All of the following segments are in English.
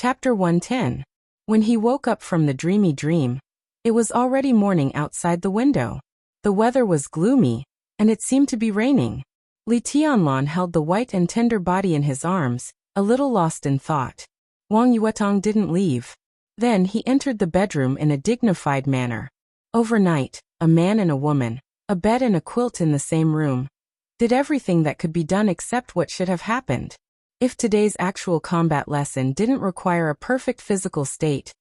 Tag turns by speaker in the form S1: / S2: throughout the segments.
S1: Chapter 110. When he woke up from the dreamy dream, it was already morning outside the window. The weather was gloomy, and it seemed to be raining. Li Tianlan held the white and tender body in his arms, a little lost in thought. Wang Yuetong didn't leave. Then he entered the bedroom in a dignified manner. Overnight, a man and a woman, a bed and a quilt in the same room, did everything that could be done except what should have happened. If today's actual combat lesson didn't require a perfect physical state,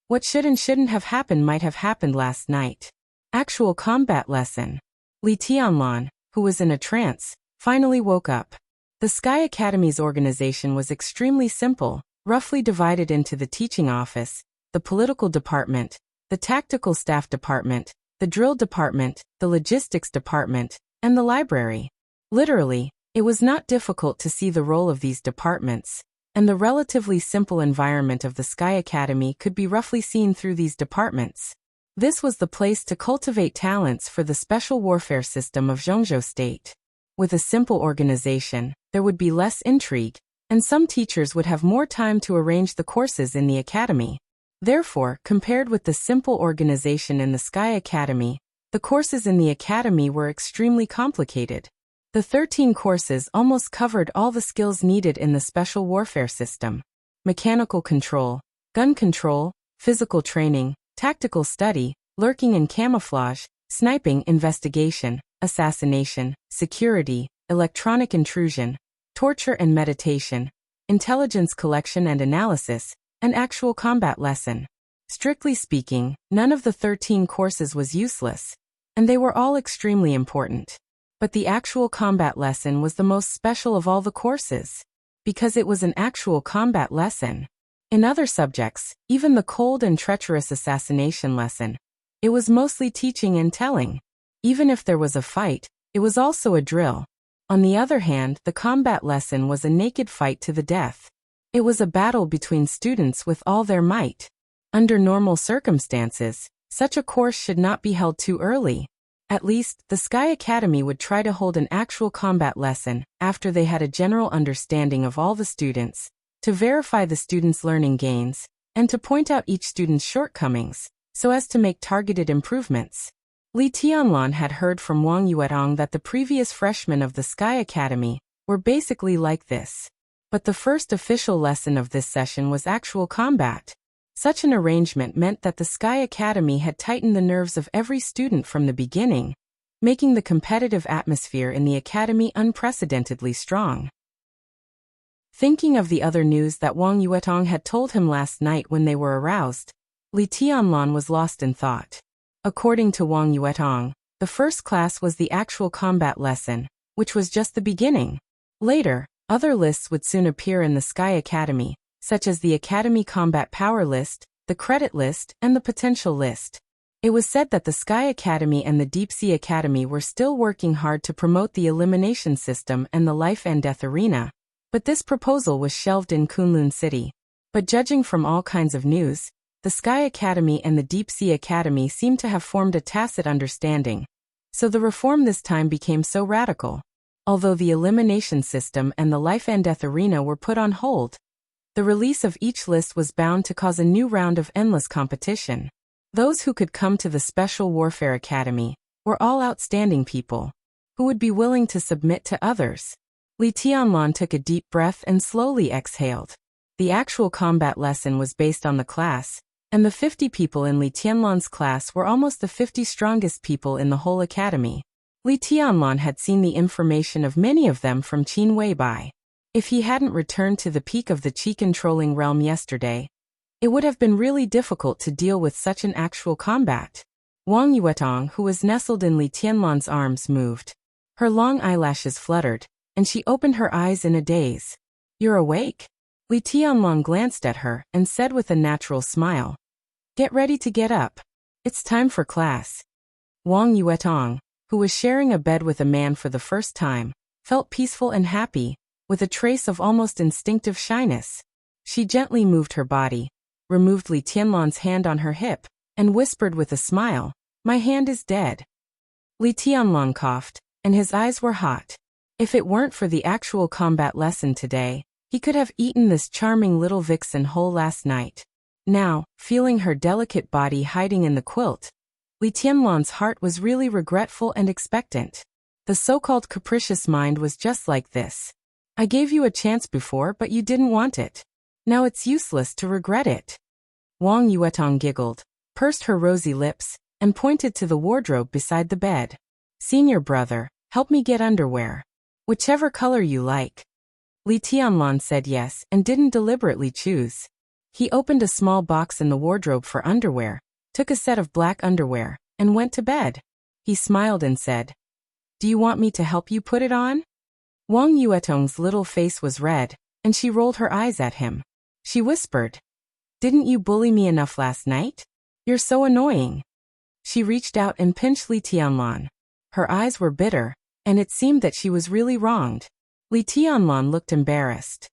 S1: what should and shouldn't have happened might have happened last night. Actual combat lesson. Li Tianlan, who was in a trance, finally woke up. The Sky Academy's organization was extremely simple, roughly divided into the teaching office, the political department, the tactical staff department, the drill department, the logistics department, and the library. Literally, it was not difficult to see the role of these departments, and the relatively simple environment of the Sky Academy could be roughly seen through these departments. This was the place to cultivate talents for the special warfare system of Zhongzhou State. With a simple organization, there would be less intrigue, and some teachers would have more time to arrange the courses in the academy. Therefore, compared with the simple organization in the Sky Academy, the courses in the academy were extremely complicated. The 13 courses almost covered all the skills needed in the special warfare system: mechanical control, gun control, physical training, tactical study, lurking and camouflage, sniping, investigation, assassination, security, electronic intrusion, torture and meditation, intelligence collection and analysis, and actual combat lesson. Strictly speaking, none of the 13 courses was useless, and they were all extremely important. But the actual combat lesson was the most special of all the courses, because it was an actual combat lesson. In other subjects, even the cold and treacherous assassination lesson, it was mostly teaching and telling. Even if there was a fight, it was also a drill. On the other hand, the combat lesson was a naked fight to the death. It was a battle between students with all their might. Under normal circumstances, such a course should not be held too early. At least, the Sky Academy would try to hold an actual combat lesson after they had a general understanding of all the students, to verify the students' learning gains, and to point out each student's shortcomings, so as to make targeted improvements. Li Tianlan had heard from Wang Yuetong that the previous freshmen of the Sky Academy were basically like this. But the first official lesson of this session was actual combat. Such an arrangement meant that the Sky Academy had tightened the nerves of every student from the beginning, making the competitive atmosphere in the academy unprecedentedly strong. Thinking of the other news that Wang Yuetong had told him last night when they were aroused, Li Tianlan was lost in thought. According to Wang Yuetong, the first class was the actual combat lesson, which was just the beginning. Later, other lists would soon appear in the Sky Academy, such as the Academy Combat Power List, the Credit List, and the Potential List. It was said that the Sky Academy and the Deep Sea Academy were still working hard to promote the elimination system and the life and death arena, but this proposal was shelved in Kunlun City. But judging from all kinds of news, the Sky Academy and the Deep Sea Academy seemed to have formed a tacit understanding. So the reform this time became so radical. Although the elimination system and the life and death arena were put on hold, the release of each list was bound to cause a new round of endless competition. Those who could come to the Special Warfare Academy were all outstanding people, who would be willing to submit to others. Li Tianlan took a deep breath and slowly exhaled. The actual combat lesson was based on the class, and the 50 people in Li Tianlan's class were almost the 50 strongest people in the whole academy. Li Tianlan had seen the information of many of them from Qin Weibai. If he hadn't returned to the peak of the Qi-controlling realm yesterday, it would have been really difficult to deal with such an actual combat. Wang Yuetong, who was nestled in Li Tianlan's arms, moved. Her long eyelashes fluttered, and she opened her eyes in a daze. "You're awake?" Li Tianlan glanced at her and said with a natural smile. "Get ready to get up. It's time for class." Wang Yuetong, who was sharing a bed with a man for the first time, felt peaceful and happy, with a trace of almost instinctive shyness. She gently moved her body, removed Li Tianlan's hand on her hip, and whispered with a smile, "My hand is dead." Li Tianlan coughed, and his eyes were hot. If it weren't for the actual combat lesson today, He could have eaten this charming little vixen whole last night. Now, feeling her delicate body hiding in the quilt, Li Tianlan's heart was really regretful and expectant. The so-called capricious mind was just like this. I gave you a chance before, but you didn't want it. Now it's useless to regret it. Wang Yuetong giggled, pursed her rosy lips, and pointed to the wardrobe beside the bed. Senior brother, help me get underwear. Whichever color you like. Li Tianlan said yes and didn't deliberately choose. He opened a small box in the wardrobe for underwear, took a set of black underwear, and went to bed. He smiled and said, "Do you want me to help you put it on?" Wang Yuetong's little face was red, and she rolled her eyes at him. She whispered, "Didn't you bully me enough last night? You're so annoying." She reached out and pinched Li Tianlan. Her eyes were bitter, and it seemed that she was really wronged. Li Tianlan looked embarrassed.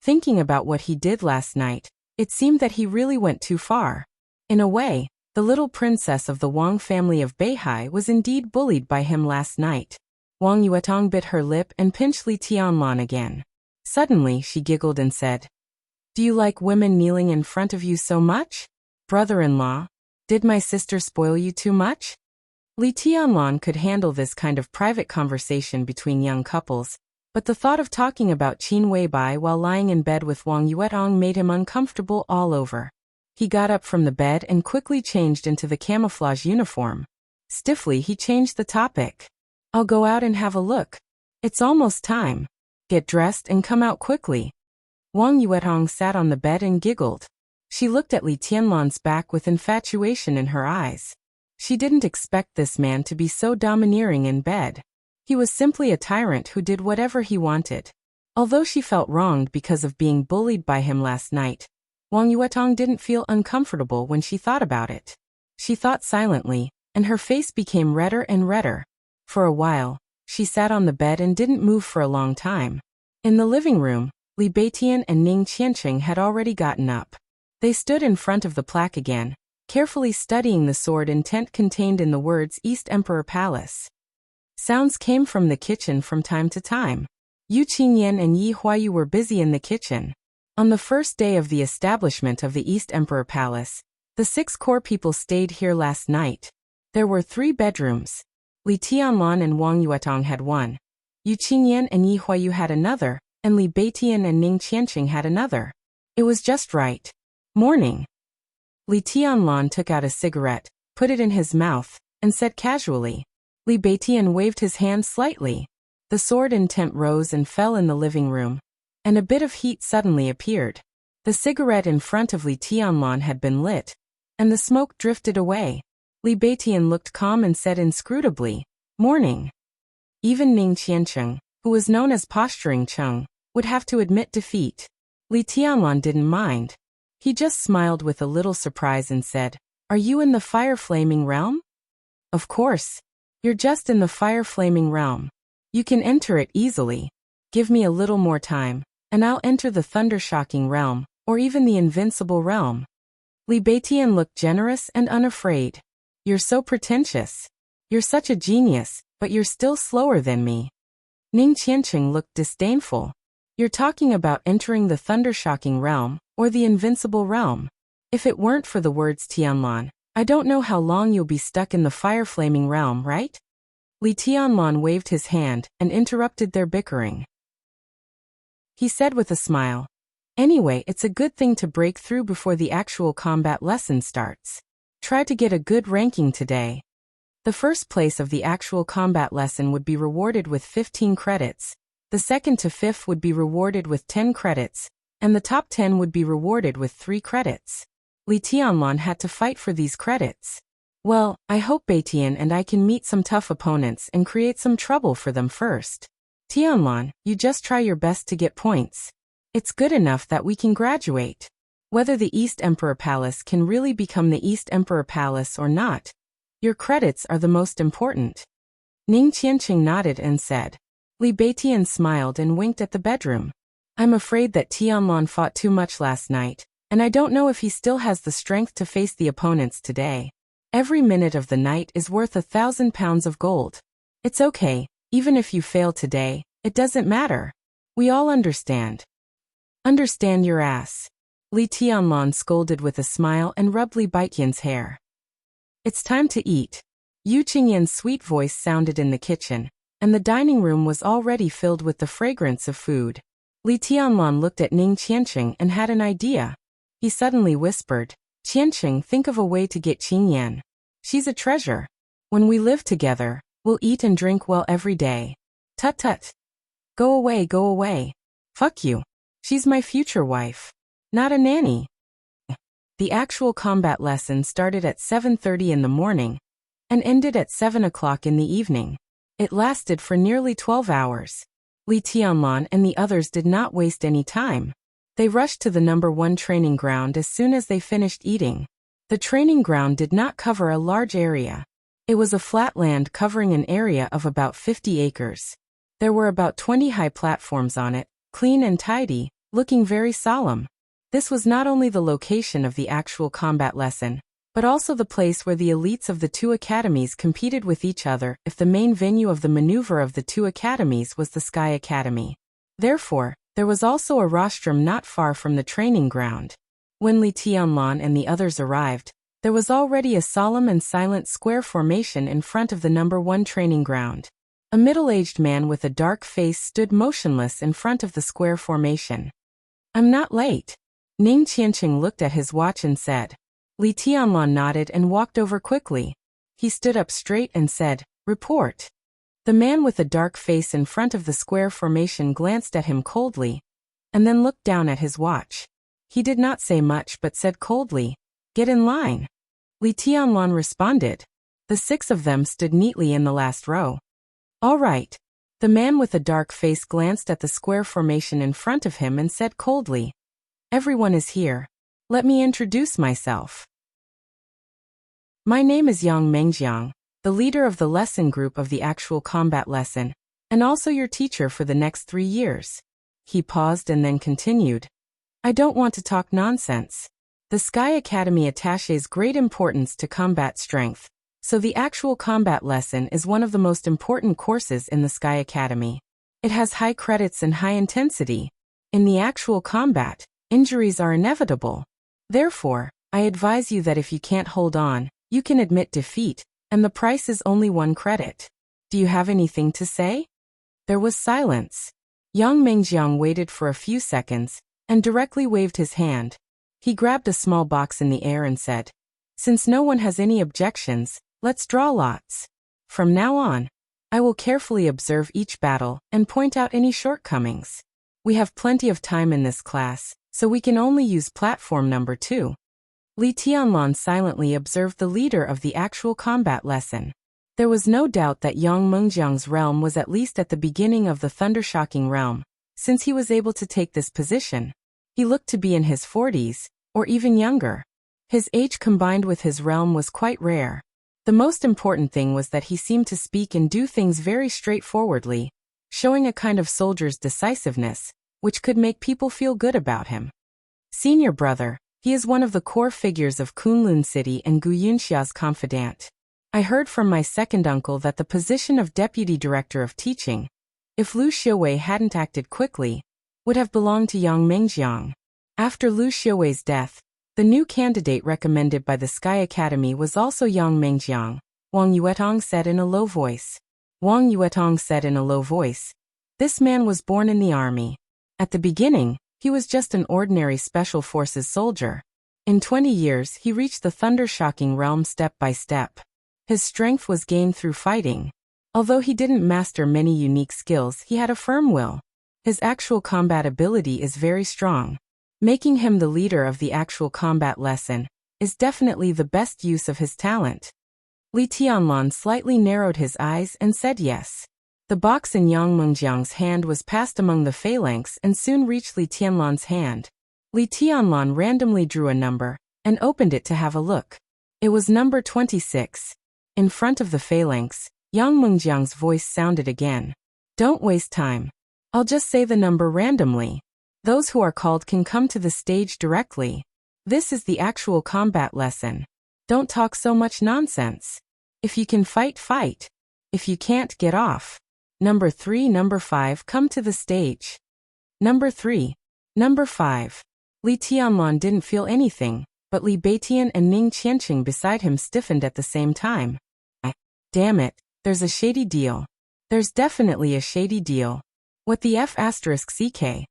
S1: Thinking about what he did last night, it seemed that he really went too far. In a way, the little princess of the Wang family of Beihai was indeed bullied by him last night. Wang Yuetong bit her lip and pinched Li Tianlan again. Suddenly, she giggled and said, "Do you like women kneeling in front of you so much? Brother-in-law, did my sister spoil you too much?" Li Tianlan could handle this kind of private conversation between young couples, but the thought of talking about Qin Weibai while lying in bed with Wang Yuetong made him uncomfortable all over. He got up from the bed and quickly changed into the camouflage uniform. Stiffly, he changed the topic. "I'll go out and have a look. It's almost time. Get dressed and come out quickly." Wang Yuetong sat on the bed and giggled. She looked at Li Tianlan's back with infatuation in her eyes. She didn't expect this man to be so domineering in bed. He was simply a tyrant who did whatever he wanted. Although she felt wronged because of being bullied by him last night, Wang Yuetong didn't feel uncomfortable when she thought about it. She thought silently, and her face became redder and redder. For a while, she sat on the bed and didn't move for a long time. In the living room, Li Beitian and Ning Qianqing had already gotten up. They stood in front of the plaque again, carefully studying the sword intent contained in the words East Emperor Palace. Sounds came from the kitchen from time to time. Yu Qingyan and Yi Huayu were busy in the kitchen. On the first day of the establishment of the East Emperor Palace, the 6 core people stayed here last night. There were 3 bedrooms. Li Tianlan and Wang Yuetong had one. Yu Qingyan and Yi Huayu had another, and Li Beitian and Ning Qianqing had another. It was just right. Morning. Li Tianlan took out a cigarette, put it in his mouth, and said casually. Li Beitian waved his hand slightly. The sword intent rose and fell in the living room, and a bit of heat suddenly appeared. The cigarette in front of Li Tianlan had been lit, and the smoke drifted away. Li Beitian looked calm and said inscrutably, "Morning." Even Ning Qianqing, who was known as Posturing Chung, would have to admit defeat. Li Tianlan didn't mind. He just smiled with a little surprise and said, "Are you in the fire-flaming realm?" "Of course. You're just in the fire-flaming realm. You can enter it easily. Give me a little more time, and I'll enter the thunder-shocking realm, or even the invincible realm." Li Beitian looked generous and unafraid. "You're so pretentious. You're such a genius, but you're still slower than me." Ning Qianqing looked disdainful. "You're talking about entering the thunder-shocking realm, or the invincible realm. If it weren't for the words Tianlan, I don't know how long you'll be stuck in the fire-flaming realm, right?" Li Tianlan waved his hand and interrupted their bickering. He said with a smile, "Anyway, it's a good thing to break through before the actual combat lesson starts. Try to get a good ranking today. The first place of the actual combat lesson would be rewarded with 15 credits, the second to fifth would be rewarded with 10 credits, and the top 10 would be rewarded with 3 credits. Li Tianlan had to fight for these credits. Well, I hope Beitian and I can meet some tough opponents and create some trouble for them first. Tianlan, you just try your best to get points. It's good enough that we can graduate. Whether the East Emperor Palace can really become the East Emperor Palace or not, your credits are the most important." Ning Qianqing nodded and said. Li Beitian smiled and winked at the bedroom. "I'm afraid that Tianlan fought too much last night, and I don't know if he still has the strength to face the opponents today. Every minute of the night is worth 1,000 pounds of gold. It's okay, even if you fail today, it doesn't matter. We all understand. Understand your ass. Li Tianlan scolded with a smile and rubbed Li Baiqian's hair. It's time to eat. Yu Qingyan's sweet voice sounded in the kitchen, and the dining room was already filled with the fragrance of food. Li Tianlan looked at Ning Qianqing and had an idea. He suddenly whispered, Qianqing, think of a way to get Qingyan. She's a treasure. When we live together, we'll eat and drink well every day. Tut-tut. Go away, go away. Fuck you. She's my future wife. Not a nanny. The actual combat lesson started at 7:30 in the morning and ended at 7 o'clock in the evening. It lasted for nearly 12 hours. Li Tianlan and the others did not waste any time. They rushed to the number 1 training ground as soon as they finished eating. The training ground did not cover a large area. It was a flat land covering an area of about 50 acres. There were about 20 high platforms on it, clean and tidy, looking very solemn. This was not only the location of the actual combat lesson, but also the place where the elites of the 2 academies competed with each other if the main venue of the maneuver of the 2 academies was the Sky Academy. Therefore, there was also a rostrum not far from the training ground. When Li Tianlan and the others arrived, there was already a solemn and silent square formation in front of the number 1 training ground. A middle-aged man with a dark face stood motionless in front of the square formation. I'm not late. Ning Qianqing looked at his watch and said. Li Tianlan nodded and walked over quickly. He stood up straight and said, Report. The man with a dark face in front of the square formation glanced at him coldly, and then looked down at his watch. He did not say much but said coldly, Get in line. Li Tianlan responded. The 6 of them stood neatly in the last row. All right. The man with a dark face glanced at the square formation in front of him and said coldly, Everyone is here. Let me introduce myself. My name is Yang Mengjiang, the leader of the lesson group of the actual combat lesson, and also your teacher for the next 3 years. He paused and then continued. I don't want to talk nonsense. The Sky Academy attaches great importance to combat strength, so the actual combat lesson is one of the most important courses in the Sky Academy. It has high credits and high intensity. In the actual combat, injuries are inevitable. Therefore, I advise you that if you can't hold on, you can admit defeat, and the price is only 1 credit. Do you have anything to say? There was silence. Yang Mengjiang waited for a few seconds, and directly waved his hand. He grabbed a small box in the air and said, Since no one has any objections, let's draw lots. From now on, I will carefully observe each battle and point out any shortcomings. We have plenty of time in this class, so we can only use platform number 2. Li Tianlan silently observed the leader of the actual combat lesson. There was no doubt that Yang Mengjiang's realm was at least at the beginning of the Thundershocking realm, since he was able to take this position. He looked to be in his 40s, or even younger. His age combined with his realm was quite rare. The most important thing was that he seemed to speak and do things very straightforwardly, showing a kind of soldier's decisiveness, which could make people feel good about him. Senior brother, he is one of the core figures of Kunlun City and Gu Yunxia's confidant. I heard from my second uncle that the position of deputy director of teaching, if Lu Xiuwei hadn't acted quickly, would have belonged to Yang Mengjiang. After Lu Xiuwei's death, the new candidate recommended by the Sky Academy was also Yang Mengjiang, Wang Yuetong said in a low voice. Wang Yuetong said in a low voice, This man was born in the army. At the beginning, he was just an ordinary Special Forces soldier. In 20 years he reached the Thundershocking realm step by step. His strength was gained through fighting. Although he didn't master many unique skills, he had a firm will. His actual combat ability is very strong. Making him the leader of the actual combat lesson is definitely the best use of his talent. Li Tianlan slightly narrowed his eyes and said yes. The box in Yang Mengjiang's hand was passed among the phalanx and soon reached Li Tianlan's hand. Li Tianlan randomly drew a number and opened it to have a look. It was number 26. In front of the phalanx, Yang Mengjiang's voice sounded again. Don't waste time. I'll just say the number randomly. Those who are called can come to the stage directly. This is the actual combat lesson. Don't talk so much nonsense. If you can fight, fight. If you can't, get off. Number 3, number 5, come to the stage. Number 3. Number 5. Li Tianlan didn't feel anything, but Li Beitian and Ning Qianqing beside him stiffened at the same time. Damn it, there's a shady deal. There's definitely a shady deal. What the F***ck?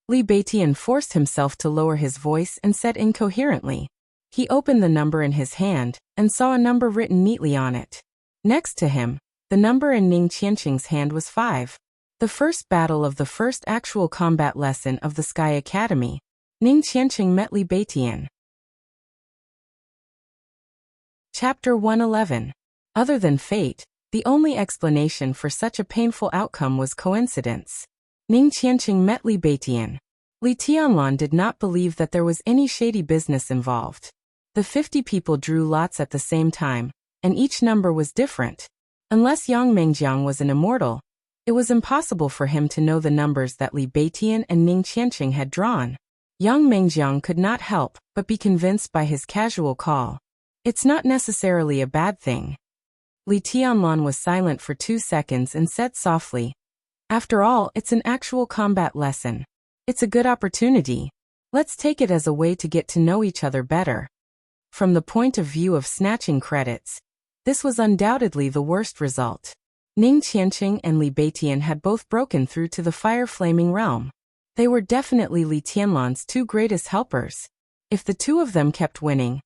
S1: Li Beitian forced himself to lower his voice and said incoherently. He opened the number in his hand, and saw a number written neatly on it. Next to him, the number in Ning Qianqing's hand was 5. The first battle of the first actual combat lesson of the Sky Academy. Ning Qianqing met Li Beitian. Chapter 111. Other than fate, the only explanation for such a painful outcome was coincidence. Ning Qianqing met Li Beitian. Li Tianlan did not believe that there was any shady business involved. The 50 people drew lots at the same time, and each number was different. Unless Yang Mengjiang was an immortal, it was impossible for him to know the numbers that Li Beitian and Ning Qianqing had drawn. Yang Mengjiang could not help but be convinced by his casual call. It's not necessarily a bad thing. Li Tianlan was silent for 2 seconds and said softly, "After all, it's an actual combat lesson. It's a good opportunity. Let's take it as a way to get to know each other better." From the point of view of snatching credits, this was undoubtedly the worst result. Ning Qianqing and Li Beitian had both broken through to the fire-flaming realm. They were definitely Li Tianlan's 2 greatest helpers. If the 2 of them kept winning,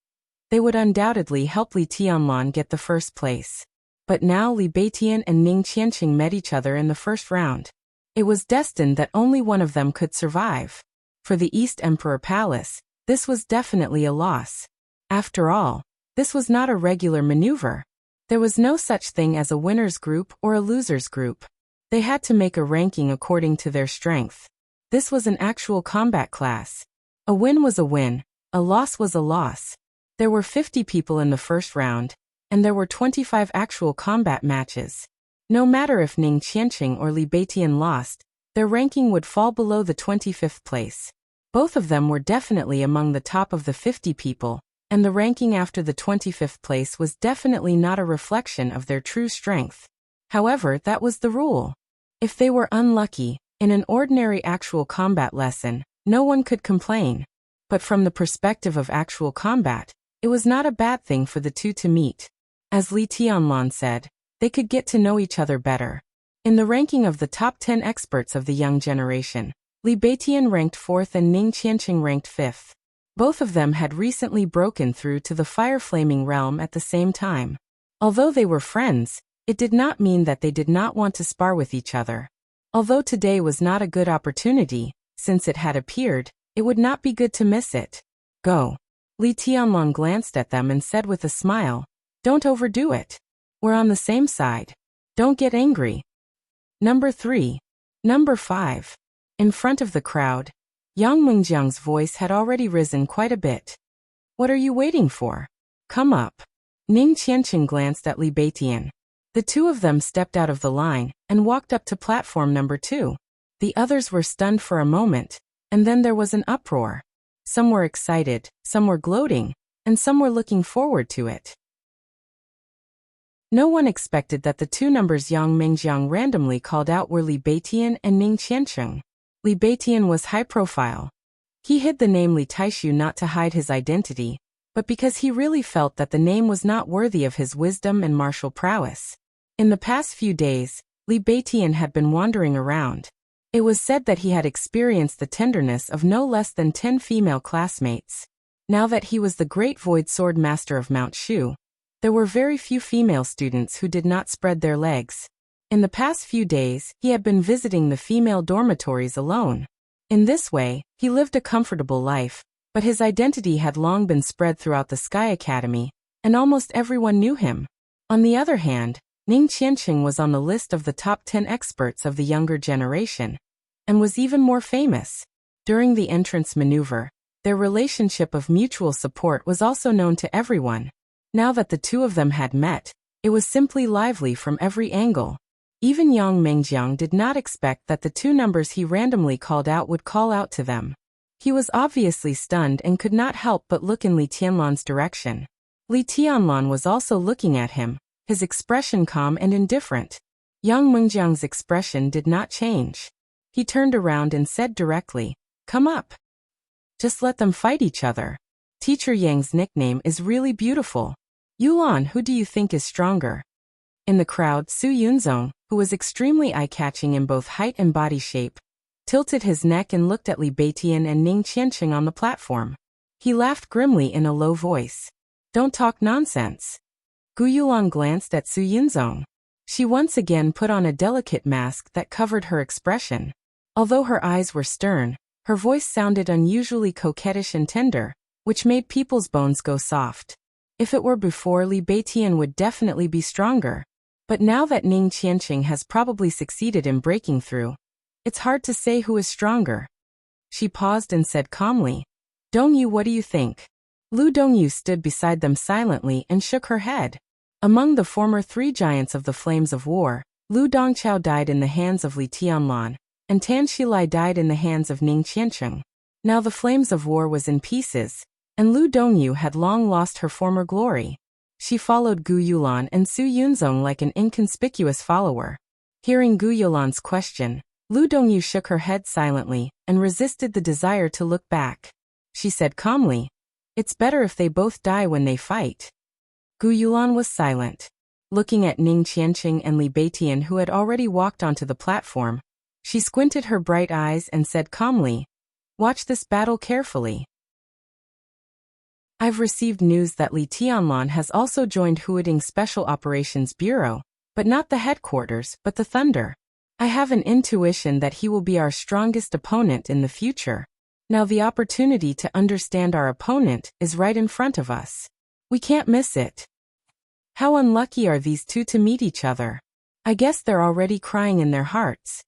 S1: they would undoubtedly help Li Tianlan get the first place. But now Li Beitian and Ning Qianqing met each other in the first round. It was destined that only one of them could survive. For the East Emperor Palace, this was definitely a loss. After all, this was not a regular maneuver. There was no such thing as a winner's group or a loser's group. They had to make a ranking according to their strength. This was an actual combat class. A win was a win, a loss was a loss. There were 50 people in the first round, and there were 25 actual combat matches. No matter if Ning Qianqing or Li Beitian lost, their ranking would fall below the 25th place. Both of them were definitely among the top of the 50 people, and the ranking after the 25th place was definitely not a reflection of their true strength. However, that was the rule. If they were unlucky, in an ordinary actual combat lesson, no one could complain. But from the perspective of actual combat, it was not a bad thing for the 2 to meet. As Li Tianlan said, they could get to know each other better. In the ranking of the top 10 experts of the young generation, Li Beitian ranked 4th and Ning Qianqing ranked 5th. Both of them had recently broken through to the fire-flaming realm at the same time. Although they were friends, it did not mean that they did not want to spar with each other. Although today was not a good opportunity, since it had appeared, it would not be good to miss it. Go. Li Tianlan glanced at them and said with a smile, "Don't overdo it. We're on the same side. Don't get angry." Number 3. Number 5. In front of the crowd, Yang Mengjiang's voice had already risen quite a bit. "What are you waiting for? Come up." Ning Qianqing glanced at Li Beitian. The 2 of them stepped out of the line and walked up to platform number 2. The others were stunned for a moment, and then there was an uproar. Some were excited, some were gloating, and some were looking forward to it. No one expected that the 2 numbers Yang Mengjiang randomly called out were Li Beitian and Ning Qianqing. Li Beitian was high profile. He hid the name Li Taishu not to hide his identity, but because he really felt that the name was not worthy of his wisdom and martial prowess. In the past few days, Li Beitian had been wandering around. It was said that he had experienced the tenderness of no less than 10 female classmates. Now that he was the great void sword master of Mount Shu, there were very few female students who did not spread their legs. In the past few days, he had been visiting the female dormitories alone. In this way, he lived a comfortable life, but his identity had long been spread throughout the Sky Academy, and almost everyone knew him. On the other hand, Ning Qianqing was on the list of the top 10 experts of the younger generation, and was even more famous. During the entrance maneuver, their relationship of mutual support was also known to everyone. Now that the 2 of them had met, it was simply lively from every angle. Even Yang Mengjiang did not expect that the 2 numbers he randomly called out would call out to them. He was obviously stunned and could not help but look in Li Tianlan's direction. Li Tianlan was also looking at him, his expression calm and indifferent. Yang Mengjiang's expression did not change. He turned around and said directly, "Come up. Just let them fight each other. Teacher Yang's nickname is really beautiful. Yulan, who do you think is stronger?" In the crowd, Su Yunzong, who was extremely eye-catching in both height and body shape, tilted his neck and looked at Li Beitian and Ning Qianqing on the platform. He laughed grimly in a low voice. "Don't talk nonsense." Gu Yulan glanced at Su Yunzong. She once again put on a delicate mask that covered her expression. Although her eyes were stern, her voice sounded unusually coquettish and tender, which made people's bones go soft. If it were before, Li Beitian would definitely be stronger. But now that Ning Qianqing has probably succeeded in breaking through, it's hard to say who is stronger. She paused and said calmly, "Dongyu, what do you think?" Lu Dongyu stood beside them silently and shook her head. Among the former 3 giants of the Flames of War, Lu Dongqiao died in the hands of Li Tianlan, and Tan Shilai died in the hands of Ning Qianqing. Now the Flames of War was in pieces, and Lu Dongyu had long lost her former glory. She followed Gu Yulan and Su Yunzong like an inconspicuous follower. Hearing Gu Yulan's question, Lu Dongyu shook her head silently and resisted the desire to look back. She said calmly, "It's better if they both die when they fight." Gu Yulan was silent. Looking at Ning Qianqing and Li Beitian, who had already walked onto the platform, she squinted her bright eyes and said calmly, "Watch this battle carefully. I've received news that Li Tianlan has also joined Huading's Special Operations Bureau, but not the headquarters, but the Thunder. I have an intuition that he will be our strongest opponent in the future. Now the opportunity to understand our opponent is right in front of us. We can't miss it. How unlucky are these two to meet each other? I guess they're already crying in their hearts."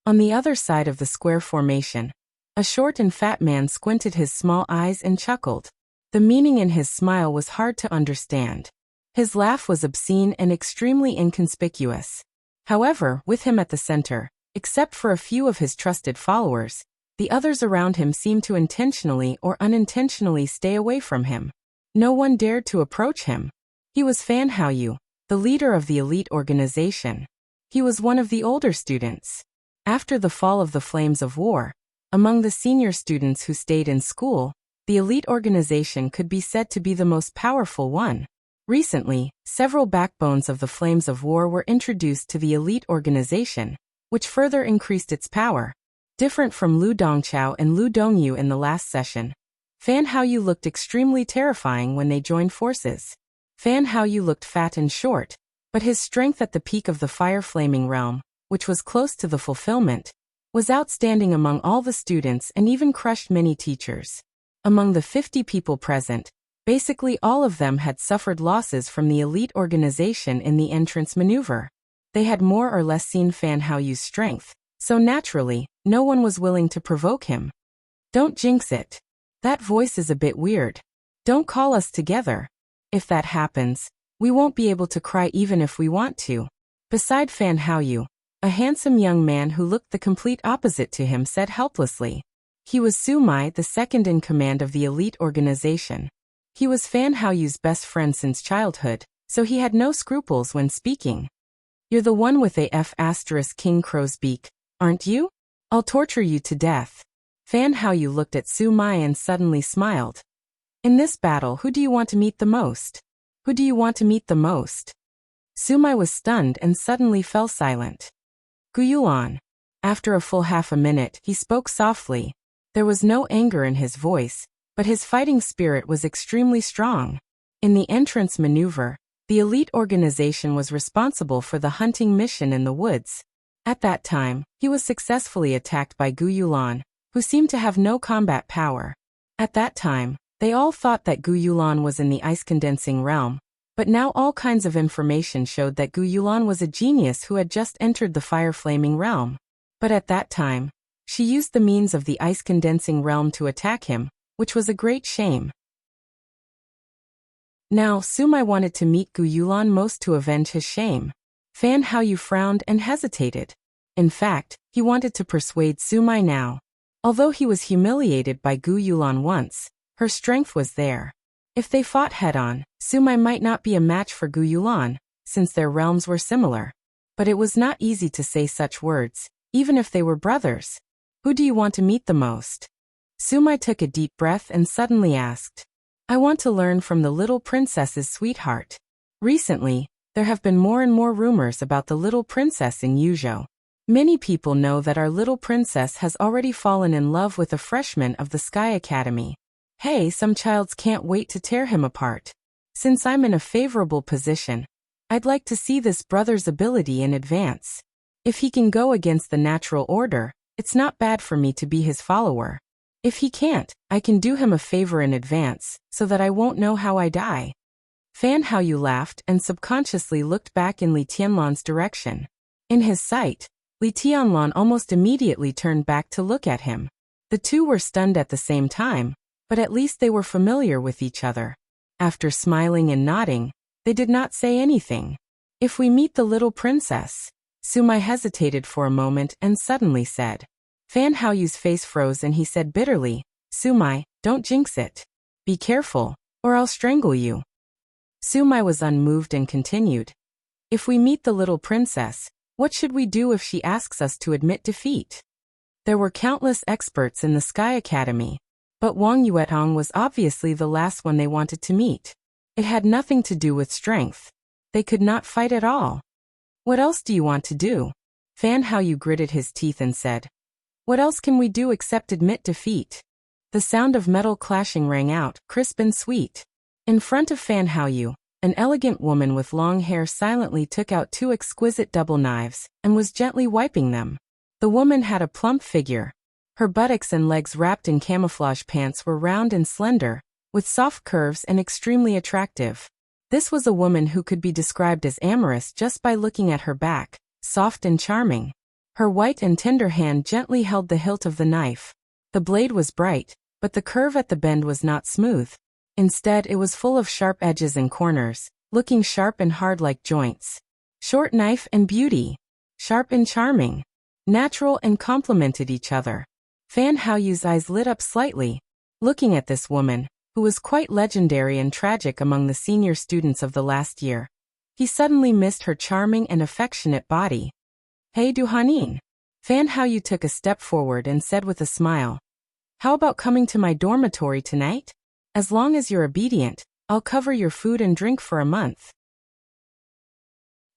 S1: On the other side of the square formation, a short and fat man squinted his small eyes and chuckled. The meaning in his smile was hard to understand. His laugh was obscene and extremely inconspicuous. However, with him at the center, except for a few of his trusted followers, the others around him seemed to intentionally or unintentionally stay away from him. No one dared to approach him. He was Fan Haoyu, the leader of the elite organization. He was one of the older students. After the fall of the Flames of War, among the senior students who stayed in school, the elite organization could be said to be the most powerful one. Recently, several backbones of the Flames of War were introduced to the elite organization, which further increased its power. Different from Lu Dongqiao and Lu Dongyu in the last session, Fan Haoyu looked extremely terrifying when they joined forces. Fan Haoyu looked fat and short, but his strength at the peak of the fire-flaming realm, which was close to the fulfillment, was outstanding among all the students and even crushed many teachers. Among the 50 people present, basically all of them had suffered losses from the elite organization in the entrance maneuver. They had more or less seen Fan Haoyu's strength, so naturally, no one was willing to provoke him. "Don't jinx it. That voice is a bit weird. Don't call us together. If that happens, we won't be able to cry even if we want to." Beside Fan Haoyu, a handsome young man who looked the complete opposite to him said helplessly. He was Su Mai, the second in command of the elite organization. He was Fan Haoyu's best friend since childhood, so he had no scruples when speaking. "You're the one with a King Crow's beak, aren't you? I'll torture you to death." Fan Haoyu looked at Su Mai and suddenly smiled. "In this battle, who do you want to meet the most? Who do you want to meet the most?" Su Mai was stunned and suddenly fell silent. Gu Yulan. After a full half a minute, he spoke softly. There was no anger in his voice, but his fighting spirit was extremely strong. In the entrance maneuver, the elite organization was responsible for the hunting mission in the woods. At that time, he was successfully attacked by Gu Yulan, who seemed to have no combat power. At that time, they all thought that Gu Yulan was in the ice-condensing realm, but now all kinds of information showed that Gu Yulan was a genius who had just entered the fire-flaming realm. But at that time, she used the means of the ice-condensing realm to attack him, which was a great shame. Now, Su Mai wanted to meet Gu Yulan most to avenge his shame. Fan Haoyu frowned and hesitated. In fact, he wanted to persuade Su Mai now. Although he was humiliated by Gu Yulan once, her strength was there. If they fought head-on, Su Mai might not be a match for Gu Yulan, since their realms were similar. But it was not easy to say such words. even if they were brothers. Who do you want to meet the most? Sumai took a deep breath and suddenly asked. I want to learn from the little princess's sweetheart. Recently, there have been more and more rumors about the little princess in Yuzhou. Many people know that our little princess has already fallen in love with a freshman of the Sky Academy. Hey, some childs can't wait to tear him apart. Since I'm in a favorable position, I'd like to see this brother's ability in advance. If he can go against the natural order, it's not bad for me to be his follower. If he can't, I can do him a favor in advance, so that I won't know how I die. Fan Haoyu laughed and subconsciously looked back in Li Tianlan's direction. In his sight, Li Tianlan almost immediately turned back to look at him. The two were stunned at the same time, but at least they were familiar with each other. After smiling and nodding, they did not say anything. If we meet the little princess, Sumai hesitated for a moment and suddenly said. Fan Haoyu's face froze and he said bitterly, Sumai, don't jinx it. Be careful, or I'll strangle you. Sumai was unmoved and continued. If we meet the little princess, what should we do if she asks us to admit defeat? There were countless experts in the Sky Academy, but Wang Yuetong was obviously the last one they wanted to meet. It had nothing to do with strength. They could not fight at all. What else do you want to do? Fan Haoyu gritted his teeth and said. What else can we do except admit defeat? The sound of metal clashing rang out, crisp and sweet. In front of Fan Haoyu, an elegant woman with long hair silently took out two exquisite double knives and was gently wiping them. The woman had a plump figure. Her buttocks and legs wrapped in camouflage pants were round and slender, with soft curves and extremely attractive. This was a woman who could be described as amorous just by looking at her back, soft and charming. Her white and tender hand gently held the hilt of the knife. The blade was bright, but the curve at the bend was not smooth. Instead, it was full of sharp edges and corners, looking sharp and hard like joints. Short knife and beauty. Sharp and charming. Natural and complemented each other. Fan Haoyu's eyes lit up slightly. Looking at this woman, who was quite legendary and tragic among the senior students of the last year, he suddenly missed her charming and affectionate body. Hey Duhanin. Fan Haoyu took a step forward and said with a smile. How about coming to my dormitory tonight? As long as you're obedient, I'll cover your food and drink for a month.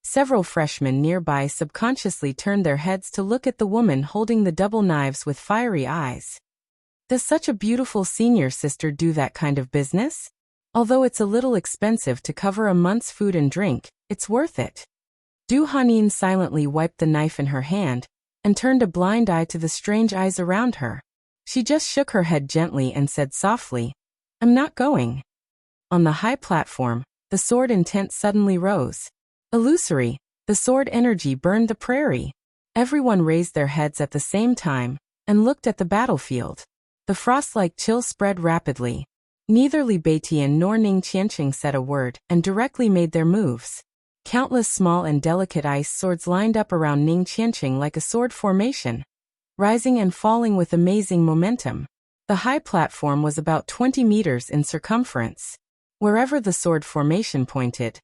S1: Several freshmen nearby subconsciously turned their heads to look at the woman holding the double knives with fiery eyes. Does such a beautiful senior sister do that kind of business? Although it's a little expensive to cover a month's food and drink, it's worth it. Du Hanin silently wiped the knife in her hand and turned a blind eye to the strange eyes around her. She just shook her head gently and said softly, I'm not going. On the high platform, the sword intent suddenly rose. Illusory, the sword energy burned the prairie. Everyone raised their heads at the same time and looked at the battlefield. The frost-like chill spread rapidly. Neither Li Beitian nor Ning Qianqing said a word and directly made their moves. Countless small and delicate ice swords lined up around Ning Qianqing like a sword formation, rising and falling with amazing momentum. The high platform was about 20 meters in circumference. Wherever the sword formation pointed,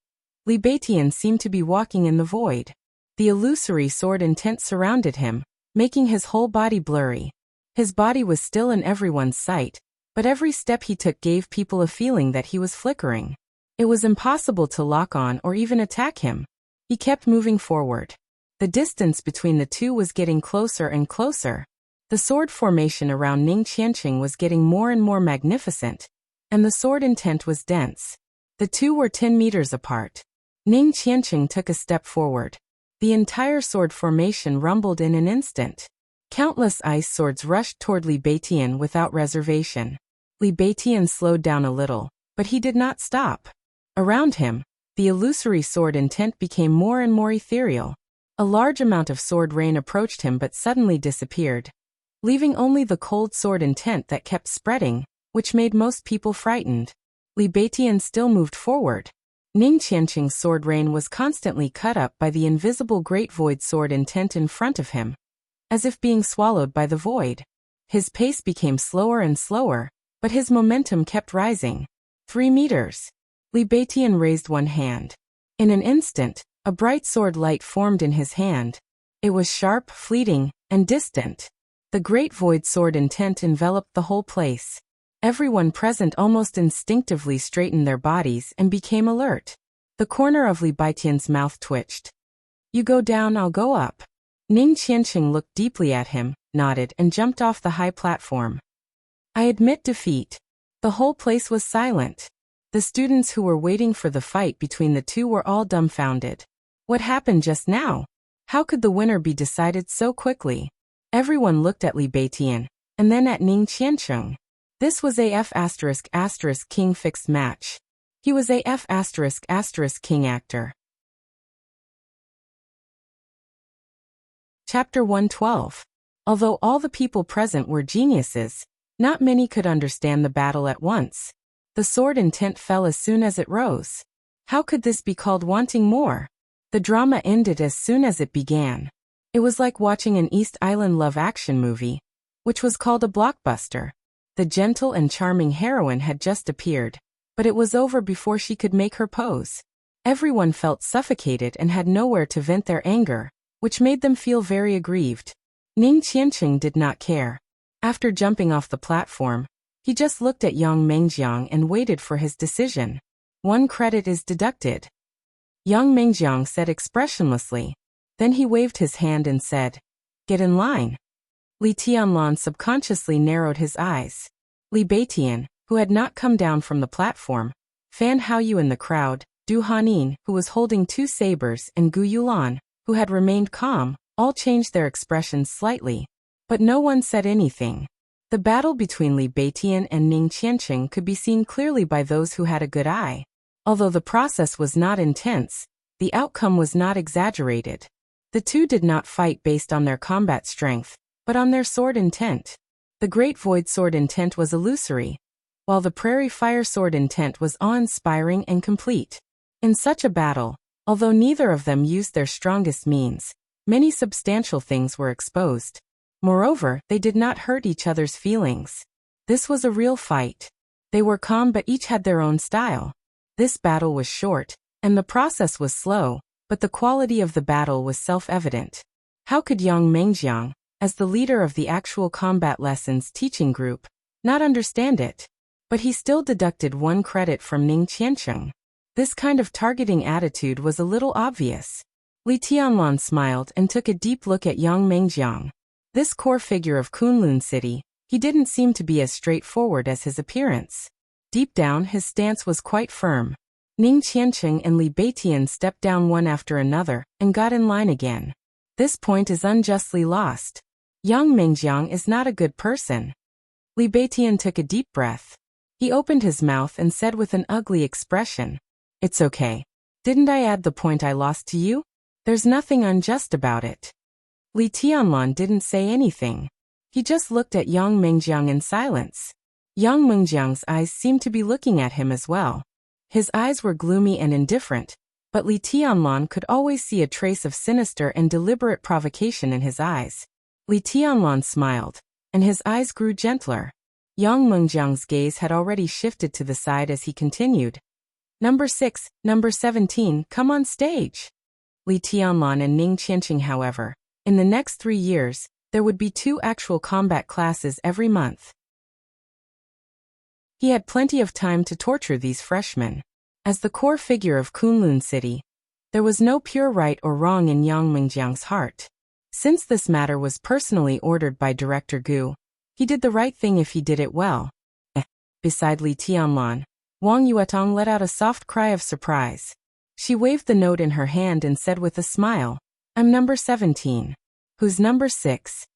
S1: Li Beitian seemed to be walking in the void. The illusory sword intent surrounded him, making his whole body blurry. His body was still in everyone's sight, but every step he took gave people a feeling that he was flickering. It was impossible to lock on or even attack him. He kept moving forward. The distance between the two was getting closer and closer. The sword formation around Ning Qianqing was getting more and more magnificent, and the sword intent was dense. The two were 10 meters apart. Ning Qianqing took a step forward. The entire sword formation rumbled in an instant. Countless ice swords rushed toward Li Beitian without reservation. Li Beitian slowed down a little, but he did not stop. Around him, the illusory sword intent became more and more ethereal. A large amount of sword rain approached him but suddenly disappeared, leaving only the cold sword intent that kept spreading, which made most people frightened. Li Beitian still moved forward. Ning Qianqing's sword rain was constantly cut up by the invisible great void sword intent in front of him, as if being swallowed by the void. His pace became slower and slower, but his momentum kept rising. 3 meters. Li Beitian raised one hand. In an instant, a bright sword light formed in his hand. It was sharp, fleeting, and distant. The great void sword intent enveloped the whole place. Everyone present almost instinctively straightened their bodies and became alert. The corner of Li Baitian's mouth twitched. You go down, I'll go up. Ning Qianqing looked deeply at him, nodded, and jumped off the high platform. I admit defeat. The whole place was silent. The students who were waiting for the fight between the two were all dumbfounded. What happened just now? How could the winner be decided so quickly? Everyone looked at Li Baitian, and then at Ning Qianqing. This was a F***king fixed match. He was a F***king actor. Chapter 112. Although all the people present were geniuses, not many could understand the battle at once. The sword intent fell as soon as it rose. How could this be called wanting more? The drama ended as soon as it began. It was like watching an East Island love action movie, which was called a blockbuster. The gentle and charming heroine had just appeared, but it was over before she could make her pose. Everyone felt suffocated and had nowhere to vent their anger, which made them feel very aggrieved. Ning Qianqing did not care. After jumping off the platform, he just looked at Yang Mengjiang and waited for his decision. 1 credit is deducted. Yang Mengjiang said expressionlessly. Then he waved his hand and said, Get in line. Li Tianlan subconsciously narrowed his eyes. Li Baitian, who had not come down from the platform, Fan Haoyu in the crowd, Du Hanin, who was holding 2 sabers, and Gu Yulan, who had remained calm, all changed their expressions slightly. But no one said anything. The battle between Li Baitian and Ning Qianqing could be seen clearly by those who had a good eye. Although the process was not intense, the outcome was not exaggerated. The two did not fight based on their combat strength, but on their sword intent. The Great Void Sword intent was illusory, while the Prairie Fire Sword intent was awe-inspiring and complete. In such a battle, although neither of them used their strongest means, many substantial things were exposed. Moreover, they did not hurt each other's feelings. This was a real fight. They were calm but each had their own style. This battle was short, and the process was slow, but the quality of the battle was self-evident. How could Yang Mengjiang, as the leader of the actual combat lessons teaching group, not understand it? But he still deducted 1 credit from Ning Qianqing. This kind of targeting attitude was a little obvious. Li Tianlan smiled and took a deep look at Yang Mengjiang. This core figure of Kunlun City, he didn't seem to be as straightforward as his appearance. Deep down, his stance was quite firm. Ning Qianqing and Li Baitian stepped down one after another and got in line again. This point is unjustly lost. Yang Mengjiang is not a good person. Li Baitian took a deep breath. He opened his mouth and said with an ugly expression, It's okay. Didn't I add the point I lost to you? There's nothing unjust about it. Li Tianlan didn't say anything. He just looked at Yang Mengjiang in silence. Yang Mengjiang's eyes seemed to be looking at him as well. His eyes were gloomy and indifferent, but Li Tianlan could always see a trace of sinister and deliberate provocation in his eyes. Li Tianlan smiled, and his eyes grew gentler. Yang Mengjiang's gaze had already shifted to the side as he continued. Number 6, number 17, come on stage. Li Tianlan and Ning Qianqing, however, in the next 3 years, there would be 2 actual combat classes every month. He had plenty of time to torture these freshmen. As the core figure of Kunlun City, there was no pure right or wrong in Yang Mengjiang's heart. Since this matter was personally ordered by Director Gu, he did the right thing if he did it well. Beside Li Tianlan, Wang Yuetong let out a soft cry of surprise. She waved the note in her hand and said with a smile, I'm number 17. Who's number 6?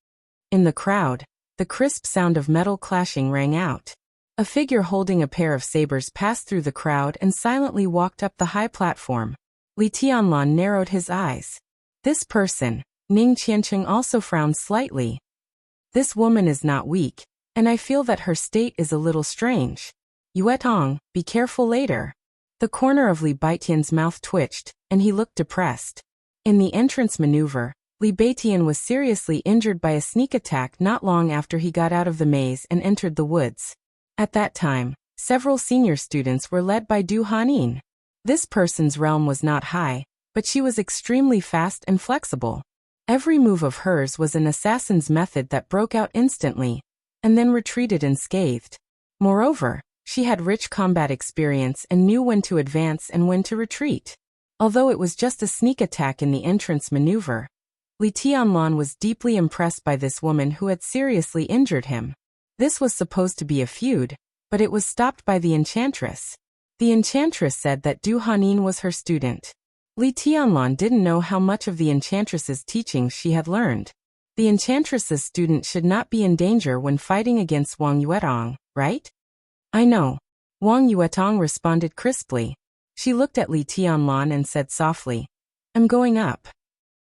S1: In the crowd, the crisp sound of metal clashing rang out. A figure holding a pair of sabers passed through the crowd and silently walked up the high platform. Li Tianlan narrowed his eyes. This person, Ning Qianqing, also frowned slightly. This woman is not weak, and I feel that her state is a little strange. Yuetong, be careful later. The corner of Li Baitian's mouth twitched, and he looked depressed. In the entrance maneuver, Li Baitian was seriously injured by a sneak attack not long after he got out of the maze and entered the woods. At that time, several senior students were led by Du Hanin. This person's realm was not high, but she was extremely fast and flexible. Every move of hers was an assassin's method that broke out instantly, and then retreated unscathed. Moreover, she had rich combat experience and knew when to advance and when to retreat. Although it was just a sneak attack in the entrance maneuver, Li Tianlan was deeply impressed by this woman who had seriously injured him. This was supposed to be a feud, but it was stopped by the enchantress. The enchantress said that Du Hanin was her student. Li Tianlan didn't know how much of the enchantress's teachings she had learned. The enchantress's student should not be in danger when fighting against Wang Yuetong, right? I know. Wang Yuetong responded crisply. She looked at Li Tianlan and said softly, I'm going up.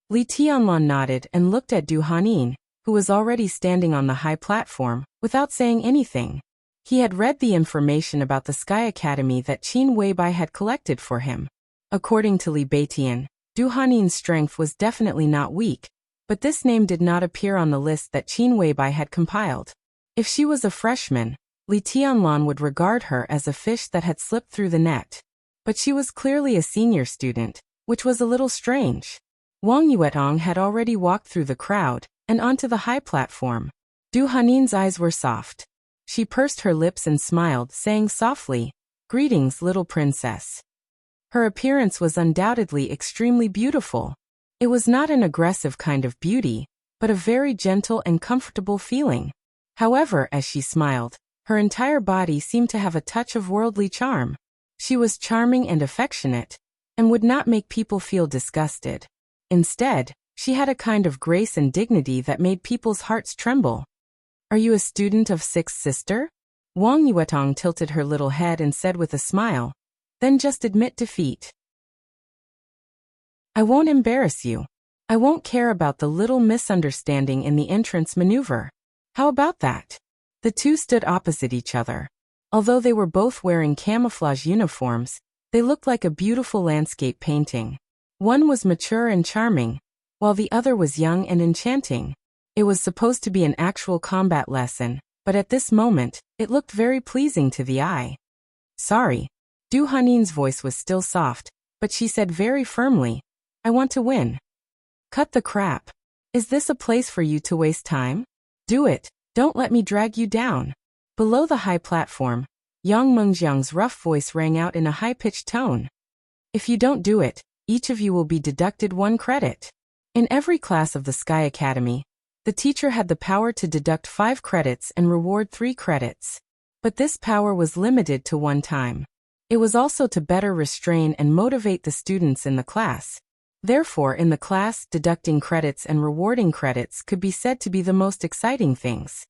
S1: Li Tianlan nodded and looked at Du Hanin, who was already standing on the high platform, without saying anything. He had read the information about the Sky Academy that Qin Weibai had collected for him. According to Li Beitian, Du Hanin's strength was definitely not weak, but this name did not appear on the list that Qin Weibai had compiled. If she was a freshman, Li Tianlan would regard her as a fish that had slipped through the net. But she was clearly a senior student, which was a little strange. Wang Yuetong had already walked through the crowd and onto the high platform. Du Hanin's eyes were soft. She pursed her lips and smiled, saying softly, Greetings, little princess. Her appearance was undoubtedly extremely beautiful. It was not an aggressive kind of beauty, but a very gentle and comfortable feeling. However, as she smiled, her entire body seemed to have a touch of worldly charm. She was charming and affectionate, and would not make people feel disgusted. Instead, she had a kind of grace and dignity that made people's hearts tremble. Are you a student of Sixth Sister? Wang Yuetong tilted her little head and said with a smile, Then just admit defeat. I won't embarrass you. I won't care about the little misunderstanding in the entrance maneuver. How about that? The two stood opposite each other. Although they were both wearing camouflage uniforms, they looked like a beautiful landscape painting. One was mature and charming, while the other was young and enchanting. It was supposed to be an actual combat lesson, but at this moment, it looked very pleasing to the eye. Sorry. Du Hanin's voice was still soft, but she said very firmly, I want to win. Cut the crap. Is this a place for you to waste time? Do it. Don't let me drag you down. Below the high platform, Yang Mengjiang's rough voice rang out in a high-pitched tone. If you don't do it, each of you will be deducted 1 credit. In every class of the Sky Academy, the teacher had the power to deduct 5 credits and reward 3 credits. But this power was limited to 1 time. It was also to better restrain and motivate the students in the class. Therefore, in the class, deducting credits and rewarding credits could be said to be the most exciting things.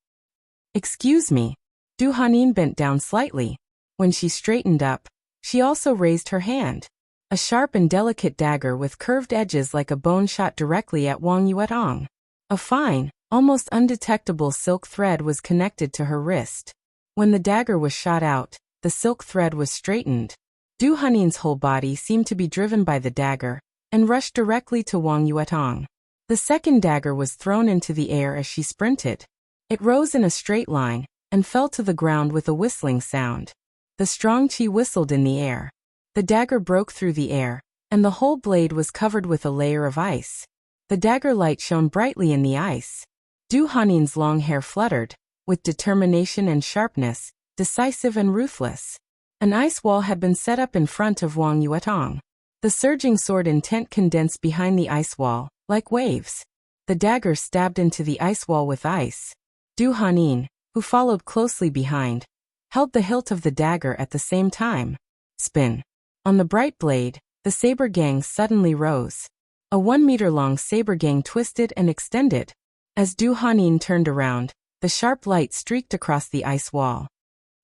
S1: Excuse me. Du Hanin bent down slightly. When she straightened up, she also raised her hand. A sharp and delicate dagger with curved edges like a bone shot directly at Wang Yuetong. A fine, almost undetectable silk thread was connected to her wrist. When the dagger was shot out, the silk thread was straightened. Du Hanin's whole body seemed to be driven by the dagger, and rushed directly to Wang Yuetong. The second dagger was thrown into the air as she sprinted. It rose in a straight line, and fell to the ground with a whistling sound. The strong qi whistled in the air. The dagger broke through the air, and the whole blade was covered with a layer of ice. The dagger light shone brightly in the ice. Du Hanin's long hair fluttered, with determination and sharpness, decisive and ruthless. An ice wall had been set up in front of Wang Yuetong. The surging sword intent condensed behind the ice wall, like waves. The dagger stabbed into the ice wall with ice. Du Hanin, who followed closely behind, held the hilt of the dagger at the same time. Spin. On the bright blade, the saber gang suddenly rose. A 1-meter-long saber gang twisted and extended. As Du Hanin turned around, the sharp light streaked across the ice wall.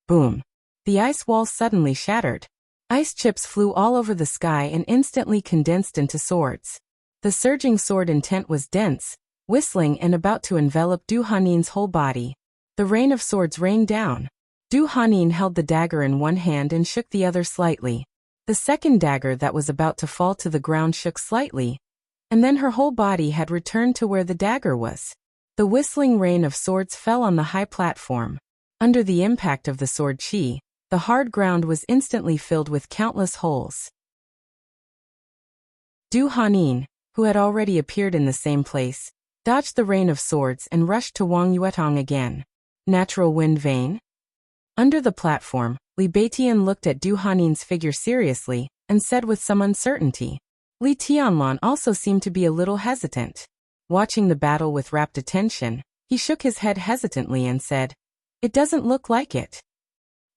S1: Boom. The ice wall suddenly shattered. Ice chips flew all over the sky and instantly condensed into swords. The surging sword intent was dense, whistling and about to envelop Du Hanin's whole body. The rain of swords rained down. Du Hanin held the dagger in one hand and shook the other slightly. The second dagger that was about to fall to the ground shook slightly, and then her whole body had returned to where the dagger was. The whistling rain of swords fell on the high platform. Under the impact of the sword qi, the hard ground was instantly filled with countless holes. Du Hanin, who had already appeared in the same place, dodged the rain of swords and rushed to Wang Yuetong again. Natural wind vein? Under the platform, Li Beitian looked at Du Hanin's figure seriously and said with some uncertainty. Li Tianlan also seemed to be a little hesitant. Watching the battle with rapt attention, he shook his head hesitantly and said, "It doesn't look like it."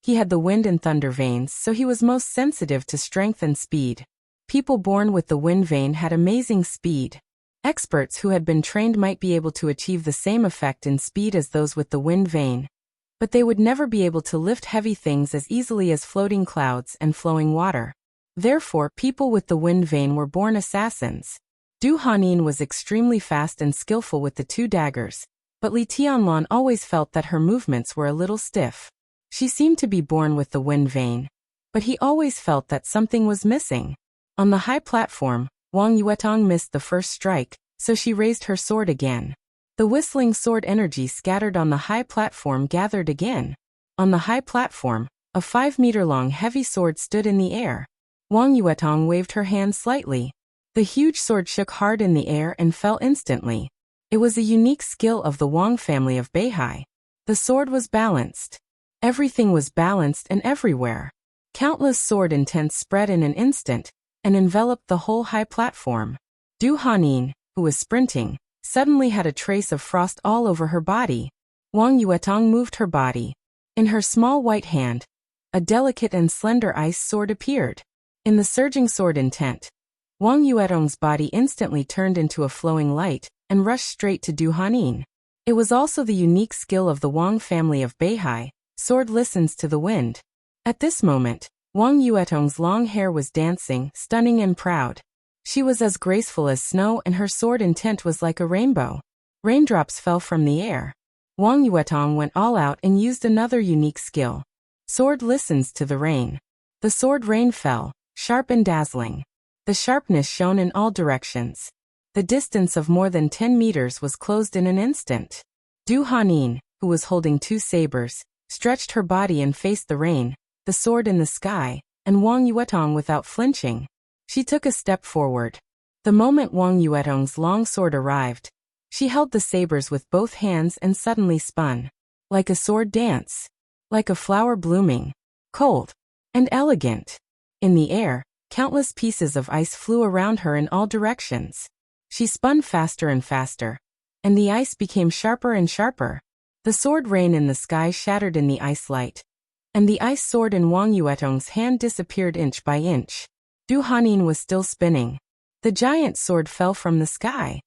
S1: He had the wind and thunder veins, so he was most sensitive to strength and speed. People born with the wind vein had amazing speed. Experts who had been trained might be able to achieve the same effect in speed as those with the wind vein, but they would never be able to lift heavy things as easily as floating clouds and flowing water. Therefore, people with the wind vein were born assassins. Du Hanin was extremely fast and skillful with the two daggers, but Li Tianlan always felt that her movements were a little stiff. She seemed to be born with the wind vein, but he always felt that something was missing. On the high platform, Wang Yuetong missed the first strike, so she raised her sword again. The whistling sword energy scattered on the high platform gathered again. On the high platform, a 5-meter-long heavy sword stood in the air. Wang Yuetong waved her hand slightly. The huge sword shook hard in the air and fell instantly. It was a unique skill of the Wang family of Beihai. The sword was balanced. Everything was balanced and everywhere. Countless sword intents spread in an instant and enveloped the whole high platform. Du Hanin, who was sprinting, suddenly had a trace of frost all over her body. Wang Yuetong moved her body. In her small white hand, a delicate and slender ice sword appeared. In the surging sword intent, Wang Yuetong's body instantly turned into a flowing light and rushed straight to Du Hanin. It was also the unique skill of the Wang family of Beihai. Sword listens to the wind. At this moment, Wang Yuetong's long hair was dancing, stunning and proud. She was as graceful as snow and her sword intent was like a rainbow. Raindrops fell from the air. Wang Yuetong went all out and used another unique skill. Sword listens to the rain. The sword rain fell, sharp and dazzling. The sharpness shone in all directions. The distance of more than 10 meters was closed in an instant. Du Hanin, who was holding two sabers, stretched her body and faced the rain, the sword in the sky, and Wang Yuetong without flinching. She took a step forward. The moment Wang Yuetong's long sword arrived, she held the sabers with both hands and suddenly spun. Like a sword dance. Like a flower blooming. Cold. And elegant. In the air, countless pieces of ice flew around her in all directions. She spun faster and faster, and the ice became sharper and sharper. The sword rain in the sky shattered in the ice light, and the ice sword in Wang Yuetong's hand disappeared inch by inch. Du Hanin was still spinning. The giant sword fell from the sky.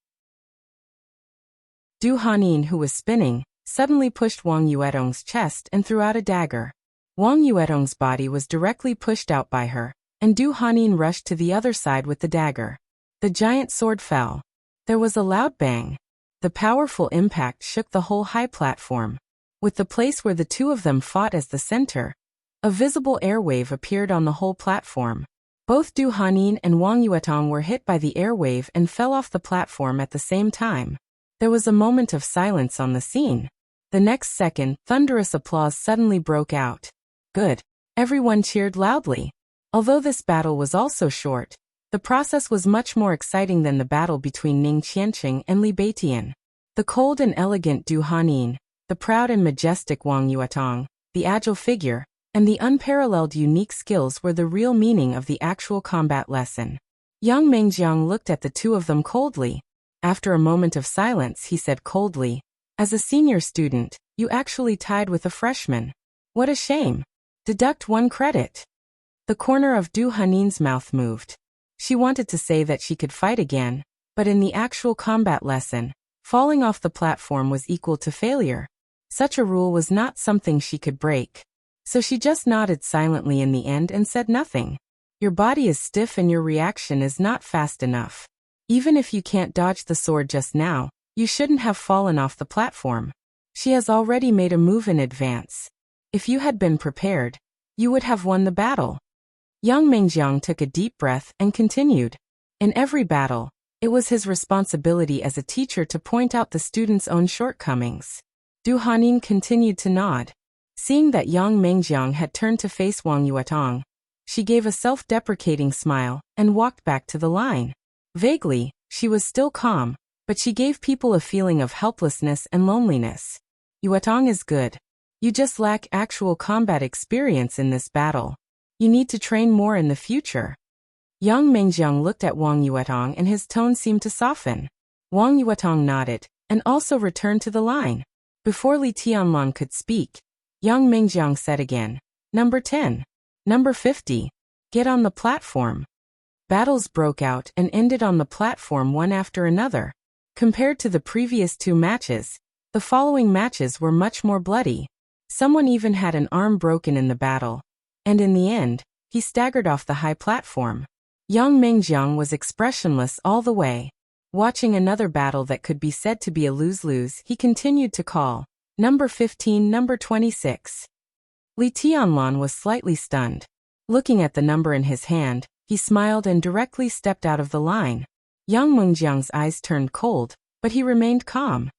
S1: Du Hanin, who was spinning, suddenly pushed Wang Yuetong's chest and threw out a dagger. Wang Yuetong's body was directly pushed out by her, and Du Hanin rushed to the other side with the dagger. The giant sword fell. There was a loud bang. The powerful impact shook the whole high platform. With the place where the two of them fought as the center, a visible airwave appeared on the whole platform. Both Du Hanin and Wang Yuetong were hit by the airwave and fell off the platform at the same time. There was a moment of silence on the scene. The next second, thunderous applause suddenly broke out. Good. Everyone cheered loudly. Although this battle was also short, the process was much more exciting than the battle between Ning Qianqing and Li Beitian. The cold and elegant Du Hanin, the proud and majestic Wang Yuetong, the agile figure, and the unparalleled unique skills were the real meaning of the actual combat lesson. Yang Mengjiang looked at the two of them coldly. After a moment of silence, he said coldly, "As a senior student, you actually tied with a freshman. What a shame. Deduct 1 credit." The corner of Du Hanin's mouth moved. She wanted to say that she could fight again, but in the actual combat lesson, falling off the platform was equal to failure. Such a rule was not something she could break. So she just nodded silently in the end and said nothing. Your body is stiff and your reaction is not fast enough. Even if you can't dodge the sword just now, you shouldn't have fallen off the platform. She has already made a move in advance. If you had been prepared, you would have won the battle. Yang Mengjiang took a deep breath and continued. In every battle, it was his responsibility as a teacher to point out the student's own shortcomings. Du Hanin continued to nod. Seeing that Yang Mengjiang had turned to face Wang Yuetong, she gave a self-deprecating smile and walked back to the line. Vaguely, She was still calm, but she gave people a feeling of helplessness and loneliness. Yuetong is good. You just lack actual combat experience in this battle. You need to train more in the future. Yang Mengjiang looked at Wang Yuetong and his tone seemed to soften. Wang Yuetong nodded, and also returned to the line. Before Li Tianlan could speak, Yang Mengjiang said again, Number 10. Number 50. Get on the platform. Battles broke out and ended on the platform one after another. Compared to the previous 2 matches, the following matches were much more bloody. Someone even had an arm broken in the battle. And in the end, he staggered off the high platform. Yang Mengjiang was expressionless all the way. Watching another battle that could be said to be a lose-lose, he continued to call, Number 15, Number 26. Li Tianlan was slightly stunned. Looking at the number in his hand, he smiled and directly stepped out of the line. Yang Mengjiang's eyes turned cold, but he remained calm.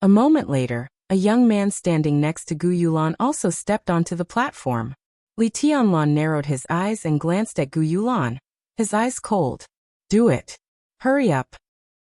S1: A moment later, a young man standing next to Gu Yulan also stepped onto the platform. Li Tianlan narrowed his eyes and glanced at Gu Yulan, his eyes cold. Do it. Hurry up.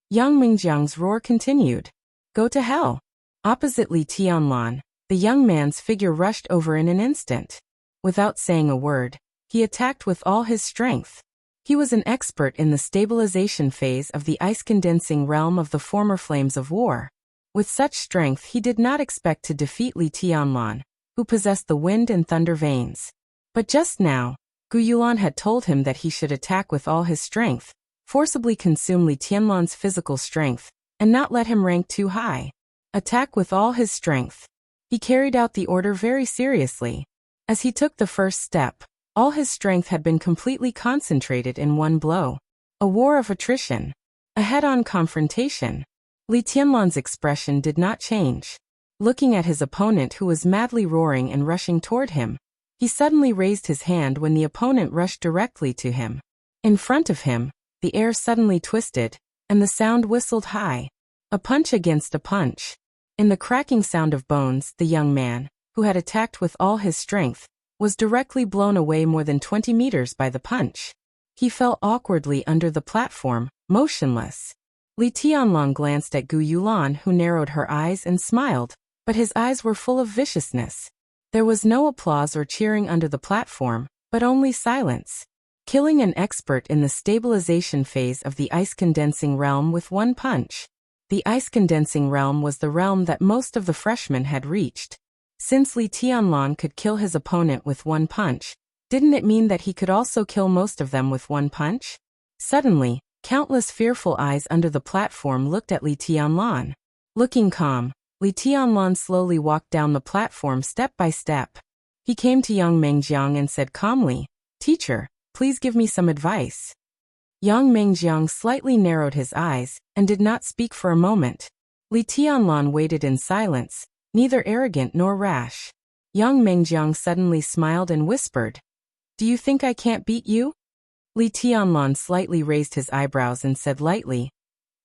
S1: Yang Mengjiang's roar continued. Go to hell. Opposite Li Tianlan, the young man's figure rushed over in an instant. Without saying a word, he attacked with all his strength. He was an expert in the stabilization phase of the ice-condensing realm of the former flames of war. With such strength he did not expect to defeat Li Tianlan, who possessed the wind and thunder veins. But just now, Gu Yulan had told him that he should attack with all his strength, forcibly consume Li Tianlan's physical strength, and not let him rank too high. Attack with all his strength. He carried out the order very seriously. As he took the first step, all his strength had been completely concentrated in one blow. A war of attrition. A head-on confrontation. Li Tianlan's expression did not change. Looking at his opponent who was madly roaring and rushing toward him, he suddenly raised his hand when the opponent rushed directly to him. In front of him, the air suddenly twisted, and the sound whistled high. A punch against a punch. In the cracking sound of bones, the young man, who had attacked with all his strength, was directly blown away more than 20 meters by the punch. He fell awkwardly under the platform, motionless. Li Tianlan glanced at Gu Yulan, who narrowed her eyes and smiled, but his eyes were full of viciousness. There was no applause or cheering under the platform, but only silence. Killing an expert in the stabilization phase of the ice-condensing realm with one punch. The ice-condensing realm was the realm that most of the freshmen had reached. Since Li Tianlan could kill his opponent with one punch, didn't it mean that he could also kill most of them with one punch? Suddenly, countless fearful eyes under the platform looked at Li Tianlan. Looking calm, Li Tianlan slowly walked down the platform step by step. He came to Yang Mengjiang and said calmly, Teacher, please give me some advice. Yang Mengjiang slightly narrowed his eyes and did not speak for a moment. Li Tianlan waited in silence, neither arrogant nor rash. Yang Mengjiang suddenly smiled and whispered, Do you think I can't beat you? Li Tianlan slightly raised his eyebrows and said lightly,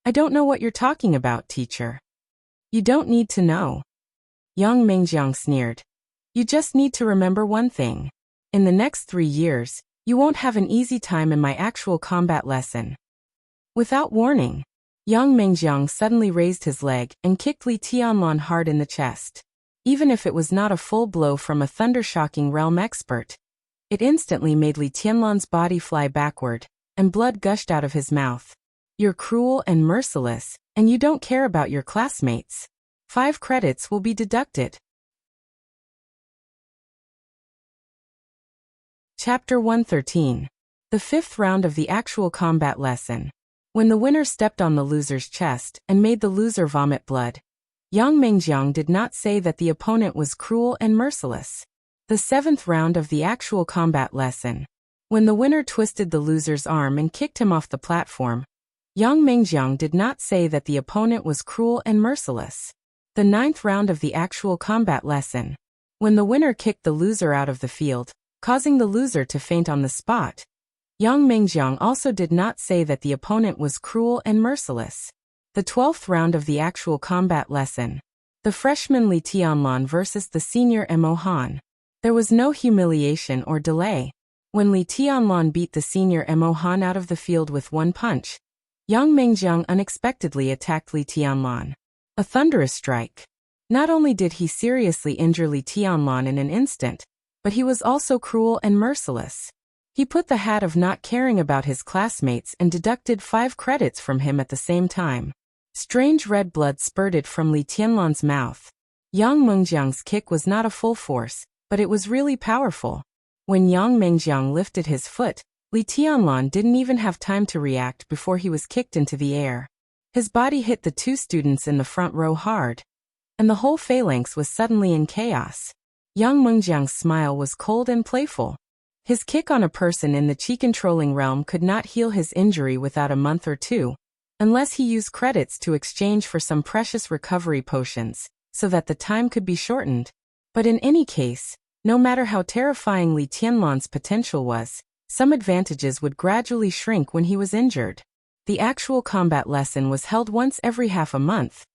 S1: I don't know what you're talking about, teacher. You don't need to know. Yang Mengjiang sneered. You just need to remember one thing. In the next 3 years, you won't have an easy time in my actual combat lesson. Without warning, Yang Mengjiang suddenly raised his leg and kicked Li Tianlan hard in the chest. Even if it was not a full blow from a thunder-shocking realm expert, it instantly made Li Tianlan's body fly backward, and blood gushed out of his mouth. You're cruel and merciless, and you don't care about your classmates. 5 credits will be deducted. Chapter 113. The 5th round of the actual combat lesson. When the winner stepped on the loser's chest and made the loser vomit blood, Yang Mengjiang did not say that the opponent was cruel and merciless. The 7th round of the actual combat lesson. When the winner twisted the loser's arm and kicked him off the platform, Yang Mengjiang did not say that the opponent was cruel and merciless. The 9th round of the actual combat lesson. When the winner kicked the loser out of the field, causing the loser to faint on the spot, Yang Mengjiang also did not say that the opponent was cruel and merciless. The 12th round of the actual combat lesson. The freshman Li Tianlan versus the senior Mo Han. There was no humiliation or delay. When Li Tianlan beat the senior Mo Han out of the field with one punch, Yang Mengjiang unexpectedly attacked Li Tianlan. A thunderous strike. Not only did he seriously injure Li Tianlan in an instant, but he was also cruel and merciless. He put the hat of not caring about his classmates and deducted 5 credits from him at the same time. Strange red blood spurted from Li Tianlan's mouth. Yang Mengjiang's kick was not a full force, but it was really powerful. When Yang Mengjiang lifted his foot, Li Tianlan didn't even have time to react before he was kicked into the air. His body hit the 2 students in the front row hard, and the whole phalanx was suddenly in chaos. Yang Mengjiang's smile was cold and playful. His kick on a person in the chi-controlling realm could not heal his injury without a month or 2, unless he used credits to exchange for some precious recovery potions, so that the time could be shortened. But in any case, no matter how terrifying Li Tianlan's potential was, some advantages would gradually shrink when he was injured. The actual combat lesson was held once every half a month,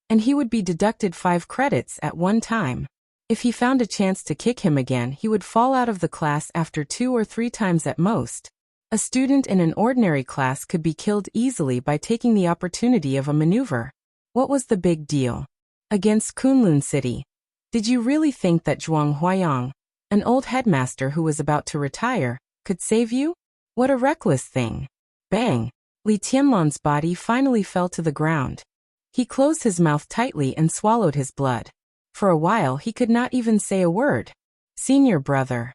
S1: and he would be deducted 5 credits at one time. If he found a chance to kick him again, he would fall out of the class after 2 or 3 times at most. A student in an ordinary class could be killed easily by taking the opportunity of a maneuver. What was the big deal? Against Kunlun City. Did you really think that Zhuang Huayang, an old headmaster who was about to retire, could save you? What a reckless thing. Bang! Li Tianlan's body finally fell to the ground. He closed his mouth tightly and swallowed his blood. For a while he could not even say a word. Senior brother.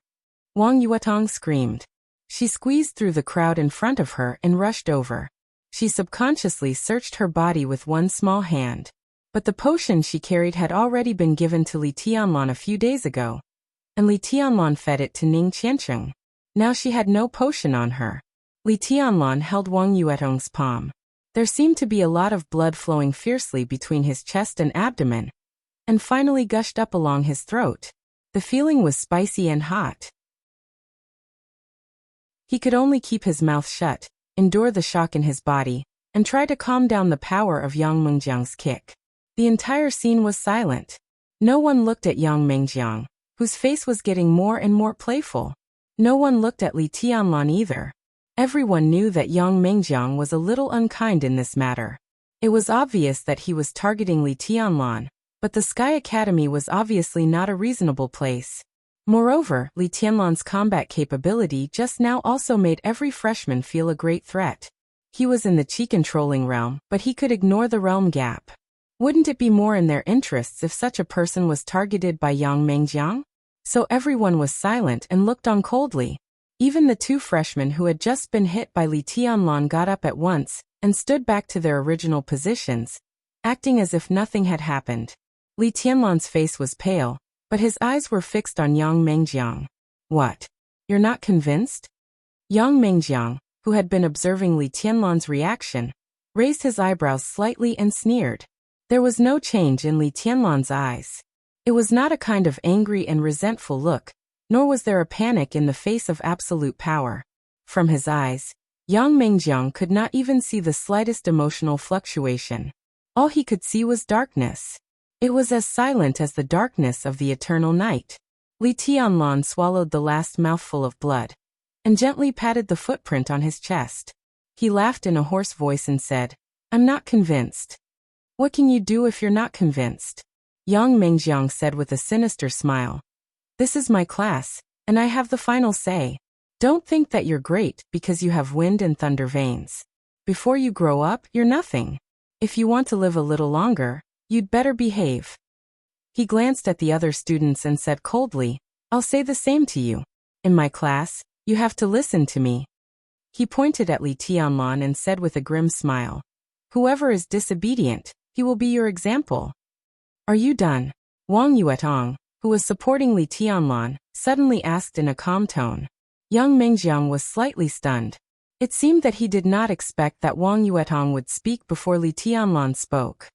S1: Wang Yuetong screamed. She squeezed through the crowd in front of her and rushed over. She subconsciously searched her body with one small hand. But the potion she carried had already been given to Li Tianlan a few days ago, and Li Tianlan fed it to Ning Qiancheng. Now she had no potion on her. Li Tianlan held Wang Yuetong's palm. There seemed to be a lot of blood flowing fiercely between his chest and abdomen, and finally gushed up along his throat. The feeling was spicy and hot. He could only keep his mouth shut, endure the shock in his body, and try to calm down the power of Yang Mengjiang's kick. The entire scene was silent. No one looked at Yang Mengjiang, whose face was getting more and more playful. No one looked at Li Tianlan either. Everyone knew that Yang Mengjiang was a little unkind in this matter. It was obvious that he was targeting Li Tianlan, but the Sky Academy was obviously not a reasonable place. Moreover, Li Tianlan's combat capability just now also made every freshman feel a great threat. He was in the chi-controlling realm, but he could ignore the realm gap. Wouldn't it be more in their interests if such a person was targeted by Yang Mengjiang? So everyone was silent and looked on coldly. Even the 2 freshmen who had just been hit by Li Tianlan got up at once and stood back to their original positions, acting as if nothing had happened. Li Tianlan's face was pale, but his eyes were fixed on Yang Mengjiang. What? You're not convinced? Yang Mengjiang, who had been observing Li Tianlan's reaction, raised his eyebrows slightly and sneered. There was no change in Li Tianlan's eyes. It was not a kind of angry and resentful look, nor was there a panic in the face of absolute power. From his eyes, Yang Mengjiang could not even see the slightest emotional fluctuation. All he could see was darkness. It was as silent as the darkness of the eternal night. Li Tianlan swallowed the last mouthful of blood, and gently patted the footprint on his chest. He laughed in a hoarse voice and said, "I'm not convinced." "What can you do if you're not convinced?" Yang Mengjiang said with a sinister smile. "This is my class, and I have the final say. Don't think that you're great because you have wind and thunder veins. Before you grow up, you're nothing. If you want to live a little longer, you'd better behave." He glanced at the other students and said coldly, "I'll say the same to you. In my class, you have to listen to me." He pointed at Li Tianlan and said with a grim smile, "Whoever is disobedient, he will be your example." "Are you done?" Wang Yuetong, who was supporting Li Tianlan, suddenly asked in a calm tone. Yang Mengjiang was slightly stunned. It seemed that he did not expect that Wang Yuetong would speak before Li Tianlan spoke.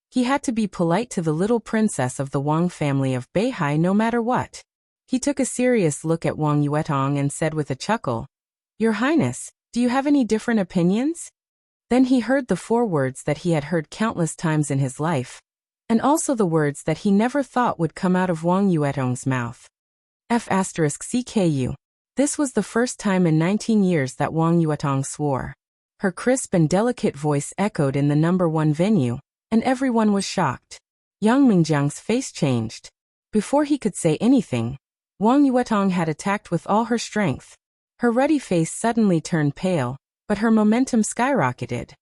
S1: He had to be polite to the little princess of the Wang family of Beihai no matter what. He took a serious look at Wang Yuetong and said with a chuckle, "Your Highness, do you have any different opinions?" Then he heard the 4 words that he had heard countless times in his life, and also the words that he never thought would come out of Wang Yuetong's mouth. F*CKU. This was the first time in 19 years that Wang Yuetong swore. Her crisp and delicate voice echoed in the number 1 venue, and everyone was shocked. Yang Mingjiang's face changed. Before he could say anything, Wang Yuetong had attacked with all her strength. Her ruddy face suddenly turned pale, but her momentum skyrocketed.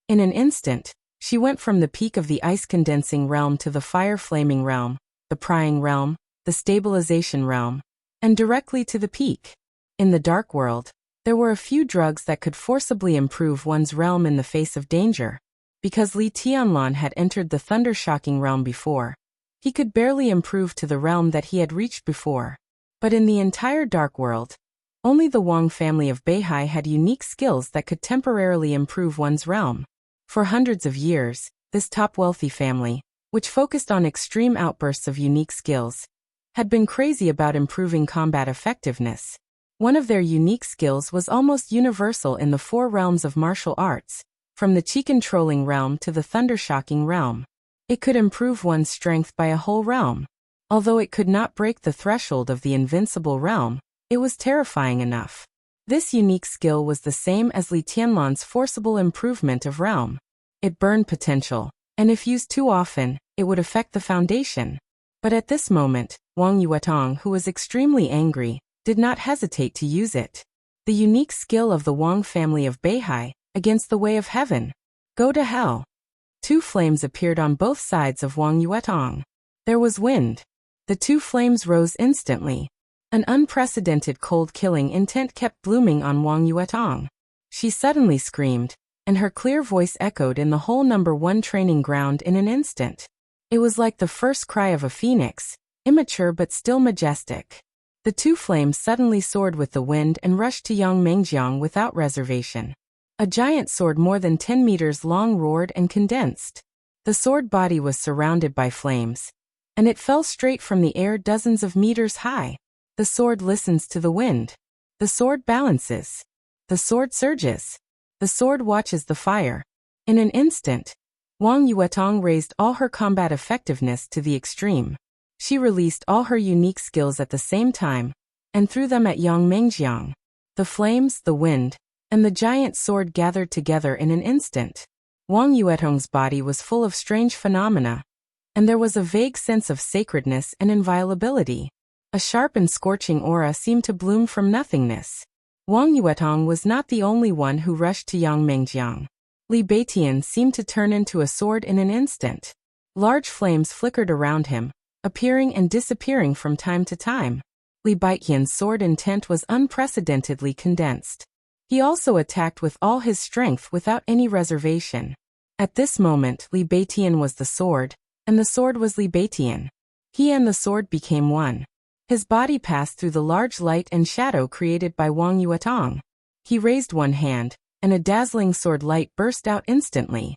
S1: In an instant, she went from the peak of the ice-condensing realm to the fire-flaming realm, the prying realm, the stabilization realm, and directly to the peak. In the dark world, there were a few drugs that could forcibly improve one's realm in the face of danger. Because Li Tianlan had entered the thunder-shocking realm before, he could barely improve to the realm that he had reached before. But in the entire dark world, only the Wang family of Beihai had unique skills that could temporarily improve one's realm. For hundreds of years, this top wealthy family, which focused on extreme outbursts of unique skills, had been crazy about improving combat effectiveness. One of their unique skills was almost universal in the 4 realms of martial arts, from the chi-controlling realm to the thunder-shocking realm. It could improve one's strength by a whole realm. Although it could not break the threshold of the invincible realm, it was terrifying enough. This unique skill was the same as Li Tianlan's forcible improvement of realm. It burned potential, and if used too often, it would affect the foundation. But at this moment, Wang Yuetong, who was extremely angry, did not hesitate to use it. The unique skill of the Wang family of Beihai, against the way of heaven. Go to hell. 2 flames appeared on both sides of Wang Yuetong. There was wind. The 2 flames rose instantly. An unprecedented cold killing intent kept blooming on Wang Yuetong. She suddenly screamed, and her clear voice echoed in the whole number 1 training ground in an instant. It was like the first cry of a phoenix, immature but still majestic. The 2 flames suddenly soared with the wind and rushed to Yang Mingjiang without reservation. A giant sword more than 10 meters long roared and condensed. The sword body was surrounded by flames, and it fell straight from the air dozens of meters high. The sword listens to the wind. The sword balances. The sword surges. The sword watches the fire. In an instant, Wang Yuetong raised all her combat effectiveness to the extreme. She released all her unique skills at the same time, and threw them at Yang Mingjiang. The flames, the wind, and the giant sword gathered together in an instant. Wang Yuetong's body was full of strange phenomena, and there was a vague sense of sacredness and inviolability. A sharp and scorching aura seemed to bloom from nothingness. Wang Yuetong was not the only one who rushed to Yang Mingjiang. Li Beitian seemed to turn into a sword in an instant. Large flames flickered around him, appearing and disappearing from time to time. Li Beitian's sword intent was unprecedentedly condensed. He also attacked with all his strength without any reservation. At this moment, Li Beitian was the sword, and the sword was Li Beitian. He and the sword became one. His body passed through the large light and shadow created by Wang Yuetong. He raised one hand, and a dazzling sword light burst out instantly.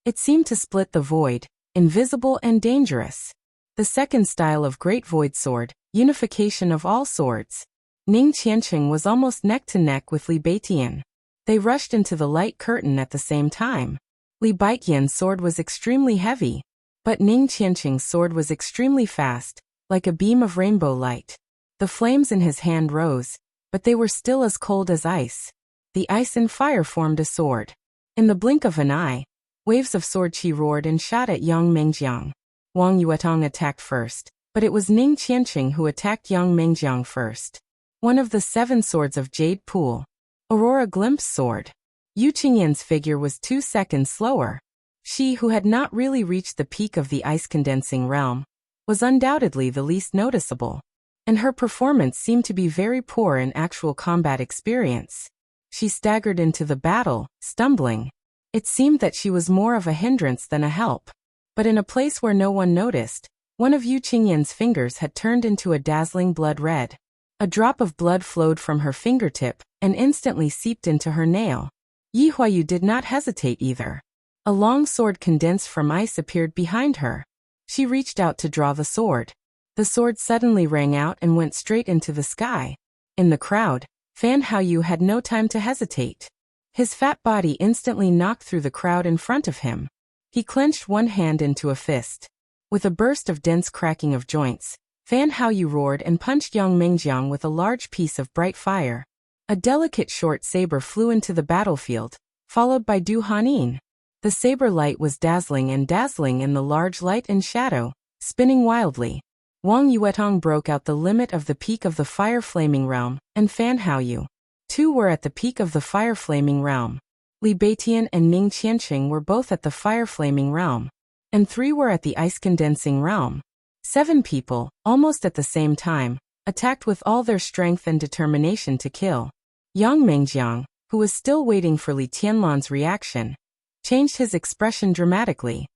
S1: It seemed to split the void, invisible and dangerous. The second style of Great Void Sword, unification of all swords. Ning Qianqing was almost neck to neck with Li Beitian. They rushed into the light curtain at the same time. Li Beitian's sword was extremely heavy, but Ning Qianqing's sword was extremely fast, like a beam of rainbow light. The flames in his hand rose, but they were still as cold as ice. The ice and fire formed a sword. In the blink of an eye, waves of sword qi roared and shot at Yang Mingjiang. Wang Yuetong attacked first, but it was Ning Qianqing who attacked Yang Mingjiang first. One of the 7 swords of Jade Pool. Aurora Glimpse Sword. Yu Qingyan's figure was 2 seconds slower. She, who had not really reached the peak of the ice-condensing realm, was undoubtedly the least noticeable, and her performance seemed to be very poor in actual combat experience. She staggered into the battle, stumbling. It seemed that she was more of a hindrance than a help. But in a place where no one noticed, one of Yu Qingyan's fingers had turned into a dazzling blood red. A drop of blood flowed from her fingertip and instantly seeped into her nail. Yi Huayu did not hesitate either. A long sword condensed from ice appeared behind her. She reached out to draw the sword. The sword suddenly rang out and went straight into the sky. In the crowd, Fan Haoyu had no time to hesitate. His fat body instantly knocked through the crowd in front of him. He clenched one hand into a fist. With a burst of dense cracking of joints, Fan Haoyu roared and punched Yang Mengjiang with a large piece of bright fire. A delicate short saber flew into the battlefield, followed by Du Hanin. The saber light was dazzling in the large light and shadow, spinning wildly. Wang Yuetong broke out the limit of the peak of the fire-flaming realm, and Fan Haoyu. 2 were at the peak of the fire-flaming realm. Li Beitian and Ning Qianqing were both at the fire-flaming realm, and 3 were at the ice-condensing realm. 7 people, almost at the same time, attacked with all their strength and determination to kill. Yang Mengjiang, who was still waiting for Li Tianlan's reaction, changed his expression dramatically.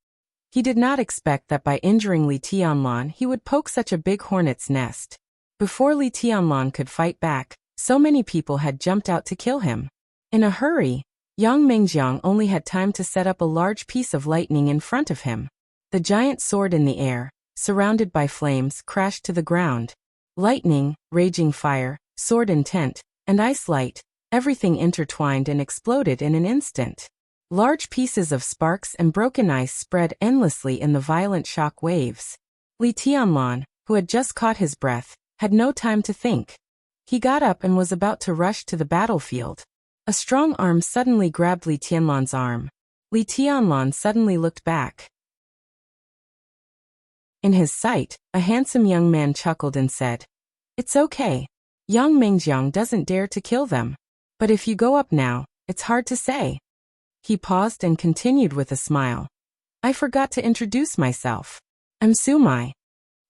S1: He did not expect that by injuring Li Tianlan he would poke such a big hornet's nest. Before Li Tianlan could fight back, so many people had jumped out to kill him. In a hurry, Yang Mengjiang only had time to set up a large piece of lightning in front of him. The giant sword in the air, surrounded by flames, crashed to the ground. Lightning, raging fire, sword intent, and ice light, everything intertwined and exploded in an instant. Large pieces of sparks and broken ice spread endlessly in the violent shock waves. Li Tianlan, who had just caught his breath, had no time to think. He got up and was about to rush to the battlefield. A strong arm suddenly grabbed Li Tianlan's arm. Li Tianlan suddenly looked back. In his sight, a handsome young man chuckled and said, "It's okay. Yang Mengjiang doesn't dare to kill them. But if you go up now, it's hard to say." He paused and continued with a smile. "I forgot to introduce myself. I'm Sumai."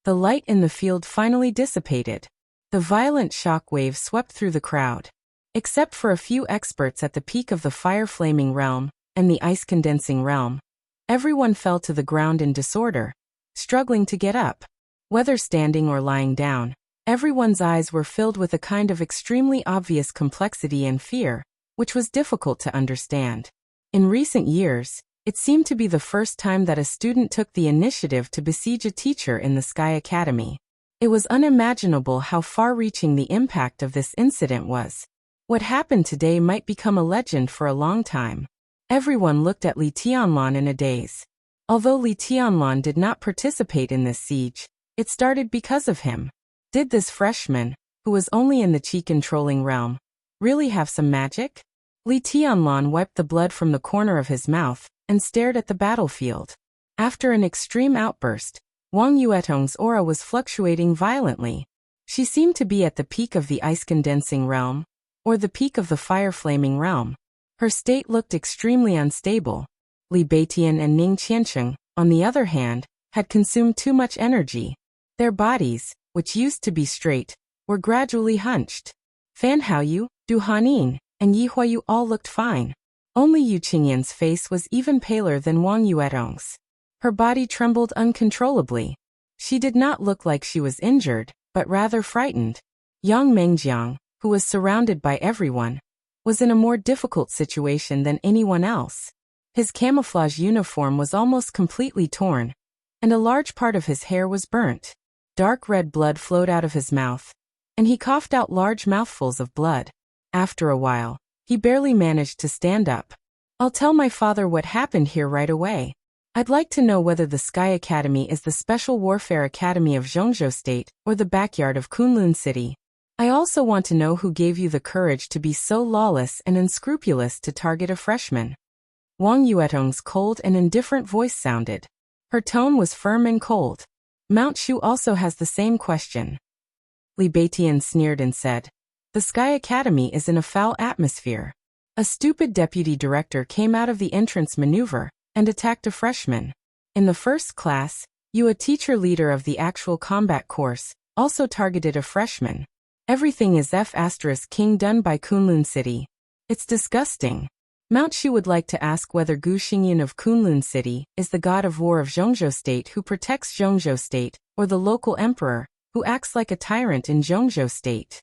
S1: The light in the field finally dissipated. The violent shock wave swept through the crowd. Except for a few experts at the peak of the fire-flaming realm and the ice-condensing realm, everyone fell to the ground in disorder, struggling to get up. Whether standing or lying down, everyone's eyes were filled with a kind of extremely obvious complexity and fear, which was difficult to understand. In recent years, it seemed to be the first time that a student took the initiative to besiege a teacher in the Sky Academy. It was unimaginable how far-reaching the impact of this incident was. What happened today might become a legend for a long time. Everyone looked at Li Tianlan in a daze. Although Li Tianlan did not participate in this siege, it started because of him. Did this freshman, who was only in the chi-controlling realm, really have some magic? Li Tianlan wiped the blood from the corner of his mouth and stared at the battlefield. After an extreme outburst, Wang Yuetong's aura was fluctuating violently. She seemed to be at the peak of the ice-condensing realm, or the peak of the fire-flaming realm. Her state looked extremely unstable. Li Beitian and Ning Qianqing, on the other hand, had consumed too much energy. Their bodies, which used to be straight, were gradually hunched. Fan Haoyu, Du Hanin, and Yi Huayu all looked fine. Only Yu Qingyan's face was even paler than Wang Yuetong's. Her body trembled uncontrollably. She did not look like she was injured, but rather frightened. Yang Mengjiang, who was surrounded by everyone, was in a more difficult situation than anyone else. His camouflage uniform was almost completely torn, and a large part of his hair was burnt. Dark red blood flowed out of his mouth, and he coughed out large mouthfuls of blood. After a while, he barely managed to stand up. "I'll tell my father what happened here right away. I'd like to know whether the Sky Academy is the Special Warfare Academy of Zhongzhou State or the backyard of Kunlun City. I also want to know who gave you the courage to be so lawless and unscrupulous to target a freshman." Wang Yuetong's cold and indifferent voice sounded. Her tone was firm and cold. "Mount Shu also has the same question." Li Beitian sneered and said, "The Sky Academy is in a foul atmosphere. A stupid deputy director came out of the entrance maneuver and attacked a freshman. In the first class, you, a teacher leader of the actual combat course, also targeted a freshman. Everything is F*King done by Kunlun City. It's disgusting. Mount Shu would like to ask whether Gu Xingyan of Kunlun City is the god of war of Zhongzhou State who protects Zhongzhou State, or the local emperor, who acts like a tyrant in Zhongzhou State."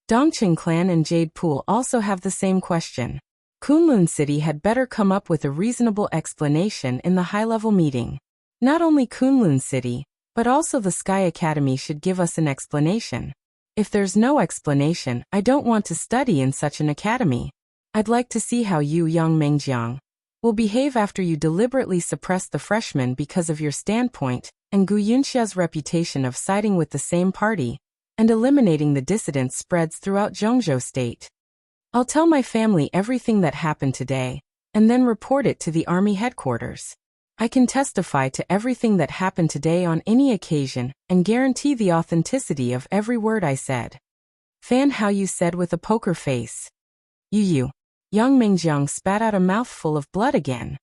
S1: Dongqing Clan and Jade Pool also have the same question. Kunlun City had better come up with a reasonable explanation in the high-level meeting. Not only Kunlun City, but also the Sky Academy should give us an explanation. If there's no explanation, I don't want to study in such an academy. I'd like to see how you, Yang Mengjiang, will behave after you deliberately suppress the freshman because of your standpoint, and Gu Yunxia's reputation of siding with the same party, and eliminating the dissidents spreads throughout Zhongzhou state. I'll tell my family everything that happened today, and then report it to the army headquarters. I can testify to everything that happened today on any occasion, and guarantee the authenticity of every word I said. Fan Hao Yu said with a poker face. Yu. Yang Mingjiang spat out a mouthful of blood again.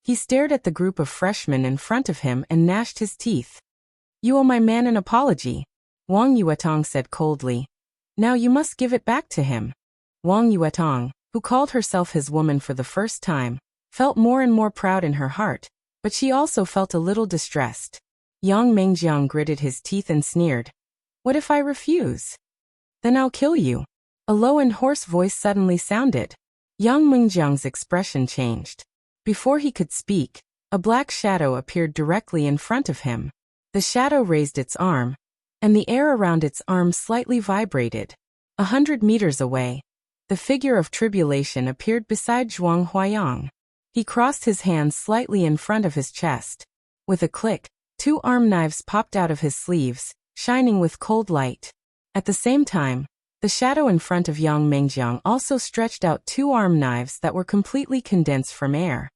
S1: He stared at the group of freshmen in front of him and gnashed his teeth. You owe my man an apology, Wang Yuetong said coldly. Now you must give it back to him. Wang Yuetong, who called herself his woman for the first time, felt more and more proud in her heart, but she also felt a little distressed. Yang Mingjiang gritted his teeth and sneered. What if I refuse? Then I'll kill you. A low and hoarse voice suddenly sounded. Yang Mingjiang's expression changed. Before he could speak, a black shadow appeared directly in front of him. The shadow raised its arm, and the air around its arm slightly vibrated. 100 meters away, the figure of tribulation appeared beside Zhuang Huayang. He crossed his hands slightly in front of his chest. With a click, 2 arm knives popped out of his sleeves, shining with cold light. At the same time, the shadow in front of Yang Mingjiang also stretched out 2 arm knives that were completely condensed from air.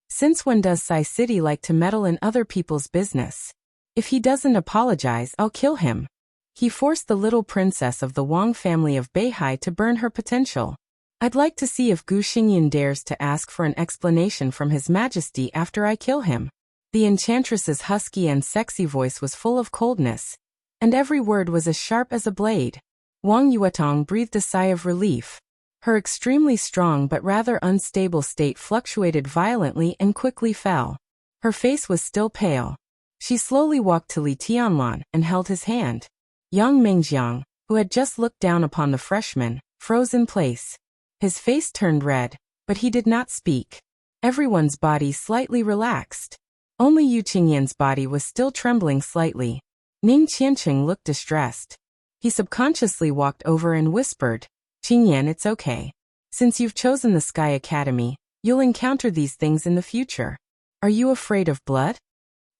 S1: Since when does Sai City like to meddle in other people's business? If he doesn't apologize, I'll kill him. He forced the little princess of the Wang family of Beihai to burn her potential. I'd like to see if Gu Xingyan dares to ask for an explanation from His Majesty after I kill him. The enchantress's husky and sexy voice was full of coldness, and every word was as sharp as a blade. Wang Yuetong breathed a sigh of relief. Her extremely strong but rather unstable state fluctuated violently and quickly fell. Her face was still pale. She slowly walked to Li Tianlan and held his hand. Yang Mingjiang, who had just looked down upon the freshman, froze in place. His face turned red, but he did not speak. Everyone's body slightly relaxed. Only Yu Qingyan's body was still trembling slightly. Ning Qianqing looked distressed. He subconsciously walked over and whispered, Qingyan, it's okay. Since you've chosen the Sky Academy, you'll encounter these things in the future. Are you afraid of blood?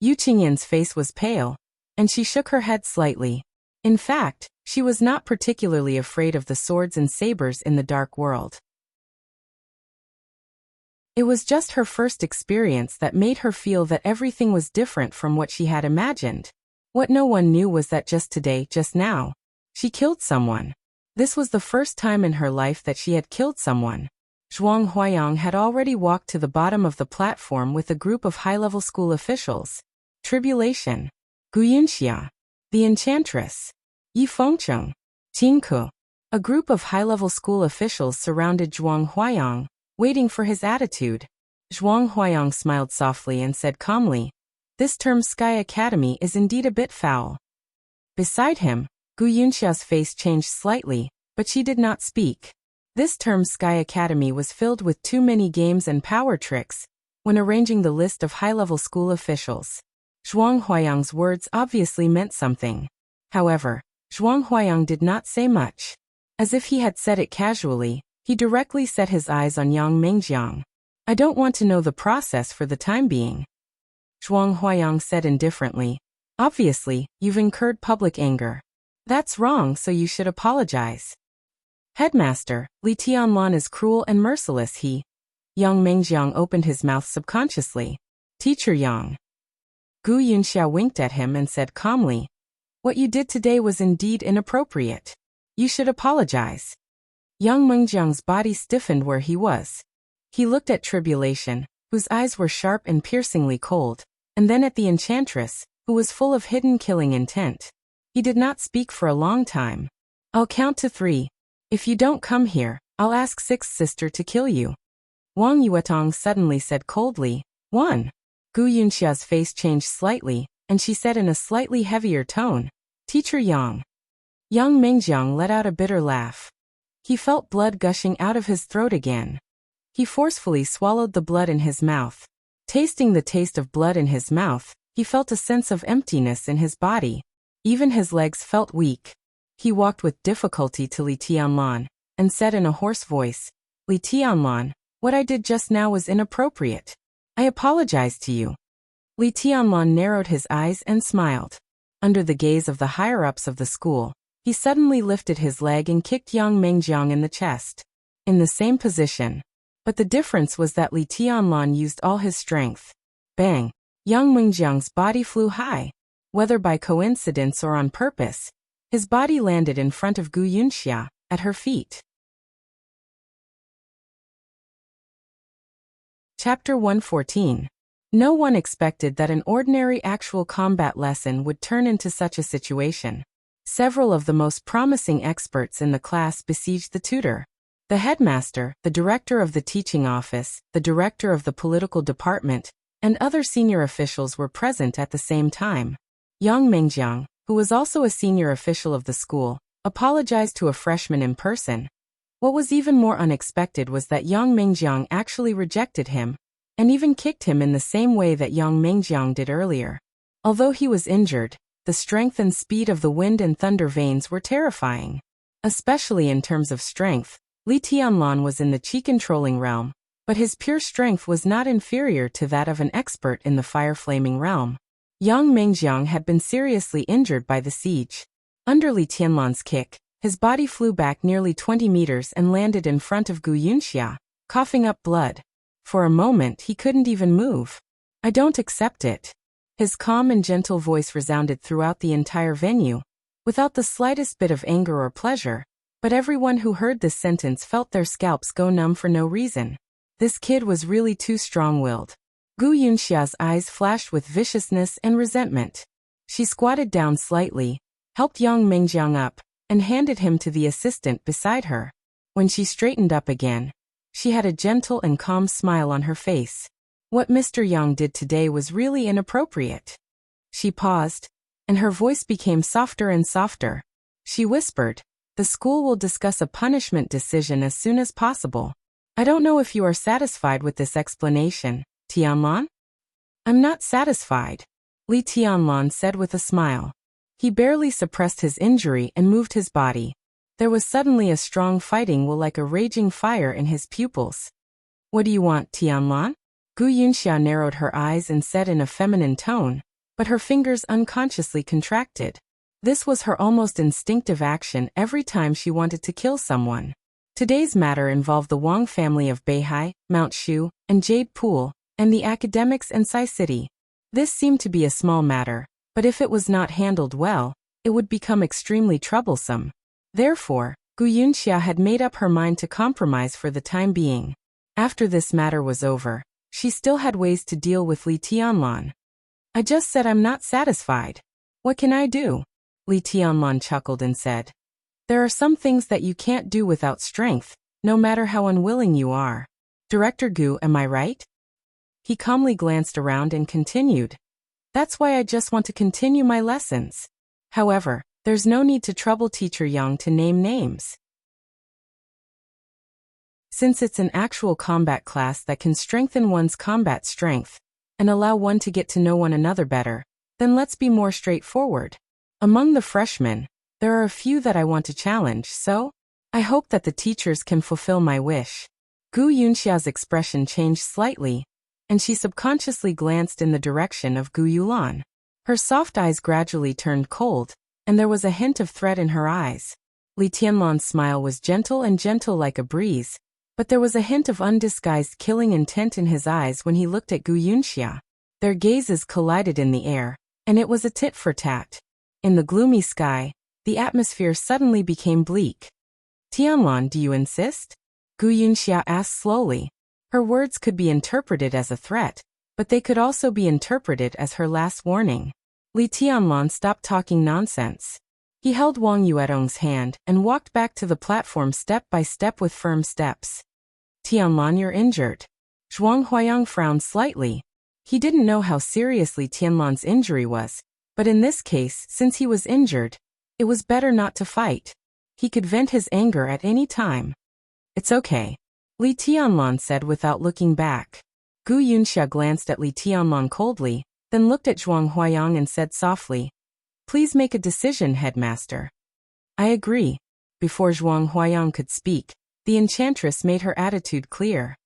S1: Yu Qingyan's face was pale, and she shook her head slightly. In fact, she was not particularly afraid of the swords and sabers in the dark world. It was just her first experience that made her feel that everything was different from what she had imagined. What no one knew was that just today, just now, she killed someone. This was the first time in her life that she had killed someone. Zhuang Huayang had already walked to the bottom of the platform with a group of high-level school officials. Tribulation. Gu Yunxia. The Enchantress. Yi Fengcheng. Qingke. A group of high-level school officials surrounded Zhuang Huayang, waiting for his attitude. Zhuang Huayang smiled softly and said calmly, This term Sky Academy is indeed a bit foul. Beside him, Gu Yunxia's face changed slightly, but she did not speak. This term Sky Academy was filled with too many games and power tricks. When arranging the list of high-level school officials, Zhuang Huayang's words obviously meant something. However, Zhuang Huayang did not say much. As if he had said it casually, he directly set his eyes on Yang Mingjiang. I don't want to know the process for the time being. Zhuang Huayang said indifferently. Obviously, you've incurred public anger. That's wrong, so you should apologize. Headmaster, Li Tianlan is cruel and merciless. Yang Mingjiang opened his mouth subconsciously. Teacher Yang. Gu Yunxia winked at him and said calmly, What you did today was indeed inappropriate. You should apologize. Yang Mingjiang's body stiffened where he was. He looked at Tribulation, whose eyes were sharp and piercingly cold, and then at the Enchantress, who was full of hidden killing intent. He did not speak for a long time. I'll count to 3. If you don't come here, I'll ask Sixth Sister to kill you. Wang Yuetong suddenly said coldly, 1. Gu Yunxia's face changed slightly, and she said in a slightly heavier tone, Teacher Yang. Yang Mingjiang let out a bitter laugh. He felt blood gushing out of his throat again. He forcefully swallowed the blood in his mouth. Tasting the taste of blood in his mouth, he felt a sense of emptiness in his body. Even his legs felt weak. He walked with difficulty to Li Tianlan, and said in a hoarse voice, Li Tianlan, What I did just now was inappropriate. I apologize to you. Li Tianlan narrowed his eyes and smiled. Under the gaze of the higher-ups of the school, he suddenly lifted his leg and kicked Yang Mengjiang in the chest. In the same position. But the difference was that Li Tianlan used all his strength. Bang! Yang Mengjiang's body flew high. Whether by coincidence or on purpose, his body landed in front of Gu Yunxia, at her feet. Chapter 114. No one expected that an ordinary actual combat lesson would turn into such a situation. Several of the most promising experts in the class besieged the tutor. The headmaster, the director of the teaching office, the director of the political department, and other senior officials were present at the same time. Yang Mengjiang, who was also a senior official of the school, apologized to a freshman in person. What was even more unexpected was that Yang Mengjiang actually rejected him, and even kicked him in the same way that Yang Mengjiang did earlier. Although he was injured, the strength and speed of the wind and thunder veins were terrifying. Especially in terms of strength, Li Tianlan was in the chi-controlling realm, but his pure strength was not inferior to that of an expert in the fire-flaming realm. Yang Mengjiang had been seriously injured by the siege. Under Li Tianlan's kick, his body flew back nearly 20 meters and landed in front of Gu Yunxia, coughing up blood. For a moment he couldn't even move. I don't accept it. His calm and gentle voice resounded throughout the entire venue, without the slightest bit of anger or pleasure, but everyone who heard this sentence felt their scalps go numb for no reason. This kid was really too strong-willed. Gu Yunxia's eyes flashed with viciousness and resentment. She squatted down slightly, helped Yang Mengjiang up, and handed him to the assistant beside her. When she straightened up again, she had a gentle and calm smile on her face. What Mr. Yang did today was really inappropriate. She paused, and her voice became softer and softer. She whispered, "The school will discuss a punishment decision as soon as possible. I don't know if you are satisfied with this explanation, Tianlan?" "I'm not satisfied," Li Tianlan said with a smile. He barely suppressed his injury and moved his body. There was suddenly a strong fighting will like a raging fire in his pupils. "What do you want, Tianlan?" Gu Yunxia narrowed her eyes and said in a feminine tone, but her fingers unconsciously contracted. This was her almost instinctive action every time she wanted to kill someone. Today's matter involved the Wang family of Beihai, Mount Shu, and Jade Pool, and the academics in Sai City. This seemed to be a small matter, but if it was not handled well, it would become extremely troublesome. Therefore, Gu Yunxia had made up her mind to compromise for the time being. After this matter was over, she still had ways to deal with Li Tianlan. "I just said I'm not satisfied. What can I do?" Li Tianlan chuckled and said, "There are some things that you can't do without strength, no matter how unwilling you are. Director Gu, am I right?" He calmly glanced around and continued, "That's why I just want to continue my lessons. However, there's no need to trouble Teacher Yang to name names. Since it's an actual combat class that can strengthen one's combat strength and allow one to get to know one another better, then let's be more straightforward. Among the freshmen, there are a few that I want to challenge, so I hope that the teachers can fulfill my wish." Gu Yunxia's expression changed slightly, and she subconsciously glanced in the direction of Gu Yulan. Her soft eyes gradually turned cold, and there was a hint of threat in her eyes. Li Tianlan's smile was gentle like a breeze, but there was a hint of undisguised killing intent in his eyes when he looked at Gu Yunxia. Their gazes collided in the air, and it was a tit for tat. In the gloomy sky, the atmosphere suddenly became bleak. "Tianlan, do you insist?" Gu Yunxia asked slowly. Her words could be interpreted as a threat, but they could also be interpreted as her last warning. Li Tianlan stopped talking nonsense. He held Wang Yuedong's hand and walked back to the platform step by step with firm steps. "Tianlan, you're injured." Zhuang Huayang frowned slightly. He didn't know how seriously Tianlan's injury was, but in this case, since he was injured, it was better not to fight. He could vent his anger at any time. "It's okay," Li Tianlan said without looking back. Gu Yunxia glanced at Li Tianlan coldly, then looked at Zhuang Huayang and said softly, "Please make a decision, headmaster." "I agree." Before Zhuang Huayang could speak, the enchantress made her attitude clear.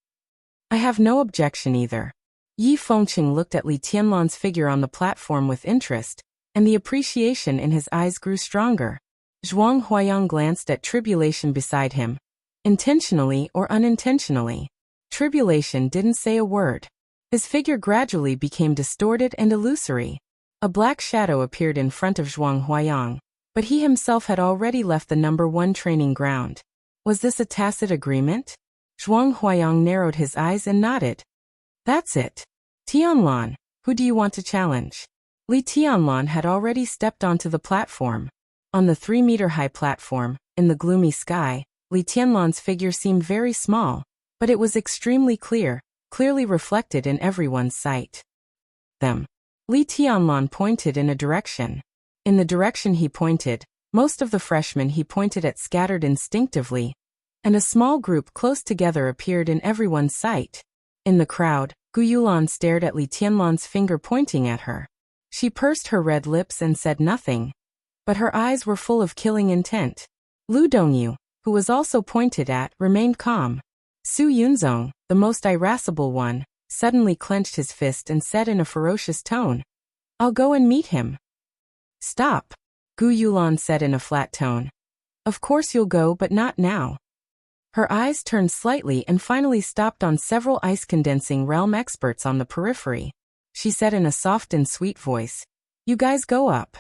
S1: I have no objection either. Yi Fengqing looked at Li Tianlan's figure on the platform with interest, and the appreciation in his eyes grew stronger. Zhuang Huayang glanced at Tribulation beside him. Intentionally or unintentionally. Tribulation didn't say a word. His figure gradually became distorted and illusory. A black shadow appeared in front of Zhuang Huayang, but he himself had already left the #1 training ground. Was this a tacit agreement? Zhuang Huayang narrowed his eyes and nodded. That's it. Tianlan, who do you want to challenge? Li Tianlan had already stepped onto the platform. On the 3-meter-high platform, in the gloomy sky, Li Tianlan's figure seemed very small, but it was extremely clear, clearly reflected in everyone's sight. Them. Li Tianlan pointed in a direction. In the direction he pointed, most of the freshmen he pointed at scattered instinctively, and a small group close together appeared in everyone's sight. In the crowd, Gu Yulan stared at Li Tianlan's finger pointing at her. She pursed her red lips and said nothing, but her eyes were full of killing intent. Lu Dongyu, who was also pointed at, remained calm. Su Yunzong, the most irascible one, suddenly clenched his fist and said in a ferocious tone, "I'll go and meet him." "Stop," Gu Yulan said in a flat tone. "Of course you'll go, but not now." Her eyes turned slightly and finally stopped on several ice-condensing realm experts on the periphery. She said in a soft and sweet voice, "You guys go up.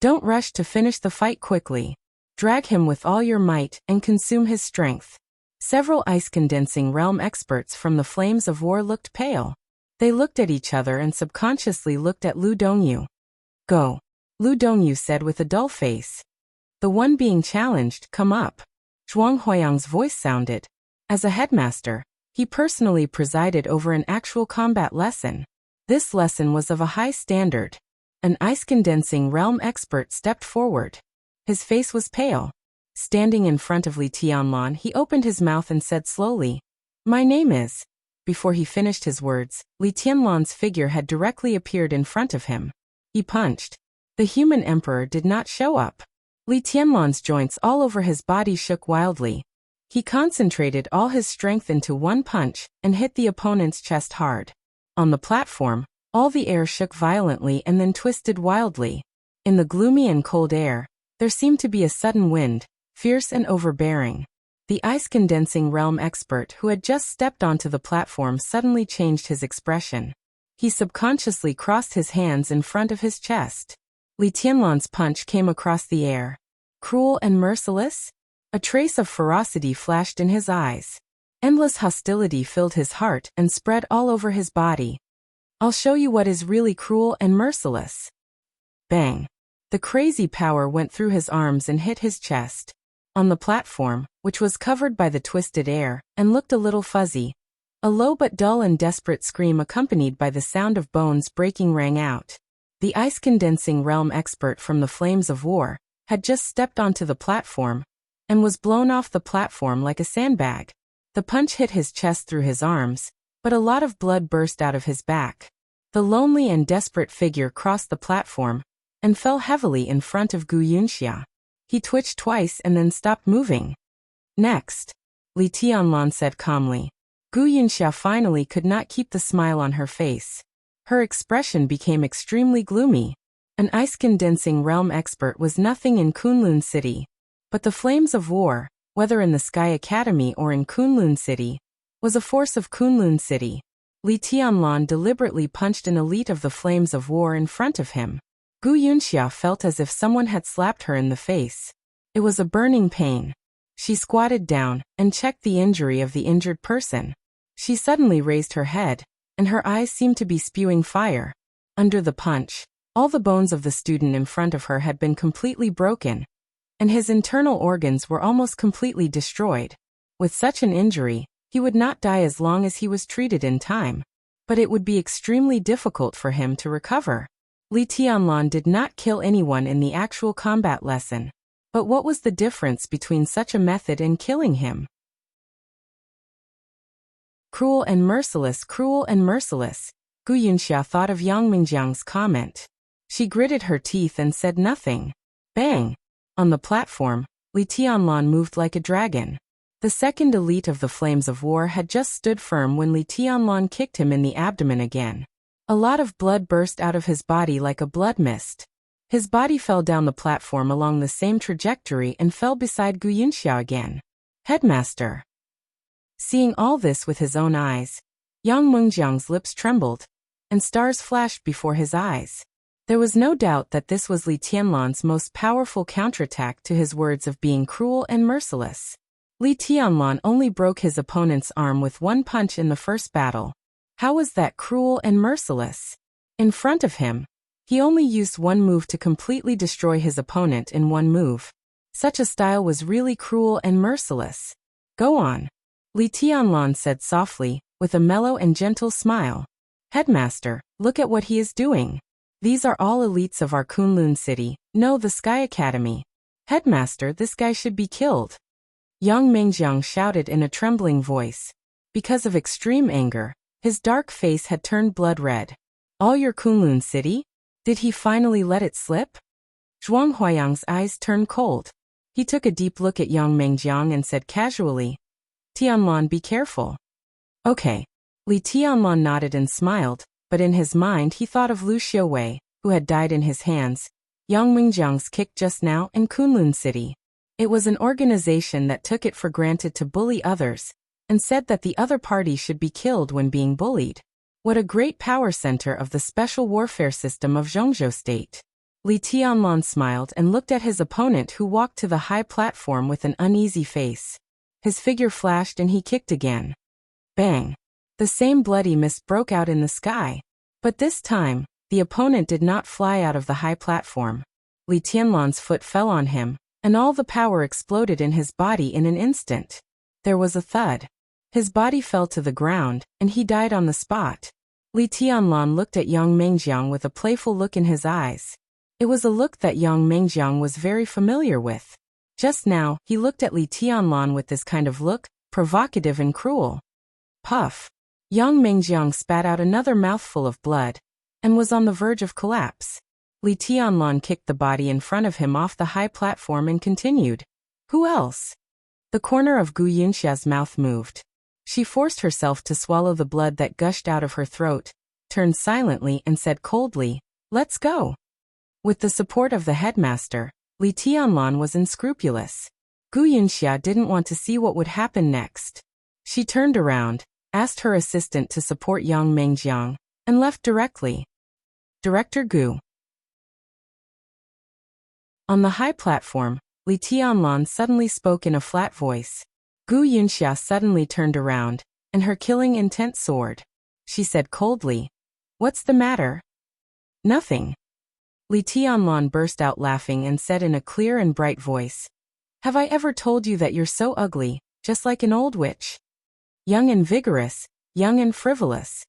S1: Don't rush to finish the fight quickly. Drag him with all your might and consume his strength." Several ice-condensing realm experts from the Flames of War looked pale. They looked at each other and subconsciously looked at Lu Dongyu. "Go," Lu Dongyu said with a dull face. "The one being challenged, come up." Zhuang Huayang's voice sounded. As a headmaster, he personally presided over an actual combat lesson. This lesson was of a high standard. An ice-condensing realm expert stepped forward. His face was pale. Standing in front of Li Tianlan, he opened his mouth and said slowly, "My name is..." Before he finished his words, Li Tianlan's figure had directly appeared in front of him. He punched. The human emperor did not show up. Li Tianlan's joints all over his body shook wildly. He concentrated all his strength into one punch and hit the opponent's chest hard. On the platform, all the air shook violently and then twisted wildly. In the gloomy and cold air, there seemed to be a sudden wind, fierce and overbearing. The ice-condensing realm expert who had just stepped onto the platform suddenly changed his expression. He subconsciously crossed his hands in front of his chest. Li Tianlan's punch came across the air. Cruel and merciless? A trace of ferocity flashed in his eyes. Endless hostility filled his heart and spread all over his body. "I'll show you what is really cruel and merciless." Bang! The crazy power went through his arms and hit his chest. On the platform, which was covered by the twisted air and looked a little fuzzy, a low but dull and desperate scream accompanied by the sound of bones breaking rang out. The ice-condensing realm expert from the Flames of War had just stepped onto the platform and was blown off the platform like a sandbag. The punch hit his chest through his arms, but a lot of blood burst out of his back. The lonely and desperate figure crossed the platform and fell heavily in front of Gu Yunxia. He twitched twice and then stopped moving. "Next," Li Tianlan said calmly. Gu Yunxia finally could not keep the smile on her face. Her expression became extremely gloomy. An ice-condensing realm expert was nothing in Kunlun City, but the Flames of War, whether in the Sky Academy or in Kunlun City, was a force of Kunlun City. Li Tianlan deliberately punched an elite of the Flames of War in front of him. Gu Yunxia felt as if someone had slapped her in the face. It was a burning pain. She squatted down and checked the injury of the injured person. She suddenly raised her head, and her eyes seemed to be spewing fire. Under the punch, all the bones of the student in front of her had been completely broken, and his internal organs were almost completely destroyed. With such an injury, he would not die as long as he was treated in time, but it would be extremely difficult for him to recover. Li Tianlan did not kill anyone in the actual combat lesson, but what was the difference between such a method and killing him? Cruel and merciless, Gu Yunxia thought of Yang Mingjiang's comment. She gritted her teeth and said nothing. Bang! On the platform, Li Tianlan moved like a dragon. The second elite of the Flames of War had just stood firm when Li Tianlan kicked him in the abdomen again. A lot of blood burst out of his body like a blood mist. His body fell down the platform along the same trajectory and fell beside Gu Yunxia again. Headmaster. Seeing all this with his own eyes, Yang Mengjiang's lips trembled, and stars flashed before his eyes. There was no doubt that this was Li Tianlan's most powerful counterattack to his words of being cruel and merciless. Li Tianlan only broke his opponent's arm with one punch in the first battle. How was that cruel and merciless? In front of him, he only used one move to completely destroy his opponent in one move. Such a style was really cruel and merciless. Go on. Li Tianlan said softly, with a mellow and gentle smile. Headmaster, look at what he is doing. These are all elites of our Kunlun city, no, the Sky Academy. Headmaster, this guy should be killed. Yang Mengjiang shouted in a trembling voice. Because of extreme anger, his dark face had turned blood red. All your Kunlun city? Did he finally let it slip? Zhuang Huayang's eyes turned cold. He took a deep look at Yang Mengjiang and said casually, Tianlan, be careful. Okay. Li Tianlan nodded and smiled, but in his mind he thought of Lu Xiuwei, who had died in his hands. Yang Mengjiang's kick just now in Kunlun City. It was an organization that took it for granted to bully others, and said that the other party should be killed when being bullied. What a great power center of the special warfare system of Zhongzhou State. Li Tianlan smiled and looked at his opponent, who walked to the high platform with an uneasy face. His figure flashed and he kicked again. Bang! The same bloody mist broke out in the sky. But this time, the opponent did not fly out of the high platform. Li Tianlan's foot fell on him, and all the power exploded in his body in an instant. There was a thud. His body fell to the ground, and he died on the spot. Li Tianlan looked at Yang Mengjiang with a playful look in his eyes. It was a look that Yang Mengjiang was very familiar with. Just now, he looked at Li Tianlan with this kind of look, provocative and cruel. Puff. Yang Mengjiang spat out another mouthful of blood, and was on the verge of collapse. Li Tianlan kicked the body in front of him off the high platform and continued. Who else? The corner of Gu Yunxia's mouth moved. She forced herself to swallow the blood that gushed out of her throat, turned silently and said coldly, Let's go. With the support of the headmaster, Li Tianlan was unscrupulous. Gu Yunxia didn't want to see what would happen next. She turned around, asked her assistant to support Yang Mengjiang, and left directly. Director Gu. On the high platform, Li Tianlan suddenly spoke in a flat voice. Gu Yunxia suddenly turned around, and her killing intent soared. She said coldly, What's the matter? Nothing. Li Tianlan burst out laughing and said in a clear and bright voice, Have I ever told you that you're so ugly, just like an old witch? Young and vigorous, young and frivolous.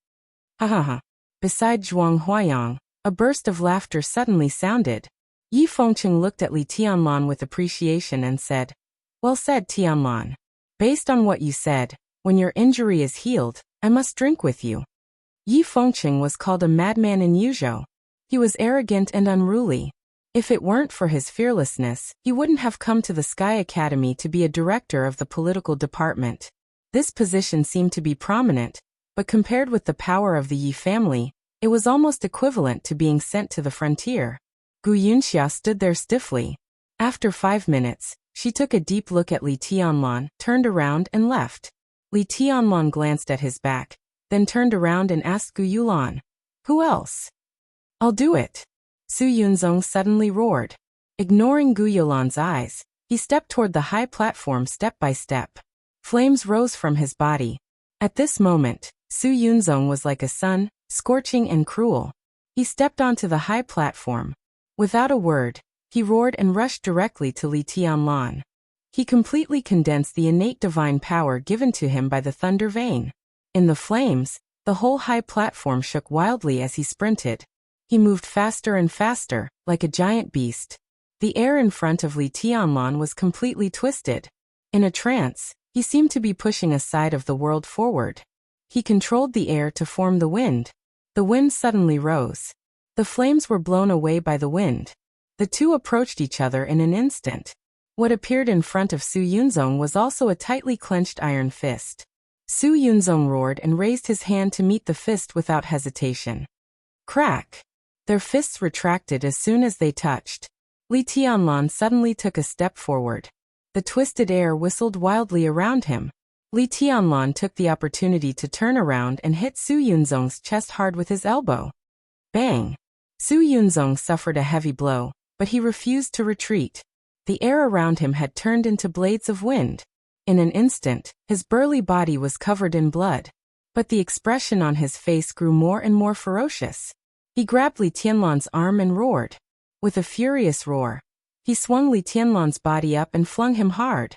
S1: Ha ha ha. Beside Zhuang Huayang, a burst of laughter suddenly sounded. Yi Fengcheng looked at Li Tianlan with appreciation and said, Well said, Tianlan. Based on what you said, when your injury is healed, I must drink with you. Yi Fengcheng was called a madman in Yuzhou. He was arrogant and unruly. If it weren't for his fearlessness, he wouldn't have come to the Sky Academy to be a director of the political department. This position seemed to be prominent, but compared with the power of the Yi family, it was almost equivalent to being sent to the frontier. Gu Yunxia stood there stiffly. After 5 minutes, she took a deep look at Li Tianlan, turned around and left. Li Tianlan glanced at his back, then turned around and asked Gu Yulan, Who else? I'll do it. Su Yunzong suddenly roared. Ignoring Gu Yulan's eyes, he stepped toward the high platform step by step. Flames rose from his body. At this moment, Su Yunzong was like a sun, scorching and cruel. He stepped onto the high platform. Without a word, he roared and rushed directly to Li Tianlan. He completely condensed the innate divine power given to him by the thunder vein. In the flames, the whole high platform shook wildly as he sprinted. He moved faster and faster, like a giant beast. The air in front of Li Tianlan was completely twisted. In a trance, he seemed to be pushing a side of the world forward. He controlled the air to form the wind. The wind suddenly rose. The flames were blown away by the wind. The two approached each other in an instant. What appeared in front of Su Yunzong was also a tightly clenched iron fist. Su Yunzong roared and raised his hand to meet the fist without hesitation. Crack! Their fists retracted as soon as they touched. Li Tianlan suddenly took a step forward. The twisted air whistled wildly around him. Li Tianlan took the opportunity to turn around and hit Su Yunzong's chest hard with his elbow. Bang! Su Yunzong suffered a heavy blow, but he refused to retreat. The air around him had turned into blades of wind. In an instant, his burly body was covered in blood. But the expression on his face grew more and more ferocious. He grabbed Li Tianlan's arm and roared. With a furious roar, he swung Li Tianlan's body up and flung him hard.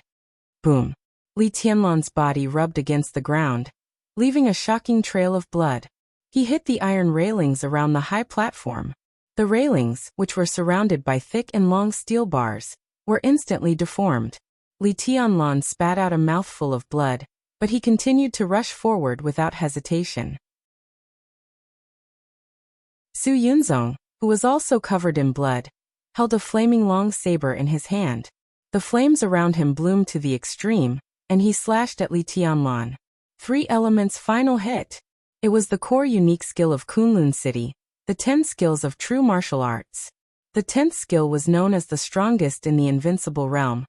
S1: Boom! Li Tianlan's body rubbed against the ground, leaving a shocking trail of blood. He hit the iron railings around the high platform. The railings, which were surrounded by thick and long steel bars, were instantly deformed. Li Tianlan spat out a mouthful of blood, but he continued to rush forward without hesitation. Su Yunzong, who was also covered in blood, held a flaming long saber in his hand. The flames around him bloomed to the extreme, and he slashed at Li Tianlan. 3 elements final hit. It was the core unique skill of Kunlun City, the 10 skills of true martial arts. The 10th skill was known as the strongest in the invincible realm,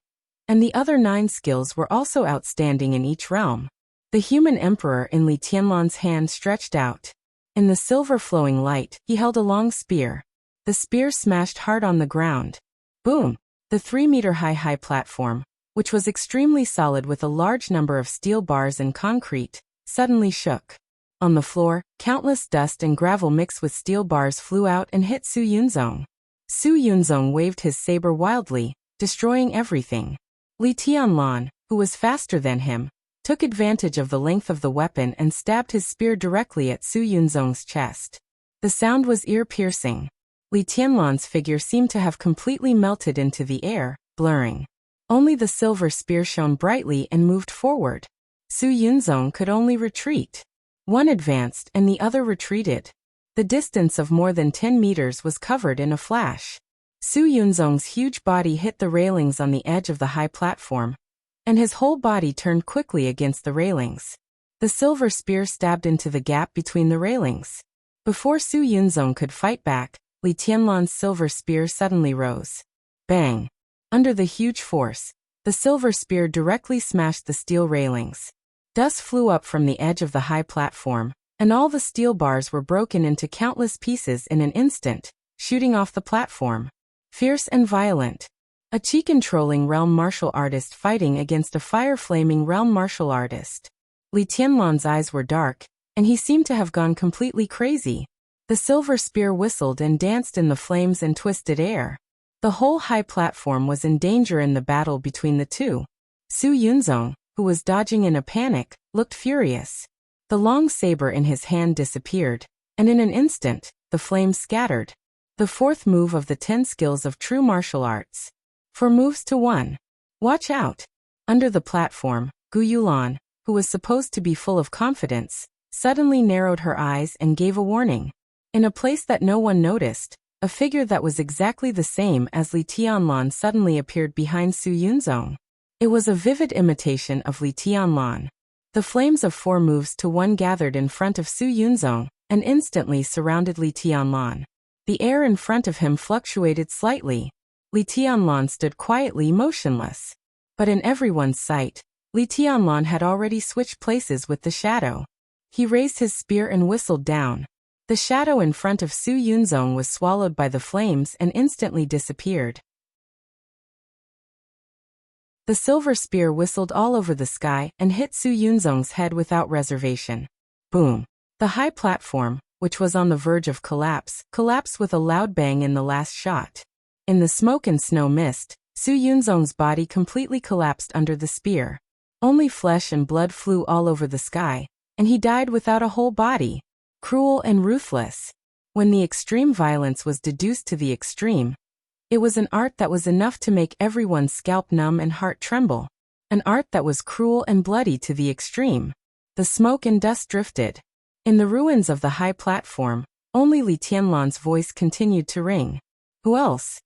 S1: and the other 9 skills were also outstanding in each realm. The human emperor in Li Tianlan's hand stretched out. In the silver flowing light, he held a long spear. The spear smashed hard on the ground. Boom! The 3-meter-high platform, which was extremely solid with a large number of steel bars and concrete, suddenly shook. On the floor, countless dust and gravel mixed with steel bars flew out and hit Su Yunzong. Su Yunzong waved his saber wildly, destroying everything. Li Tianlan, who was faster than him, took advantage of the length of the weapon and stabbed his spear directly at Su Yunzong's chest. The sound was ear-piercing. Li Tianlan's figure seemed to have completely melted into the air, blurring. Only the silver spear shone brightly and moved forward. Su Yunzong could only retreat. One advanced and the other retreated. The distance of more than 10 meters was covered in a flash. Su Yunzong's huge body hit the railings on the edge of the high platform, and his whole body turned quickly against the railings. The silver spear stabbed into the gap between the railings. Before Su Yunzong could fight back, Li Tianlan's silver spear suddenly rose. Bang! Under the huge force, the silver spear directly smashed the steel railings. Dust flew up from the edge of the high platform, and all the steel bars were broken into countless pieces in an instant, shooting off the platform. Fierce and violent. A chi-controlling realm martial artist fighting against a fire-flaming realm martial artist. Li Tianlan's eyes were dark, and he seemed to have gone completely crazy. The silver spear whistled and danced in the flames and twisted air. The whole high platform was in danger in the battle between the two. Su Yunzong, who was dodging in a panic, looked furious. The long saber in his hand disappeared, and in an instant, the flames scattered. The 4th move of the 10 skills of true martial arts. 4 moves to 1. Watch out! Under the platform, Gu Yulan, who was supposed to be full of confidence, suddenly narrowed her eyes and gave a warning. In a place that no one noticed, a figure that was exactly the same as Li Tianlan suddenly appeared behind Su Yunzong. It was a vivid imitation of Li Tianlan. The flames of 4 moves to 1 gathered in front of Su Yunzong and instantly surrounded Li Tianlan. The air in front of him fluctuated slightly. Li Tianlan stood quietly motionless. But in everyone's sight, Li Tianlan had already switched places with the shadow. He raised his spear and whistled down. The shadow in front of Su Yunzong was swallowed by the flames and instantly disappeared. The silver spear whistled all over the sky and hit Su Yunzong's head without reservation. Boom! The high platform, which was on the verge of collapse, collapsed with a loud bang in the last shot. In the smoke and snow mist, Su Yunzong's body completely collapsed under the spear. Only flesh and blood flew all over the sky, and he died without a whole body. Cruel and ruthless. When the extreme violence was deduced to the extreme, it was an art that was enough to make everyone's scalp numb and heart tremble. An art that was cruel and bloody to the extreme. The smoke and dust drifted. In the ruins of the high platform, only Li Tianlan's voice continued to ring. Who else?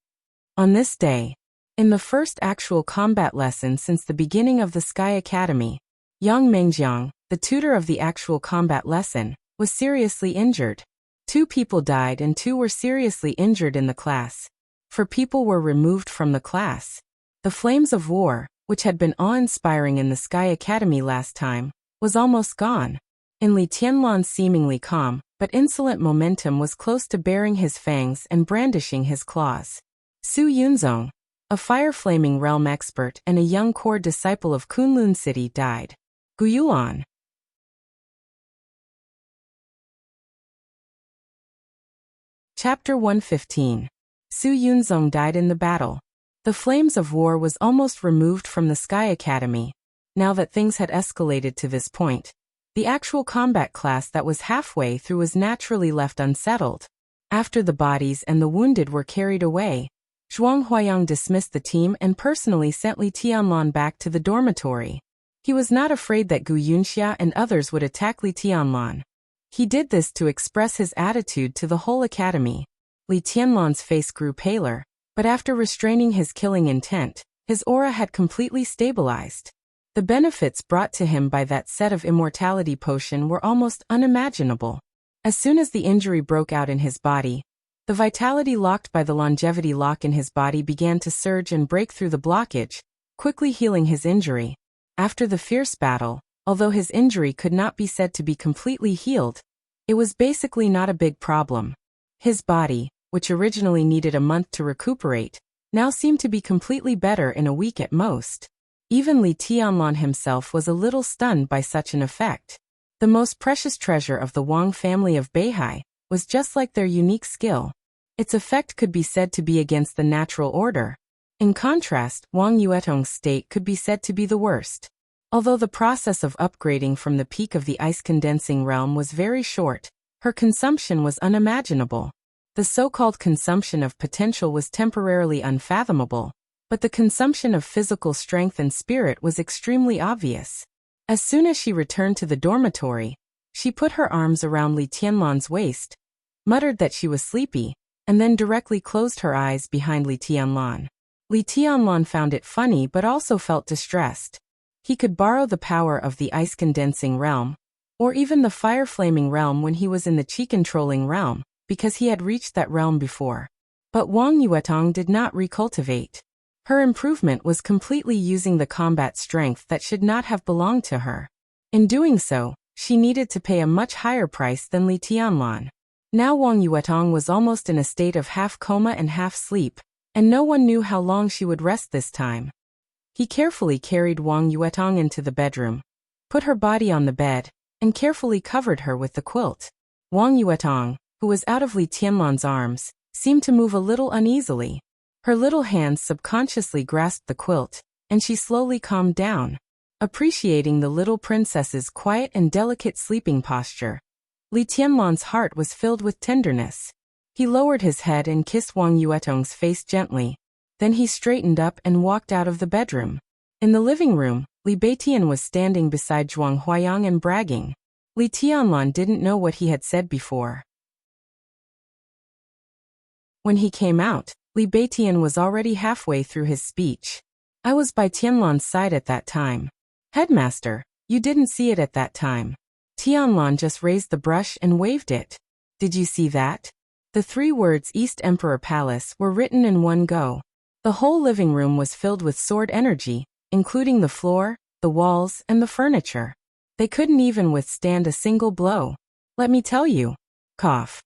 S1: On this day, In the first actual combat lesson since the beginning of the Sky Academy, Yang Mengjiang, the tutor of the actual combat lesson, was seriously injured. 2 people died and 2 were seriously injured in the class. 4 people were removed from the class. The flames of war, which had been awe-inspiring in the Sky Academy last time, was almost gone. In Li Tianlan's seemingly calm, but insolent momentum was close to baring his fangs and brandishing his claws. Su Yunzong, a fire-flaming realm expert and a young core disciple of Kunlun City, died. Guyuan. Chapter 115. Su Yunzong died in the battle. The flames of war was almost removed from the Sky Academy. Now that things had escalated to this point, the actual combat class that was halfway through was naturally left unsettled. After the bodies and the wounded were carried away, Zhuang Huayang dismissed the team and personally sent Li Tianlan back to the dormitory. He was not afraid that Gu Yunxia and others would attack Li Tianlan. He did this to express his attitude to the whole academy. Li Tianlan's face grew paler, but after restraining his killing intent, his aura had completely stabilized. The benefits brought to him by that set of immortality potion were almost unimaginable. As soon as the injury broke out in his body, the vitality locked by the longevity lock in his body began to surge and break through the blockage, quickly healing his injury. After the fierce battle, although his injury could not be said to be completely healed, it was basically not a big problem. His body, which originally needed a month to recuperate, now seemed to be completely better in a week at most. Even Li Tianlan himself was a little stunned by such an effect. The most precious treasure of the Wang family of Beihai was just like their unique skill. Its effect could be said to be against the natural order. In contrast, Wang Yuetong's state could be said to be the worst. Although the process of upgrading from the peak of the ice-condensing realm was very short, her consumption was unimaginable. The so-called consumption of potential was temporarily unfathomable, but the consumption of physical strength and spirit was extremely obvious. As soon as she returned to the dormitory, she put her arms around Li Tianlan's waist, muttered that she was sleepy, and then directly closed her eyes behind Li Tianlan. Li Tianlan found it funny but also felt distressed. He could borrow the power of the ice-condensing realm, or even the fire-flaming realm when he was in the chi-controlling realm, because he had reached that realm before. But Wang Yuetong did not recultivate. Her improvement was completely using the combat strength that should not have belonged to her. In doing so, she needed to pay a much higher price than Li Tianlan. Now Wang Yuetong was almost in a state of half coma and half sleep, and no one knew how long she would rest this time. He carefully carried Wang Yuetong into the bedroom, put her body on the bed, and carefully covered her with the quilt. Wang Yuetong, who was out of Li Tianlan's arms, seemed to move a little uneasily. Her little hands subconsciously grasped the quilt, and she slowly calmed down. Appreciating the little princess's quiet and delicate sleeping posture, Li Tianlan's heart was filled with tenderness. He lowered his head and kissed Wang Yuetong's face gently. Then he straightened up and walked out of the bedroom. In the living room, Li Beitian was standing beside Zhuang Huayang and bragging. Li Tianlan didn't know what he had said before. When he came out, Li Beitian was already halfway through his speech. I was by Tianlan's side at that time. Headmaster, you didn't see it at that time. Tianlan just raised the brush and waved it. Did you see that? The 3 words East Emperor Palace were written in one go. The whole living room was filled with sword energy, including the floor, the walls, and the furniture. They couldn't even withstand a single blow. Let me tell you. Cough.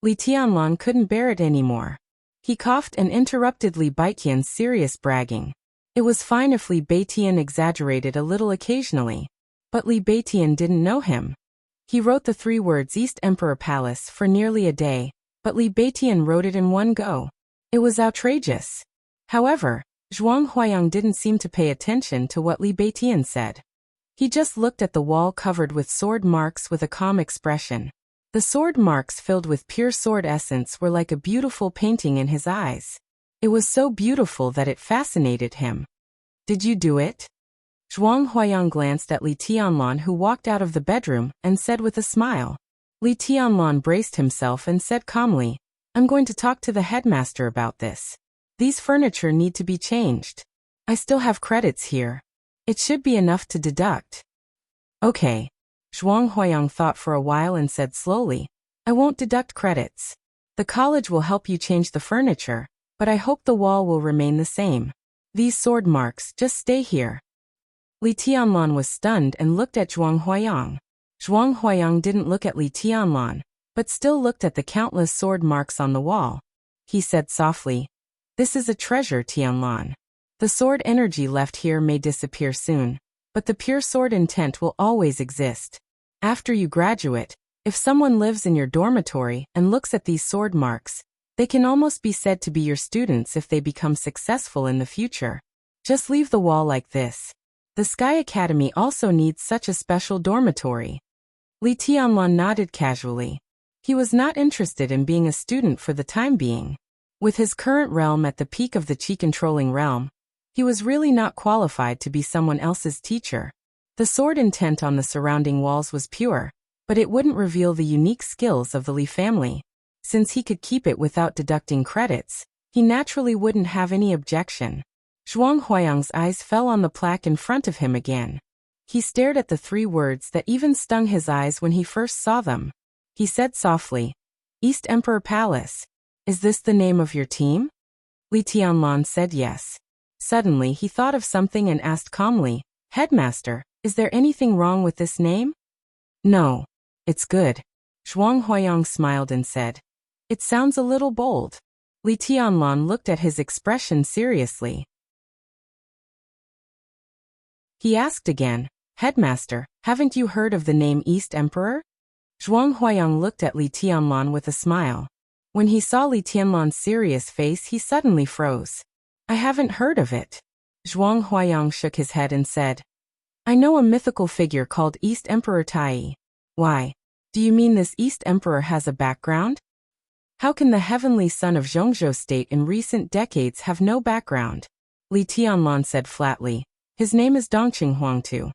S1: Li Tianlan couldn't bear it anymore. He coughed and interrupted Li Beitian's serious bragging. It was fine if Li Beitian exaggerated a little occasionally, but Li Beitian didn't know him. He wrote the 3 words East Emperor Palace for nearly a day, but Li Beitian wrote it in one go. It was outrageous. However, Zhuang Huayang didn't seem to pay attention to what Li Beitian said. He just looked at the wall covered with sword marks with a calm expression. The sword marks filled with pure sword essence were like a beautiful painting in his eyes. It was so beautiful that it fascinated him. Did you do it? Zhuang Huayang glanced at Li Tianlan, who walked out of the bedroom, and said with a smile. Li Tianlan braced himself and said calmly, I'm going to talk to the headmaster about this. These furniture need to be changed. I still have credits here. It should be enough to deduct. Okay. Zhuang Huayang thought for a while and said slowly, I won't deduct credits. The college will help you change the furniture, but I hope the wall will remain the same. These sword marks just stay here. Li Tianlan was stunned and looked at Zhuang Huayang. Zhuang Huayang didn't look at Li Tianlan, but still looked at the countless sword marks on the wall. He said softly, This is a treasure, Tianlan. The sword energy left here may disappear soon, but the pure sword intent will always exist. After you graduate, if someone lives in your dormitory and looks at these sword marks, they can almost be said to be your students if they become successful in the future. Just leave the wall like this. The Sky Academy also needs such a special dormitory. Li Tianlan nodded casually. He was not interested in being a student for the time being. With his current realm at the peak of the chi-controlling realm, he was really not qualified to be someone else's teacher. The sword intent on the surrounding walls was pure, but it wouldn't reveal the unique skills of the Li family. Since he could keep it without deducting credits, he naturally wouldn't have any objection. Zhuang Huayang's eyes fell on the plaque in front of him again. He stared at the 3 words that even stung his eyes when he first saw them. He said softly, East Emperor Palace. Is this the name of your team? Li Tianlan said yes. Suddenly he thought of something and asked calmly, Headmaster, is there anything wrong with this name? No. It's good. Zhuang Huayang smiled and said, It sounds a little bold. Li Tianlan looked at his expression seriously. He asked again, Headmaster, haven't you heard of the name East Emperor? Zhuang Huayang looked at Li Tianlan with a smile. When he saw Li Tianlan's serious face, he suddenly froze. I haven't heard of it. Zhuang Huayang shook his head and said, I know a mythical figure called East Emperor Tai. Why? Do you mean this East Emperor has a background? How can the heavenly son of Zhongzhou State in recent decades have no background? Li Tianlan said flatly. His name is Dongqing Huangtu.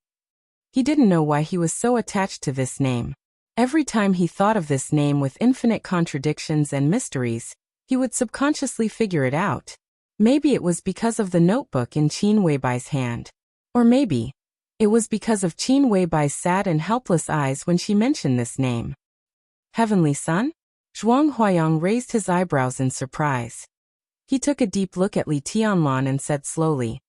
S1: He didn't know why he was so attached to this name. Every time he thought of this name with infinite contradictions and mysteries, he would subconsciously figure it out. Maybe it was because of the notebook in Qin Weibai's hand. Or maybe it was because of Qin Weibai's sad and helpless eyes when she mentioned this name. Heavenly Son? Zhuang Huayang raised his eyebrows in surprise. He took a deep look at Li Tianlan and said slowly,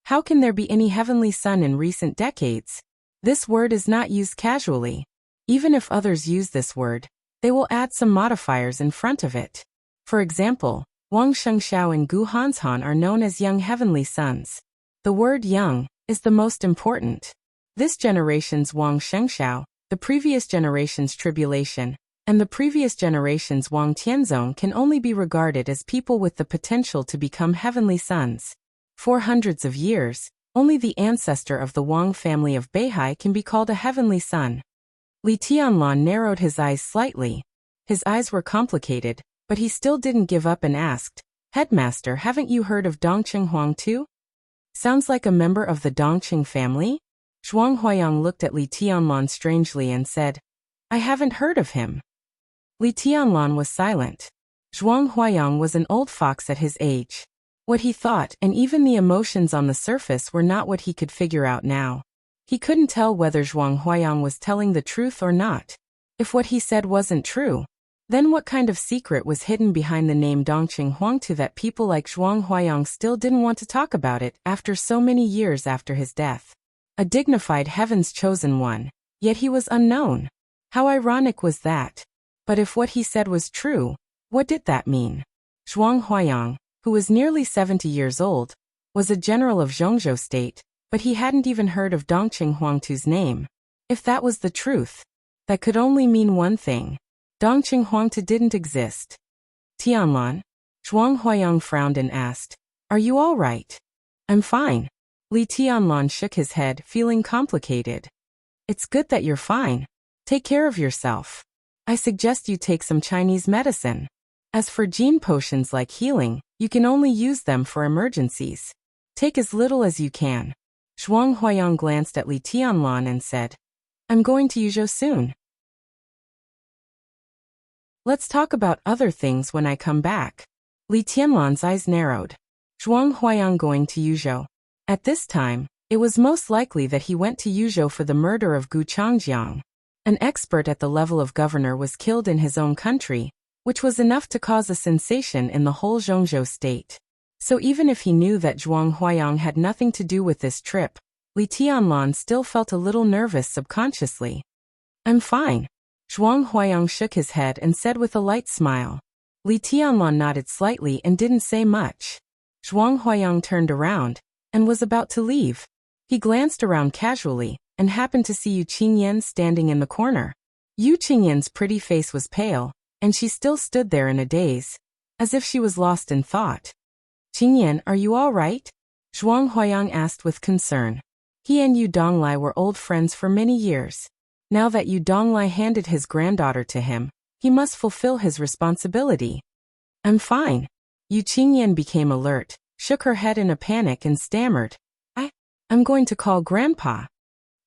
S1: How can there be any heavenly son in recent decades? This word is not used casually. Even if others use this word, they will add some modifiers in front of it. For example, Wang Shengxiao and Gu Hanshan are known as young heavenly sons. The word young is the most important. This generation's Wang Shengxiao, the previous generation's Tribulation, and the previous generation's Wang Tianzong can only be regarded as people with the potential to become heavenly sons. For hundreds of years, only the ancestor of the Wang family of Beihai can be called a heavenly son. Li Tianlan narrowed his eyes slightly. His eyes were complicated, but he still didn't give up and asked, Headmaster, haven't you heard of Dongqing Huangtu? Sounds like a member of the Dongqing family? Zhuang Huayang looked at Li Tianlan strangely and said, I haven't heard of him. Li Tianlan was silent. Zhuang Huayang was an old fox at his age. What he thought and even the emotions on the surface were not what he could figure out now. He couldn't tell whether Zhuang Huayang was telling the truth or not. If what he said wasn't true, then what kind of secret was hidden behind the name Dongqing Huangtu that people like Zhuang Huayang still didn't want to talk about it after so many years after his death? A dignified heaven's chosen one, yet he was unknown. How ironic was that? But if what he said was true, what did that mean? Zhuang Huayang, who was nearly 70 years old, was a general of Zhongzhou State, but he hadn't even heard of Dongqing Huangtu's name. If that was the truth, that could only mean one thing. Dongqing Huangtu didn't exist. Tianlan? Zhuang Huayang frowned and asked, Are you all right? I'm fine. Li Tianlan shook his head, feeling complicated. It's good that you're fine. Take care of yourself. I suggest you take some Chinese medicine. As for gene potions like healing, you can only use them for emergencies. Take as little as you can. Zhuang Huayang glanced at Li Tianlan and said, I'm going to Yuzhou soon. Let's talk about other things when I come back. Li Tianlan's eyes narrowed. Zhuang Huayang going to Yuzhou. At this time, it was most likely that he went to Yuzhou for the murder of Gu Changjiang. An expert at the level of governor was killed in his own country, which was enough to cause a sensation in the whole Zhongzhou state. So even if he knew that Zhuang Huayang had nothing to do with this trip, Li Tianlan still felt a little nervous subconsciously. I'm fine. Zhuang Huayang shook his head and said with a light smile. Li Tianlan nodded slightly and didn't say much. Zhuang Huayang turned around and was about to leave. He glanced around casually and happened to see Yu Qingyan standing in the corner. Yu Qingyan's pretty face was pale, and she still stood there in a daze, as if she was lost in thought. Qingyan, are you all right? Zhuang Huayang asked with concern. He and Yu Donglai were old friends for many years. Now that Yu Donglai handed his granddaughter to him, he must fulfill his responsibility. I'm fine. Yu Qingyan became alert, shook her head in a panic and stammered. I'm going to call Grandpa.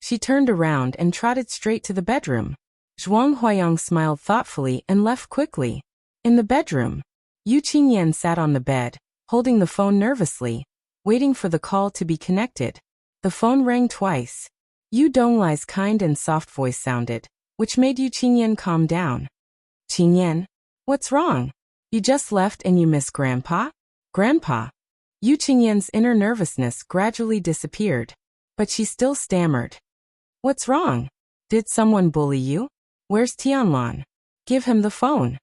S1: She turned around and trotted straight to the bedroom. Zhuang Huayang smiled thoughtfully and left quickly. In the bedroom, Yu Qingyan sat on the bed, holding the phone nervously, waiting for the call to be connected. The phone rang twice. Yu Donglai's kind and soft voice sounded, which made Yu Qingyan calm down. Qingyan, what's wrong? You just left and you miss Grandpa? Grandpa? Yu Qingyan's inner nervousness gradually disappeared, but she still stammered. What's wrong? Did someone bully you? Where's Tianlan? Give him the phone.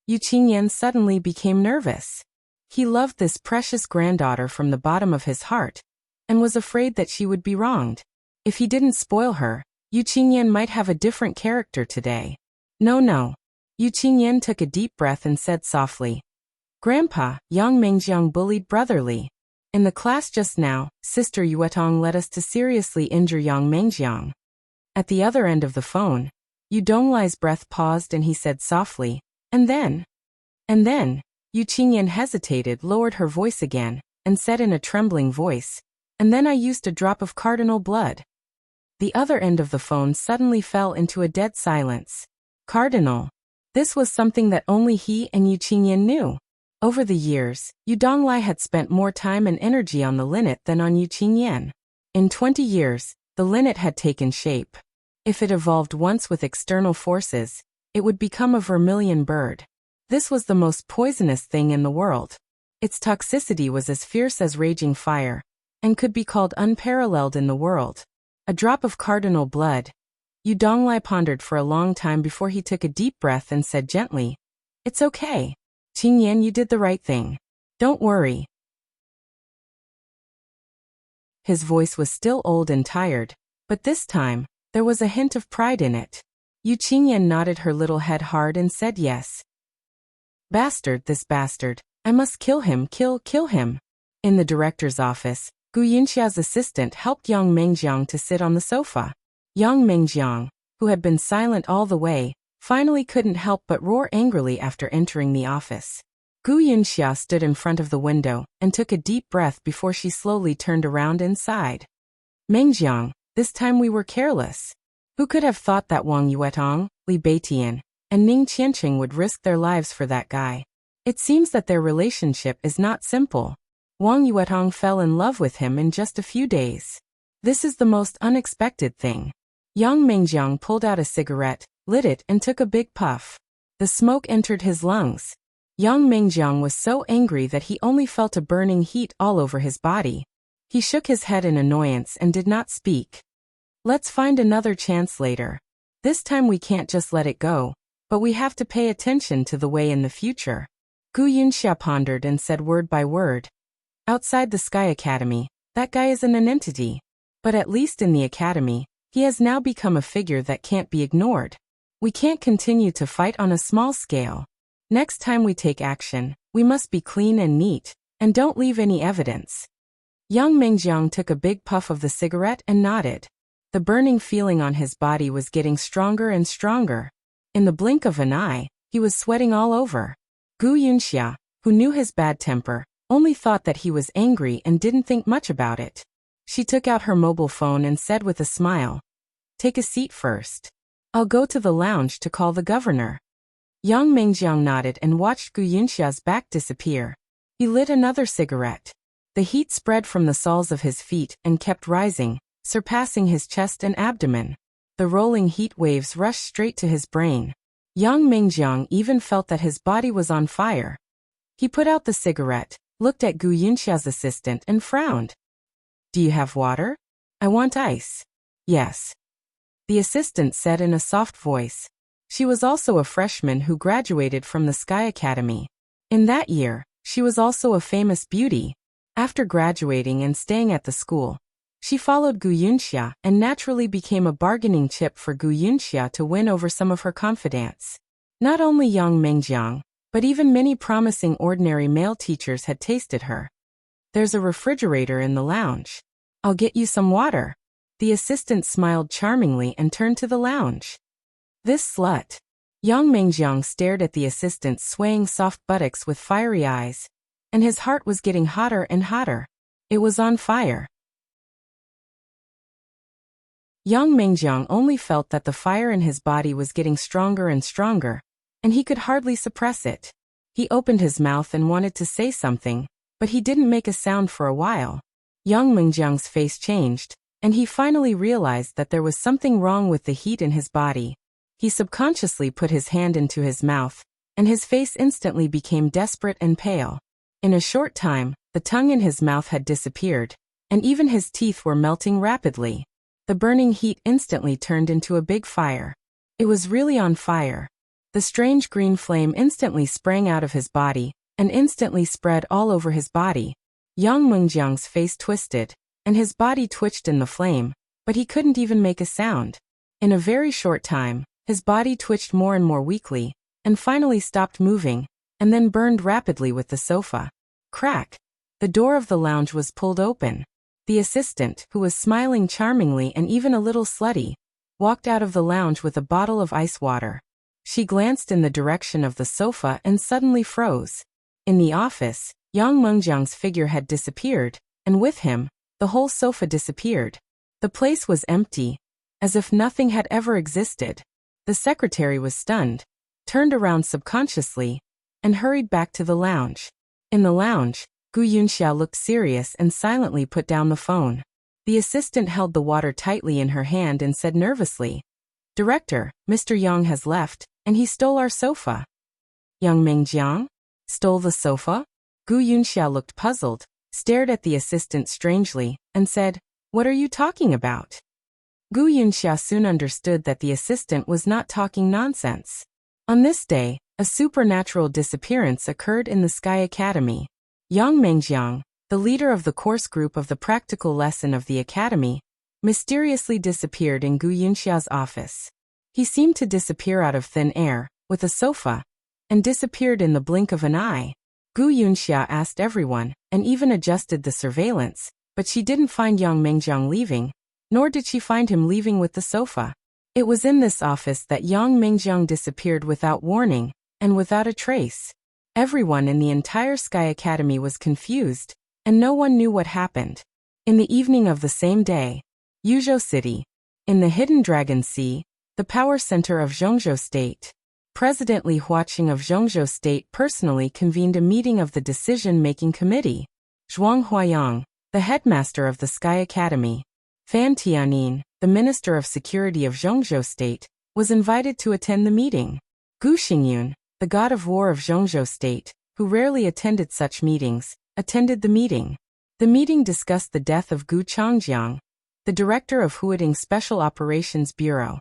S1: Yu Qingyan suddenly became nervous. He loved this precious granddaughter from the bottom of his heart, and was afraid that she would be wronged. If he didn't spoil her, Yu Qingyan might have a different character today. No. Yu Qingyan took a deep breath and said softly, Grandpa, Yang Mengjiang bullied brotherly. In the class just now, Sister Yuetong led us to seriously injure Yang Mengjiang. At the other end of the phone, Yu Donglai's breath paused and he said softly, And then, Yu Qingyan hesitated, lowered her voice again, and said in a trembling voice, And then I used a drop of cardinal blood. The other end of the phone suddenly fell into a dead silence. Cardinal. This was something that only he and Yu Qingyan knew. Over the years, Yu Donglai had spent more time and energy on the linnet than on Yu Qingyan. In 20 years, the linnet had taken shape. If it evolved once with external forces, it would become a vermilion bird. This was the most poisonous thing in the world. Its toxicity was as fierce as raging fire, and could be called unparalleled in the world. A drop of cardinal blood. Yu Donglai pondered for a long time before he took a deep breath and said gently, It's okay. Qingyan, you did the right thing. Don't worry. His voice was still old and tired, but this time, there was a hint of pride in it. Yu Qingyan nodded her little head hard and said yes. Bastard, this bastard. I must kill him, kill him. In the director's office, Gu Yunxia's assistant helped Yang Mengjiang to sit on the sofa. Yang Mengjiang, who had been silent all the way, finally couldn't help but roar angrily after entering the office. Gu Yunxia stood in front of the window and took a deep breath before she slowly turned around and sighed. Mengjiang, this time we were careless. Who could have thought that Wang Yuetong, Li Beitian, and Ning Qianqing would risk their lives for that guy? It seems that their relationship is not simple. Wang Yuetong fell in love with him in just a few days. This is the most unexpected thing. Yang Mengjiang pulled out a cigarette, lit it and took a big puff. The smoke entered his lungs. Yang Mengjiang was so angry that he only felt a burning heat all over his body. He shook his head in annoyance and did not speak. Let's find another chance later. This time we can't just let it go, but we have to pay attention to the way in the future. Gu Yunxia pondered and said word by word. Outside the Sky Academy, that guy is an entity. But at least in the academy, he has now become a figure that can't be ignored. We can't continue to fight on a small scale. Next time we take action, we must be clean and neat, and don't leave any evidence. Yang Mengjiang took a big puff of the cigarette and nodded. The burning feeling on his body was getting stronger and stronger. In the blink of an eye, he was sweating all over. Gu Yunxia, who knew his bad temper, only thought that he was angry and didn't think much about it. She took out her mobile phone and said with a smile, Take a seat first. I'll go to the lounge to call the governor. Yang Mingjiang nodded and watched Gu Yunxia's back disappear. He lit another cigarette. The heat spread from the soles of his feet and kept rising, surpassing his chest and abdomen. The rolling heat waves rushed straight to his brain. Yang Mingjiang even felt that his body was on fire. He put out the cigarette, looked at Gu Yunxia's assistant and frowned. "Do you have water?" "I want ice." "Yes," the assistant said in a soft voice. She was also a freshman who graduated from the Sky Academy. In that year, she was also a famous beauty. After graduating and staying at the school, she followed Gu Yunxia and naturally became a bargaining chip for Gu Yunxia to win over some of her confidants. Not only Yang Mingjiang, but even many promising ordinary male teachers had tasted her. "There's a refrigerator in the lounge. I'll get you some water." The assistant smiled charmingly and turned to the lounge. "This slut." Yang Mingjiang stared at the assistant's swaying soft buttocks with fiery eyes, and his heart was getting hotter and hotter. It was on fire. Yang Mingjiang only felt that the fire in his body was getting stronger and stronger, and he could hardly suppress it. He opened his mouth and wanted to say something, but he didn't make a sound for a while. Yang Mingjiang's face changed, and he finally realized that there was something wrong with the heat in his body. He subconsciously put his hand into his mouth, and his face instantly became desperate and pale. In a short time, the tongue in his mouth had disappeared, and even his teeth were melting rapidly. The burning heat instantly turned into a big fire. It was really on fire. The strange green flame instantly sprang out of his body, and instantly spread all over his body. Yang Mingjiang's face twisted, and his body twitched in the flame, but he couldn't even make a sound. In a very short time, his body twitched more and more weakly, and finally stopped moving, and then burned rapidly with the sofa. Crack! The door of the lounge was pulled open. The assistant, who was smiling charmingly and even a little slutty, walked out of the lounge with a bottle of ice water. She glanced in the direction of the sofa and suddenly froze. In the office, Yang Mingjiang's figure had disappeared, and with him, the whole sofa disappeared. The place was empty, as if nothing had ever existed. The secretary was stunned, turned around subconsciously, and hurried back to the lounge. In the lounge, Gu Yunxia looked serious and silently put down the phone. The assistant held the water tightly in her hand and said nervously, "Director, Mr. Yang has left, and he stole our sofa." "Yang Mingjiang? Stole the sofa?" Gu Yunxia looked puzzled, stared at the assistant strangely, and said, "What are you talking about?" Gu Yunxia soon understood that the assistant was not talking nonsense. On this day, a supernatural disappearance occurred in the Sky Academy. Yang Mingjiang, the leader of the course group of the practical lesson of the academy, mysteriously disappeared in Gu Yunxia's office. He seemed to disappear out of thin air, with a sofa, and disappeared in the blink of an eye. Gu Yunxia asked everyone, and even adjusted the surveillance, but she didn't find Yang Mingjiang leaving, nor did she find him leaving with the sofa. It was in this office that Yang Mingjiang disappeared without warning, and without a trace. Everyone in the entire Sky Academy was confused, and no one knew what happened. In the evening of the same day, Yuzhou City, in the Hidden Dragon Sea, the power center of Zhongzhou State, President Li Huaqing of Zhongzhou State personally convened a meeting of the decision-making committee. Zhuang Huayang, the headmaster of the Sky Academy, Fan Tianin, the Minister of Security of Zhongzhou State, was invited to attend the meeting. Gu Xingyun, the god of war of Zhongzhou State, who rarely attended such meetings, attended the meeting. The meeting discussed the death of Gu Changjiang, the director of Huating Special Operations Bureau.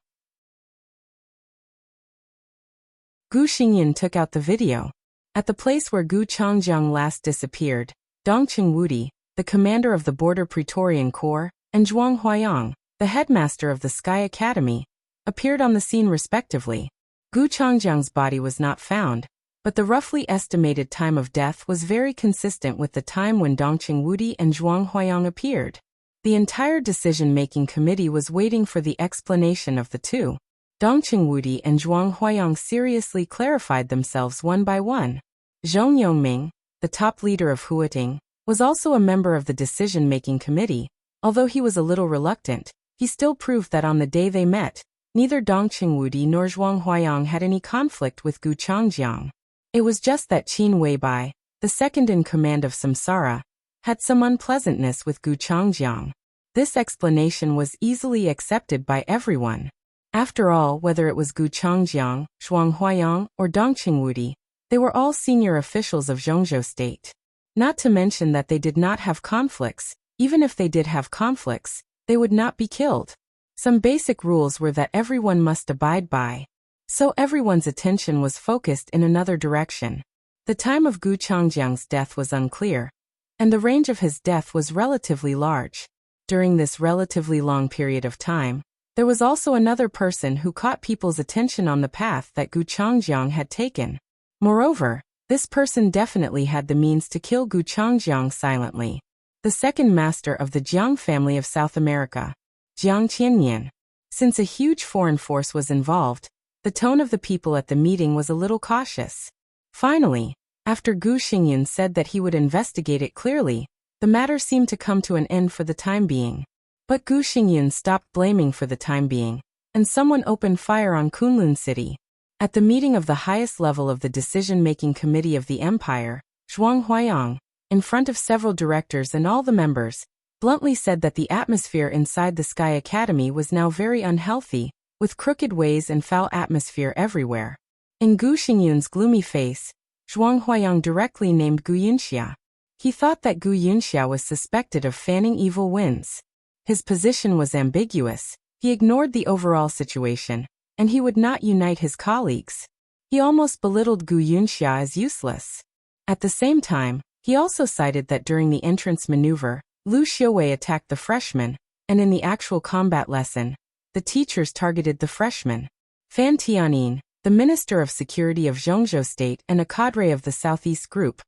S1: Gu Xingyun took out the video. At the place where Gu Changjiang last disappeared, Dongqing Wudi, the commander of the Border Praetorian Corps, and Zhuang Huayang, the headmaster of the Sky Academy, appeared on the scene respectively. Gu Changjiang's body was not found, but the roughly estimated time of death was very consistent with the time when Dongqing Wudi and Zhuang Huayang appeared. The entire decision-making committee was waiting for the explanation of the two. Dongqing Wudi and Zhuang Huayang seriously clarified themselves one by one. Zhong Yongming, the top leader of Huating, was also a member of the decision-making committee. Although he was a little reluctant, he still proved that on the day they met, neither Dong Qingwudi nor Zhuang Huayang had any conflict with Gu Changjiang. It was just that Qin Weibai, the second in command of Samsara, had some unpleasantness with Gu Changjiang. This explanation was easily accepted by everyone. After all, whether it was Gu Changjiang, Zhuang Huayang, or Dong Qingwudi, they were all senior officials of Zhongzhou state. Not to mention that they did not have conflicts. Even if they did have conflicts, they would not be killed. Some basic rules were that everyone must abide by. So everyone's attention was focused in another direction. The time of Gu Changjiang's death was unclear, and the range of his death was relatively large. During this relatively long period of time, there was also another person who caught people's attention on the path that Gu Changjiang had taken. Moreover, this person definitely had the means to kill Gu Changjiang silently. The second master of the Jiang family of South America, Jiang Qianyan. Since a huge foreign force was involved, the tone of the people at the meeting was a little cautious. Finally, after Gu Xingyan said that he would investigate it clearly, the matter seemed to come to an end for the time being. But Gu Xingyan stopped blaming for the time being, and someone opened fire on Kunlun City. At the meeting of the highest level of the decision-making committee of the empire, Zhuang Huayang, in front of several directors and all the members, bluntly said that the atmosphere inside the Sky Academy was now very unhealthy, with crooked ways and foul atmosphere everywhere. In Gu Xingyan's gloomy face, Zhuang Huayang directly named Gu Yunxia. He thought that Gu Yunxia was suspected of fanning evil winds. His position was ambiguous, he ignored the overall situation, and he would not unite his colleagues. He almost belittled Gu Yunxia as useless. At the same time, he also cited that during the entrance maneuver, Lu Xiuwei attacked the freshmen, and in the actual combat lesson, the teachers targeted the freshmen. Fan Tianyin, the Minister of Security of Zhongzhou State and a cadre of the Southeast Group,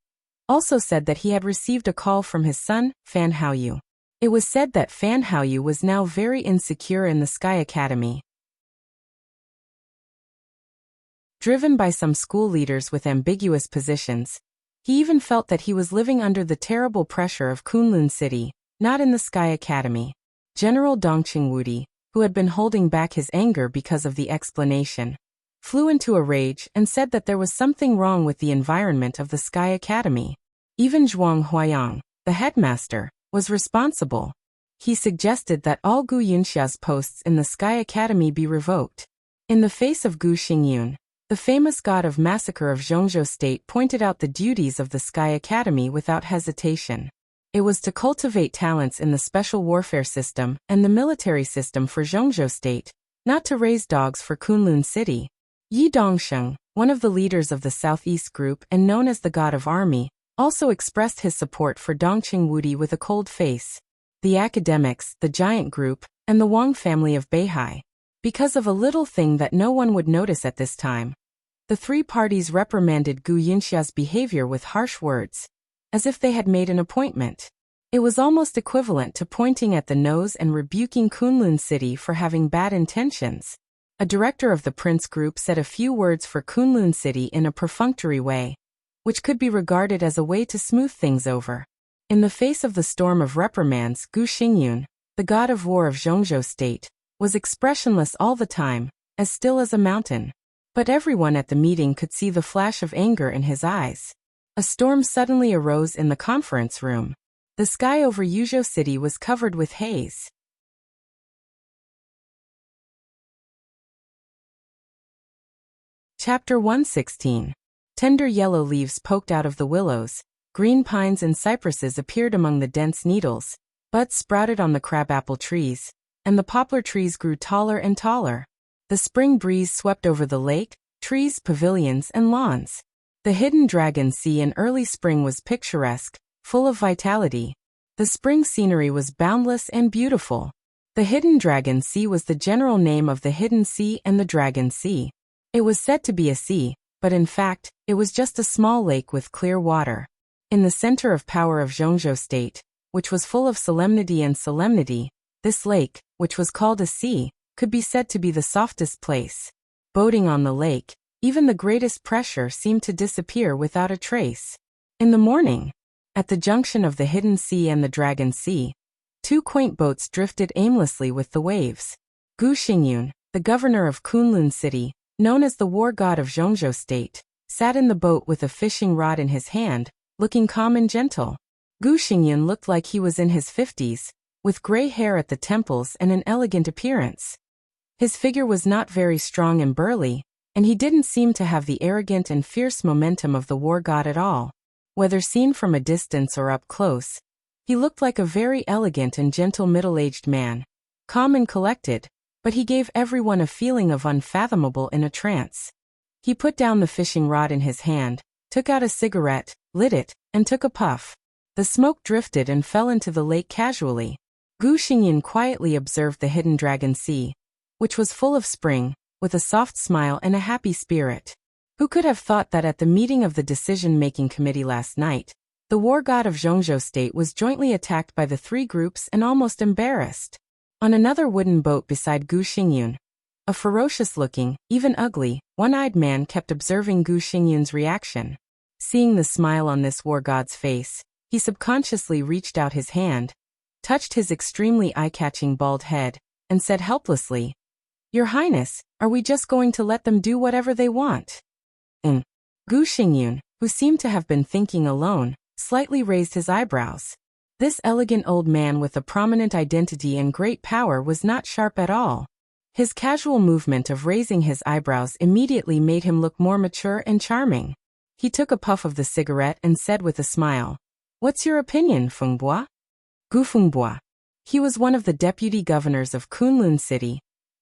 S1: also said that he had received a call from his son, Fan Haoyu. It was said that Fan Haoyu was now very insecure in the Sky Academy. Driven by some school leaders with ambiguous positions, he even felt that he was living under the terrible pressure of Kunlun City, not in the Sky Academy. General Dong Qingwudi, who had been holding back his anger because of the explanation, flew into a rage and said that there was something wrong with the environment of the Sky Academy. Even Zhuang Huayang, the headmaster, was responsible. He suggested that all Gu Yunxia's posts in the Sky Academy be revoked. In the face of Gu Xingyun, the famous god of massacre of Zhongzhou State pointed out the duties of the Sky Academy without hesitation. It was to cultivate talents in the special warfare system and the military system for Zhongzhou State, not to raise dogs for Kunlun City. Yi Dongsheng, one of the leaders of the Southeast Group and known as the God of Army, also expressed his support for Dong Qingwudi with a cold face. The academics, the Giant Group, and the Wang family of Beihai. Because of a little thing that no one would notice at this time, the three parties reprimanded Gu Yunxia's behavior with harsh words, as if they had made an appointment. It was almost equivalent to pointing at the nose and rebuking Kunlun City for having bad intentions. A director of the Prince Group said a few words for Kunlun City in a perfunctory way, which could be regarded as a way to smooth things over. In the face of the storm of reprimands, Gu Xingyun, the god of war of Zhongzhou State, was expressionless all the time, as still as a mountain. But everyone at the meeting could see the flash of anger in his eyes. A storm suddenly arose in the conference room. The sky over Yuzhou City was covered with haze. Chapter 116. Tender yellow leaves poked out of the willows, green pines and cypresses appeared among the dense needles, buds sprouted on the crabapple trees, and the poplar trees grew taller and taller. The spring breeze swept over the lake, trees, pavilions, and lawns. The hidden dragon sea in early spring was picturesque, full of vitality. The spring scenery was boundless and beautiful. The hidden dragon sea was the general name of the hidden sea and the dragon sea. It was said to be a sea, but in fact, it was just a small lake with clear water. In the center of power of Zhongzhou State, which was full of solemnity, this lake, which was called a sea, could be said to be the softest place. Boating on the lake, even the greatest pressure seemed to disappear without a trace. In the morning, at the junction of the hidden sea and the dragon sea, two quaint boats drifted aimlessly with the waves. Gu Xingyun, the governor of Kunlun City, known as the war god of Zhongzhou State, sat in the boat with a fishing rod in his hand, looking calm and gentle. Gu Xingyun looked like he was in his 50s, with gray hair at the temples and an elegant appearance. His figure was not very strong and burly, and he didn't seem to have the arrogant and fierce momentum of the war god at all. Whether seen from a distance or up close, he looked like a very elegant and gentle middle-aged man, calm and collected, but he gave everyone a feeling of unfathomable in a trance. He put down the fishing rod in his hand, took out a cigarette, lit it, and took a puff. The smoke drifted and fell into the lake casually. Gu Xingyin quietly observed the hidden dragon sea, which was full of spring, with a soft smile and a happy spirit. Who could have thought that at the meeting of the decision-making committee last night, the war god of Zhongzhou State was jointly attacked by the three groups and almost embarrassed? On another wooden boat beside Gu Xingyun, a ferocious-looking, even ugly, one-eyed man kept observing Gu Xingyun's reaction. Seeing the smile on this war god's face, he subconsciously reached out his hand, touched his extremely eye-catching bald head, and said helplessly, "Your Highness, are we just going to let them do whatever they want?" Gu Xingyun, who seemed to have been thinking alone, slightly raised his eyebrows. This elegant old man with a prominent identity and great power was not sharp at all. His casual movement of raising his eyebrows immediately made him look more mature and charming. He took a puff of the cigarette and said with a smile, "What's your opinion, Fengbo?" Gu Fengbo. He was one of the deputy governors of Kunlun City,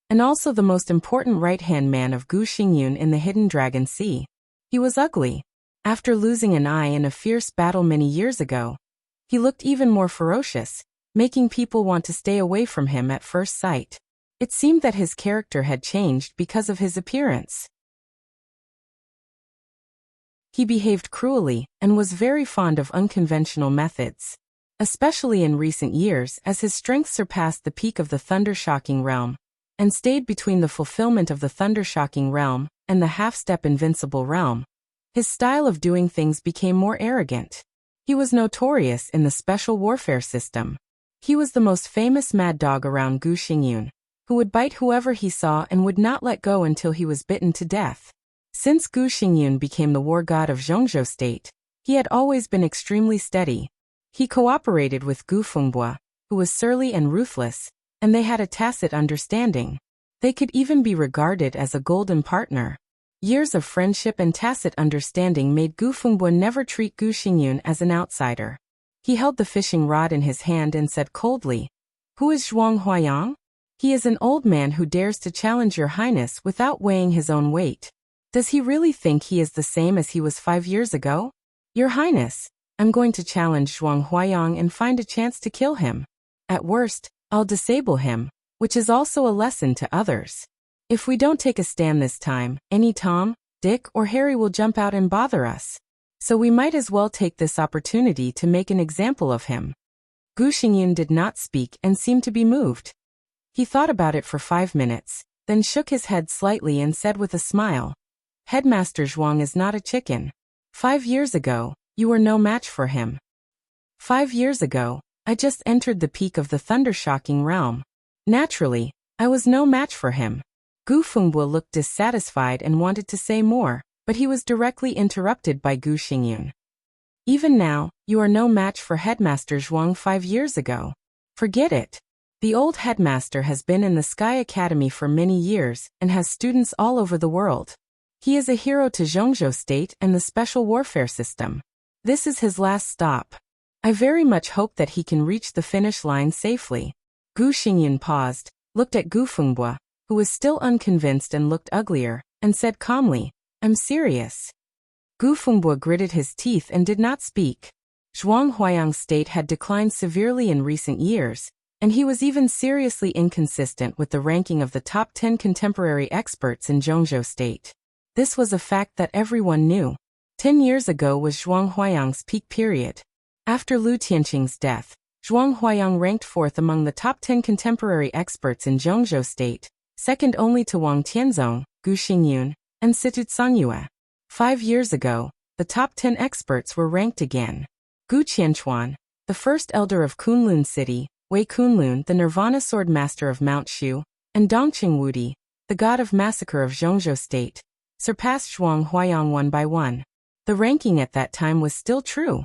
S1: and also the most important right-hand man of Gu Xingyun in the Hidden Dragon Sea. He was ugly. After losing an eye in a fierce battle many years ago, he looked even more ferocious, making people want to stay away from him at first sight. It seemed that his character had changed because of his appearance. He behaved cruelly and was very fond of unconventional methods, especially in recent years as his strength surpassed the peak of the thunder-shocking realm, and stayed between the fulfillment of the thunder-shocking realm and the half-step invincible realm. His style of doing things became more arrogant. He was notorious in the special warfare system. He was the most famous mad dog around Gu Xingyun, who would bite whoever he saw and would not let go until he was bitten to death. Since Gu Xingyun became the war god of Zhongzhou State, he had always been extremely steady. He cooperated with Gu Fengbo, who was surly and ruthless, and they had a tacit understanding. They could even be regarded as a golden partner. Years of friendship and tacit understanding made Gu Fengbo never treat Gu Xingyun as an outsider. He held the fishing rod in his hand and said coldly, "Who is Zhuang Huayang? He is an old man who dares to challenge your highness without weighing his own weight. Does he really think he is the same as he was 5 years ago? Your highness, I'm going to challenge Zhuang Huayang and find a chance to kill him. At worst, I'll disable him, which is also a lesson to others. If we don't take a stand this time, any Tom, Dick, or Harry will jump out and bother us. So we might as well take this opportunity to make an example of him." Gu Xingyun did not speak and seemed to be moved. He thought about it for 5 minutes, then shook his head slightly and said with a smile, "Headmaster Zhuang is not a chicken. 5 years ago, you were no match for him. 5 years ago, I just entered the peak of the thunder-shocking realm. Naturally, I was no match for him." Gu Fengbo looked dissatisfied and wanted to say more, but he was directly interrupted by Gu Xingyun. "Even now, you are no match for Headmaster Zhuang 5 years ago. Forget it. The old headmaster has been in the Sky Academy for many years and has students all over the world. He is a hero to Zhongzhou State and the special warfare system. This is his last stop. I very much hope that he can reach the finish line safely." Gu Xingyun paused, looked at Gu Fengbo, who was still unconvinced and looked uglier, and said calmly, "I'm serious." Gu Fengbo gritted his teeth and did not speak. Zhuang Huayang's state had declined severely in recent years, and he was even seriously inconsistent with the ranking of the top 10 contemporary experts in Zhongzhou State. This was a fact that everyone knew. 10 years ago was Zhuang Huayang's peak period. After Lu Tianqing's death, Zhuang Huayang ranked 4th among the top 10 contemporary experts in Zhongzhou State, second only to Wang Tianzong, Gu Xingyun, and Situ Cangyue. 5 years ago, the top 10 experts were ranked again. Gu Qianchuan, the first elder of Kunlun City, Wei Kunlun, the Nirvana Sword Master of Mount Shu, and Dongqing Wudi, the god of massacre of Zhongzhou state, surpassed Zhuang Huayang one by one. The ranking at that time was still true.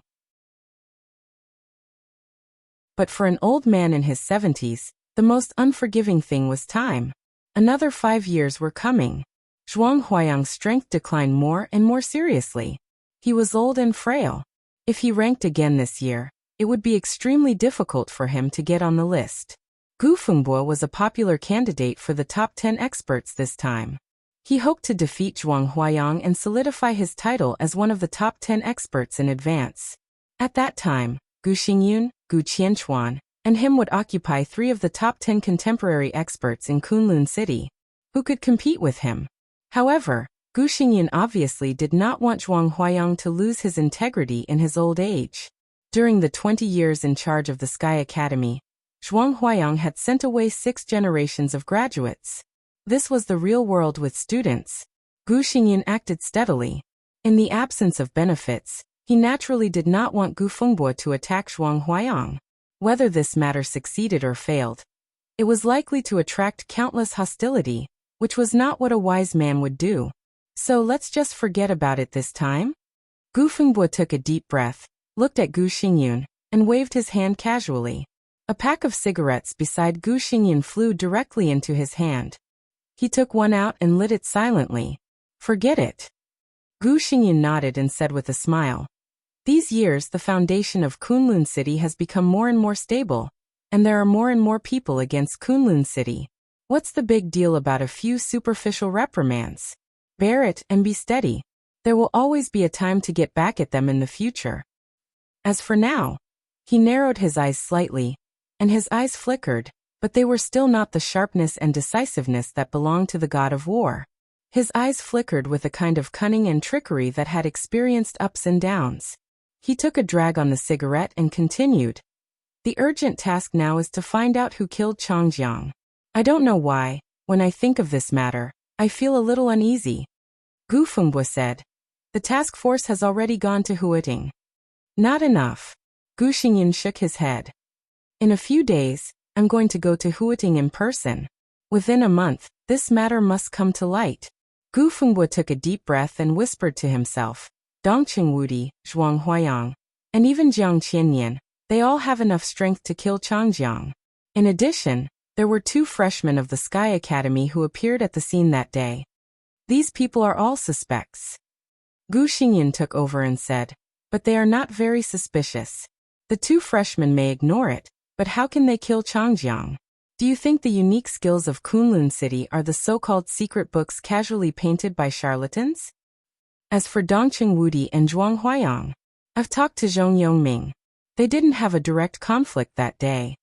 S1: But for an old man in his 70s, the most unforgiving thing was time. Another 5 years were coming. Zhuang Huayang's strength declined more and more seriously. He was old and frail. If he ranked again this year, it would be extremely difficult for him to get on the list. Gu Fengbo was a popular candidate for the top 10 experts this time. He hoped to defeat Zhuang Huayang and solidify his title as one of the top 10 experts in advance. At that time, Gu Xingyun, Gu Qianchuan, and him would occupy 3 of the top 10 contemporary experts in Kunlun City, who could compete with him. However, Gu Xingyun obviously did not want Zhuang Huayang to lose his integrity in his old age. During the 20 years in charge of the Sky Academy, Zhuang Huayang had sent away 6 generations of graduates. This was the real world with students. Gu Xingyun acted steadily. In the absence of benefits, he naturally did not want Gu Fengbo to attack Zhuang Huayang. Whether this matter succeeded or failed, it was likely to attract countless hostility, which was not what a wise man would do. So let's just forget about it this time? Gu Fengbo took a deep breath, looked at Gu Xingyun, and waved his hand casually. A pack of cigarettes beside Gu Xingyun flew directly into his hand. He took one out and lit it silently. Forget it. Gu Xingyun nodded and said with a smile. These years the foundation of Kunlun City has become more and more stable, and there are more and more people against Kunlun City. What's the big deal about a few superficial reprimands? Bear it and be steady. There will always be a time to get back at them in the future. As for now, he narrowed his eyes slightly, and his eyes flickered, but they were still not the sharpness and decisiveness that belonged to the god of war. His eyes flickered with a kind of cunning and trickery that had experienced ups and downs. He took a drag on the cigarette and continued. The urgent task now is to find out who killed Changjiang. I don't know why, when I think of this matter, I feel a little uneasy. Gu Fengbo said. The task force has already gone to Huiting. Not enough. Gu Xingyun shook his head. In a few days, I'm going to go to Huiting in person. Within a month, this matter must come to light. Gu Fengbo took a deep breath and whispered to himself. Dongqing Wudi, Zhuang Huayang, and even Jiang Qianyan, they all have enough strength to kill Changjiang. In addition, there were 2 freshmen of the Sky Academy who appeared at the scene that day. These people are all suspects. Gu Xingyun took over and said, but they are not very suspicious. The 2 freshmen may ignore it, but how can they kill Changjiang? Do you think the unique skills of Kunlun City are the so-called secret books casually painted by charlatans? As for Dongqing Wudi and Zhuang Huayang, I've talked to Zhong Yongming. They didn't have a direct conflict that day.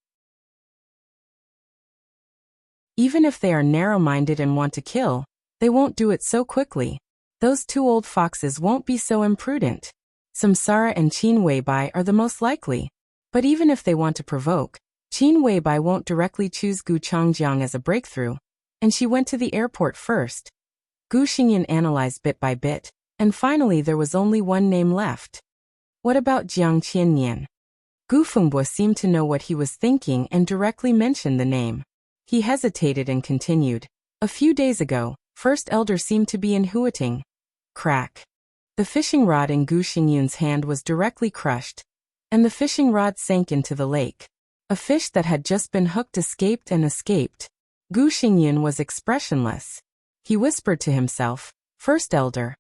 S1: Even if they are narrow-minded and want to kill, they won't do it so quickly. Those 2 old foxes won't be so imprudent. Samsara and Qin Weibai are the most likely. But even if they want to provoke, Qin Weibai won't directly choose Gu Changjiang as a breakthrough, and she went to the airport first. Gu Xingyun analyzed bit by bit, and finally there was only one name left. What about Jiang Qianyan? Gu Fengbo seemed to know what he was thinking and directly mentioned the name. He hesitated and continued. A few days ago, First Elder seemed to be in Huiting. Crack. The fishing rod in Gu Xingyun's hand was directly crushed, and the fishing rod sank into the lake. A fish that had just been hooked escaped and escaped. Gu Xingyun was expressionless. He whispered to himself, First Elder.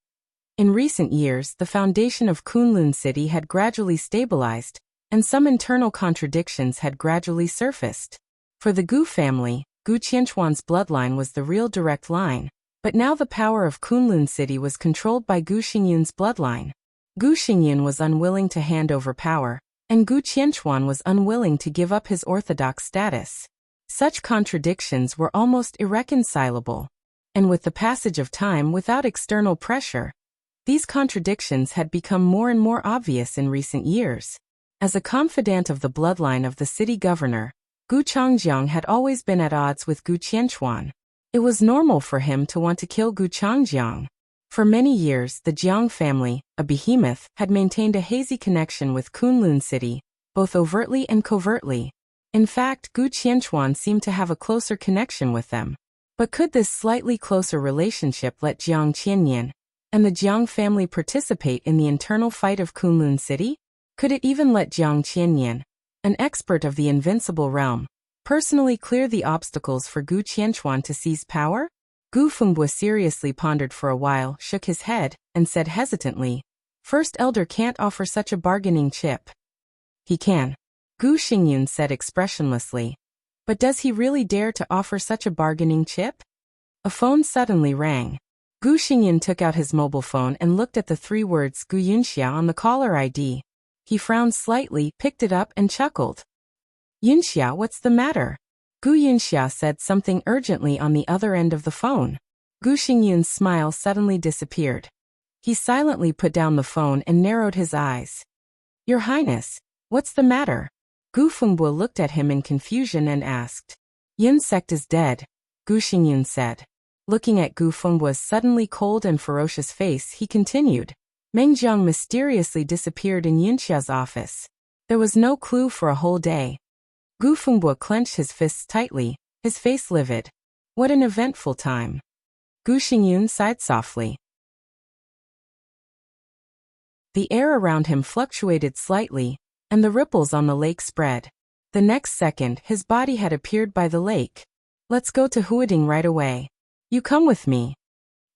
S1: In recent years, the foundation of Kunlun City had gradually stabilized, and some internal contradictions had gradually surfaced. For the Gu family, Gu Qianchuan's bloodline was the real direct line, but now the power of Kunlun City was controlled by Gu Xingyun's bloodline. Gu Xingyun was unwilling to hand over power, and Gu Qianchuan was unwilling to give up his orthodox status. Such contradictions were almost irreconcilable. And with the passage of time without external pressure, these contradictions had become more and more obvious in recent years. As a confidant of the bloodline of the city governor, Gu Changjiang had always been at odds with Gu Qianchuan. It was normal for him to want to kill Gu Changjiang. For many years, the Jiang family, a behemoth, had maintained a hazy connection with Kunlun City, both overtly and covertly. In fact, Gu Qianchuan seemed to have a closer connection with them. But could this slightly closer relationship let Jiang Qianyan and the Jiang family participate in the internal fight of Kunlun City? Could it even let Jiang Qianyan, an expert of the invincible realm, personally clear the obstacles for Gu Qianchuan to seize power? Gu Fengbo seriously pondered for a while, shook his head, and said hesitantly, First Elder can't offer such a bargaining chip. He can. Gu Xingyun said expressionlessly. But does he really dare to offer such a bargaining chip? A phone suddenly rang. Gu Xingyun took out his mobile phone and looked at the 3 words Gu Yunxia on the caller ID. He frowned slightly, picked it up, and chuckled. Yunxia, what's the matter? Gu Yunxia said something urgently on the other end of the phone. Gu Xingyun's smile suddenly disappeared. He silently put down the phone and narrowed his eyes. Your Highness, what's the matter? Gu Fengbo looked at him in confusion and asked. Yun sect is dead, Gu Xingyun said. Looking at Gu Fengbo's suddenly cold and ferocious face, he continued. Meng Jiang mysteriously disappeared in Yunxia's office. There was no clue for a whole day. Gu Fengbo clenched his fists tightly, his face livid. What an eventful time. Gu Xingyun sighed softly. The air around him fluctuated slightly, and the ripples on the lake spread. The next second, his body had appeared by the lake. Let's go to Huading right away. You come with me.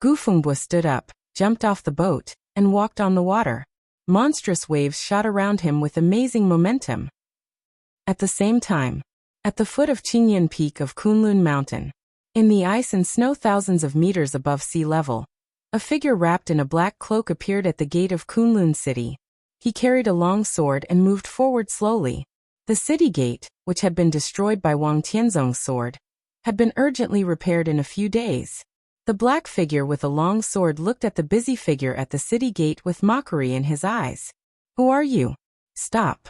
S1: Gu Fengbo stood up, jumped off the boat, and walked on the water. Monstrous waves shot around him with amazing momentum. At the same time, at the foot of Qingyan Peak of Kunlun Mountain, in the ice and snow thousands of meters above sea level, a figure wrapped in a black cloak appeared at the gate of Kunlun City. He carried a long sword and moved forward slowly. The city gate, which had been destroyed by Wang Tianzong's sword, had been urgently repaired in a few days. The black figure with a long sword looked at the busy figure at the city gate with mockery in his eyes. Who are you? Stop.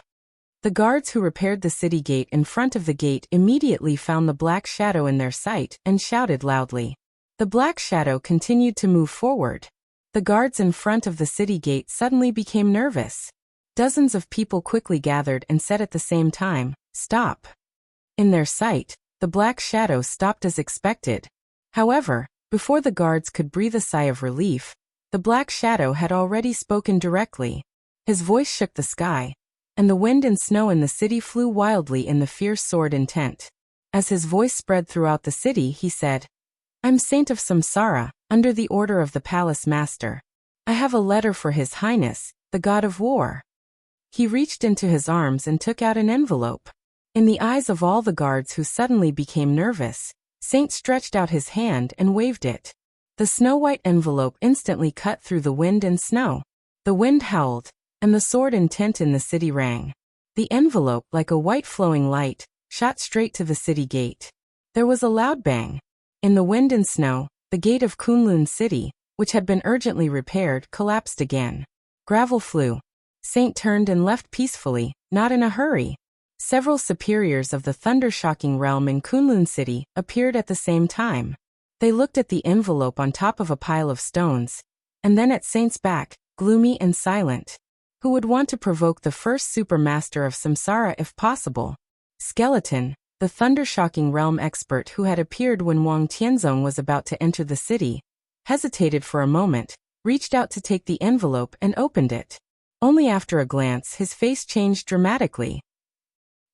S1: The guards who repaired the city gate in front of the gate immediately found the black shadow in their sight and shouted loudly. The black shadow continued to move forward. The guards in front of the city gate suddenly became nervous. Dozens of people quickly gathered and said at the same time, Stop. In their sight, the black shadow stopped as expected. However, before the guards could breathe a sigh of relief, the black shadow had already spoken directly. His voice shook the sky, and the wind and snow in the city flew wildly in the fierce sword intent. As his voice spread throughout the city, he said, I'm Saint of Samsara, under the order of the Palace Master. I have a letter for His Highness, the God of War. He reached into his arms and took out an envelope. In the eyes of all the guards who suddenly became nervous, Saint stretched out his hand and waved it. The snow-white envelope instantly cut through the wind and snow. The wind howled, and the sword intent in the city rang. The envelope, like a white flowing light, shot straight to the city gate. There was a loud bang. In the wind and snow, the gate of Kunlun City, which had been urgently repaired, collapsed again. Gravel flew. Saint turned and left peacefully, not in a hurry. Several superiors of the thunder-shocking realm in Kunlun City appeared at the same time. They looked at the envelope on top of a pile of stones, and then at Saint's back, gloomy and silent. Who would want to provoke the first supermaster of Samsara if possible? Skeleton, the thunder-shocking realm expert who had appeared when Wang Tianzong was about to enter the city, hesitated for a moment, reached out to take the envelope and opened it. Only after a glance his face changed dramatically.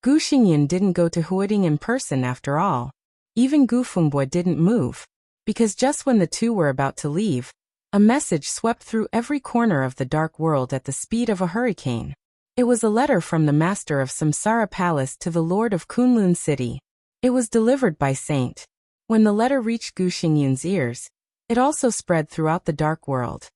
S1: Gu Xingyun didn't go to Huading in person after all. Even Gu Fengbo didn't move, because just when the two were about to leave, a message swept through every corner of the dark world at the speed of a hurricane. It was a letter from the master of Samsara Palace to the lord of Kunlun City. It was delivered by Saint. When the letter reached Gu Xingyun's ears, it also spread throughout the dark world.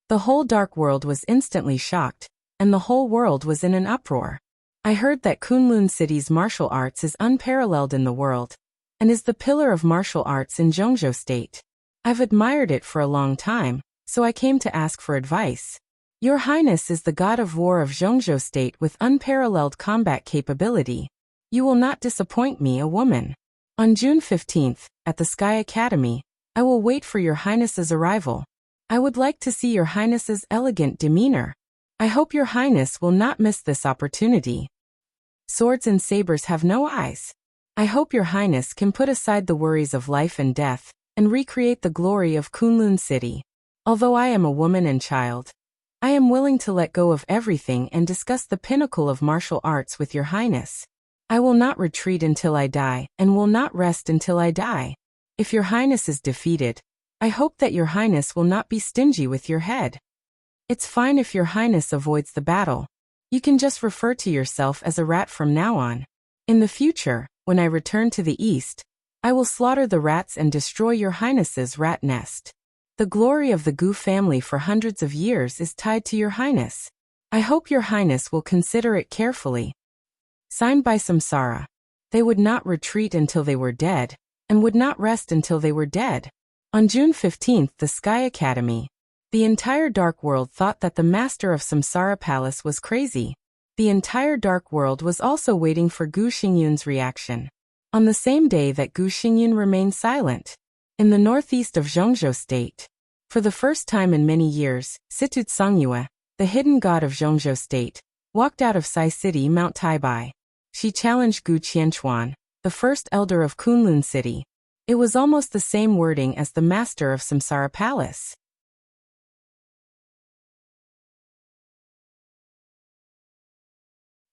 S1: The whole dark world was instantly shocked, and the whole world was in an uproar. I heard that Kunlun City's martial arts is unparalleled in the world, and is the pillar of martial arts in Zhongzhou State. I've admired it for a long time, so I came to ask for advice. Your Highness is the God of War of Zhongzhou State with unparalleled combat capability. You will not disappoint me, a woman. On June 15th, at the Sky Academy, I will wait for your Highness's arrival. I would like to see your Highness's elegant demeanor. I hope your Highness will not miss this opportunity. Swords and sabers have no eyes. I hope your highness can put aside the worries of life and death, and recreate the glory of Kunlun City. Although I am a woman and child, I am willing to let go of everything and discuss the pinnacle of martial arts with your highness. I will not retreat until I die, and will not rest until I die. If your highness is defeated, I hope that your highness will not be stingy with your head. It's fine if your highness avoids the battle. You can just refer to yourself as a rat from now on. In the future, when I return to the east, I will slaughter the rats and destroy your highness's rat nest. The glory of the Gu family for hundreds of years is tied to your highness. I hope your highness will consider it carefully. Signed by Samsara. They would not retreat until they were dead, and would not rest until they were dead. On June 15th, the Sky Academy. The entire Dark World thought that the master of Samsara Palace was crazy. The entire Dark World was also waiting for Gu Xingyun's reaction. On the same day that Gu Xingyun remained silent. In the northeast of Zhongzhou State. For the first time in many years, Situt Songyue, the hidden god of Zhongzhou State, walked out of Sai City Mount Taibai. She challenged Gu Qianchuan, the first elder of Kunlun City. It was almost the same wording as the master of Samsara Palace.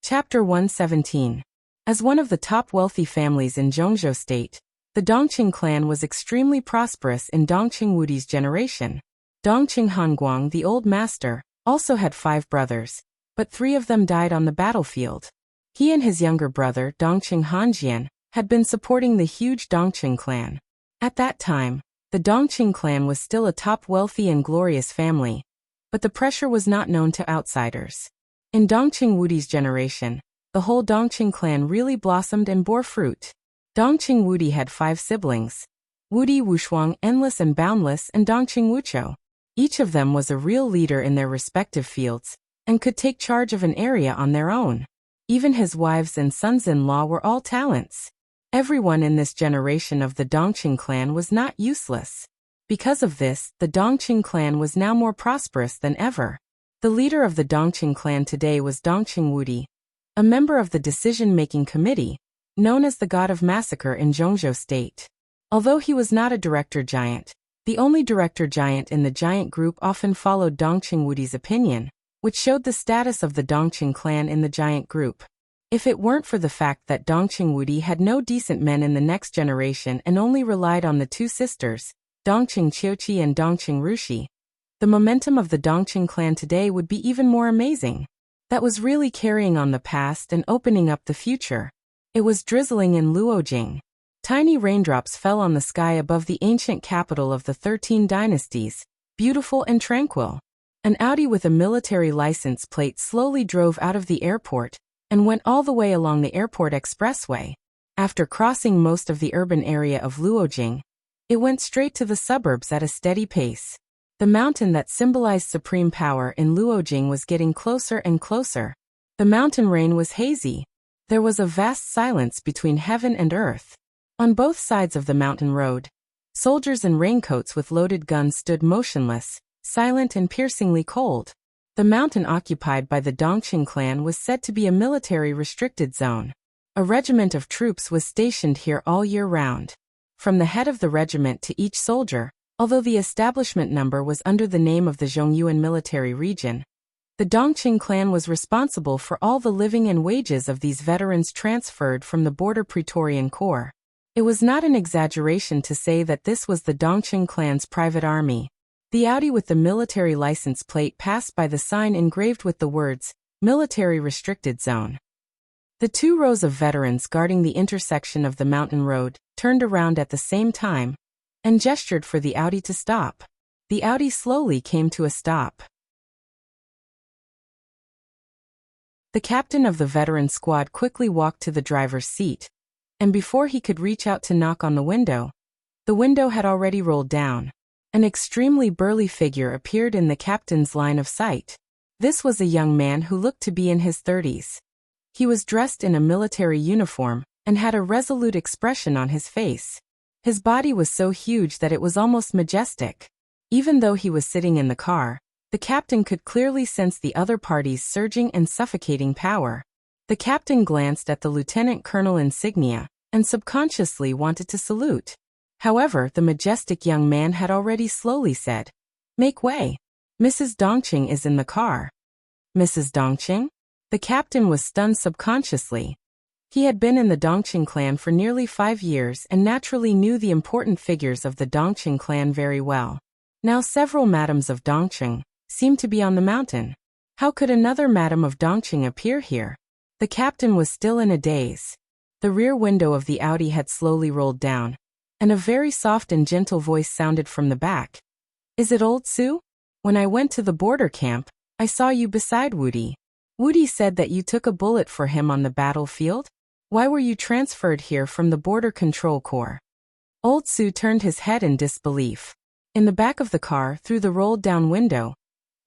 S1: Chapter 117. As one of the top wealthy families in Zhongzhou State, the Dongqing clan was extremely prosperous in Dongqing Wudi's generation. Dongqing Hanguang, the old master, also had 5 brothers, but 3 of them died on the battlefield. He and his younger brother, Dongqing Hanjian, had been supporting the huge Dongqing clan. At that time, the Dongqing clan was still a top wealthy and glorious family, but the pressure was not known to outsiders. In Dongqing Wudi's generation, the whole Dongqing clan really blossomed and bore fruit. Dongqing Wudi had 5 siblings. Wudi, Wushuang, Endless and Boundless, and Dongqing Wuqiu. Each of them was a real leader in their respective fields, and could take charge of an area on their own. Even his wives and sons-in-law were all talents. Everyone in this generation of the Dongqing clan was not useless. Because of this, the Dongqing clan was now more prosperous than ever. The leader of the Dongqing clan today was Dongqing Wudi, a member of the decision-making committee, known as the God of Massacre in Zhongzhou State. Although he was not a director giant, the only director giant in the giant group often followed Dongqing Wudi's opinion, which showed the status of the Dongqing clan in the giant group. If it weren't for the fact that Dongqing Wudi had no decent men in the next generation and only relied on the 2 sisters, Dongqing Qiuqi and Dongqing Rushi, the momentum of the Dongqing clan today would be even more amazing. That was really carrying on the past and opening up the future. It was drizzling in Luojing. Tiny raindrops fell on the sky above the ancient capital of the 13 dynasties, beautiful and tranquil. An Audi with a military license plate slowly drove out of the airport and went all the way along the airport expressway. After crossing most of the urban area of Luojing, it went straight to the suburbs at a steady pace. The mountain that symbolized supreme power in Luojing was getting closer and closer. The mountain rain was hazy. There was a vast silence between heaven and earth. On both sides of the mountain road, soldiers in raincoats with loaded guns stood motionless, silent and piercingly cold. The mountain occupied by the Dongqing clan was said to be a military restricted zone. A regiment of troops was stationed here all year round. From the head of the regiment to each soldier, although the establishment number was under the name of the Zhongyuan military region, the Dongqing clan was responsible for all the living and wages of these veterans transferred from the border Praetorian Corps. It was not an exaggeration to say that this was the Dongqing clan's private army. The Audi with the military license plate passed by the sign engraved with the words, Military Restricted Zone. The 2 rows of veterans guarding the intersection of the mountain road turned around at the same time and gestured for the Audi to stop. The Audi slowly came to a stop. The captain of the veteran squad quickly walked to the driver's seat, and before he could reach out to knock on the window had already rolled down. An extremely burly figure appeared in the captain's line of sight. This was a young man who looked to be in his 30s. He was dressed in a military uniform and had a resolute expression on his face. His body was so huge that it was almost majestic. Even though he was sitting in the car, the captain could clearly sense the other party's surging and suffocating power. The captain glanced at the lieutenant colonel insignia and subconsciously wanted to salute. However, the majestic young man had already slowly said, "Make way. Mrs. Dongqing is in the car." Mrs. Dongqing? The captain was stunned subconsciously. He had been in the Dongqing clan for nearly 5 years and naturally knew the important figures of the Dongqing clan very well. Now several madams of Dongqing seemed to be on the mountain. How could another madam of Dongqing appear here? The captain was still in a daze. The rear window of the Audi had slowly rolled down, and a very soft and gentle voice sounded from the back. "Is it old Su? When I went to the border camp, I saw you beside Woody. Woody said that you took a bullet for him on the battlefield? Why were you transferred here from the Border Control Corps?" Old Su turned his head in disbelief. In the back of the car, through the rolled-down window,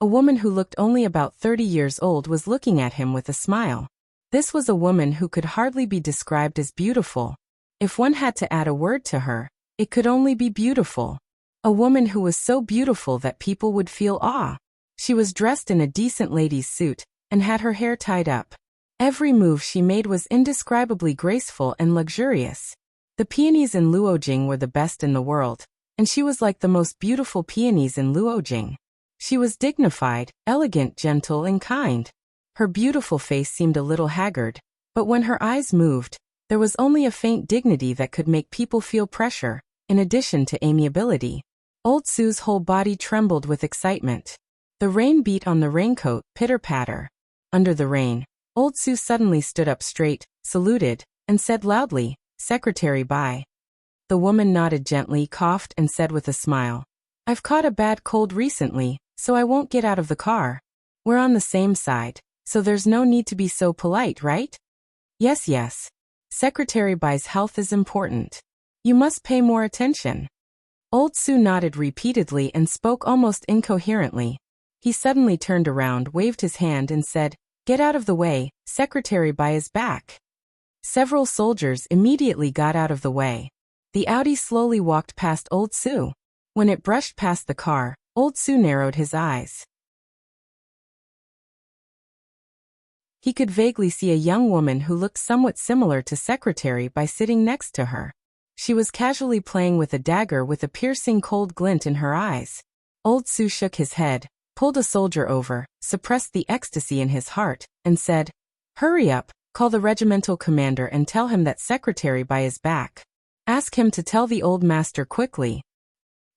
S1: a woman who looked only about 30 years old was looking at him with a smile. This was a woman who could hardly be described as beautiful. If one had to add a word to her, it could only be beautiful. A woman who was so beautiful that people would feel awe. She was dressed in a decent lady's suit, and had her hair tied up. Every move she made was indescribably graceful and luxurious. The peonies in Luojing were the best in the world, and she was like the most beautiful peonies in Luojing. She was dignified, elegant, gentle, and kind. Her beautiful face seemed a little haggard, but when her eyes moved, there was only a faint dignity that could make people feel pressure, in addition to amiability. Old Su's whole body trembled with excitement. The rain beat on the raincoat, pitter-patter. Under the rain, Old Su suddenly stood up straight, saluted, and said loudly, "Secretary Bai." The woman nodded gently, coughed, and said with a smile, "I've caught a bad cold recently, so I won't get out of the car. We're on the same side, so there's no need to be so polite, right?" Yes. Secretary Bai's health is important. You must pay more attention." Old Su nodded repeatedly and spoke almost incoherently. He suddenly turned around, waved his hand, and said, "Get out of the way, Secretary Bai is back." Several soldiers immediately got out of the way. The Audi slowly walked past Old Su. When it brushed past the car, Old Su narrowed his eyes. He could vaguely see a young woman who looked somewhat similar to Secretary Bai sitting next to her. She was casually playing with a dagger with a piercing cold glint in her eyes. Old Su shook his head, pulled a soldier over, suppressed the ecstasy in his heart, and said, "Hurry up, call the regimental commander and tell him that Secretary Bai is back. Ask him to tell the old master quickly."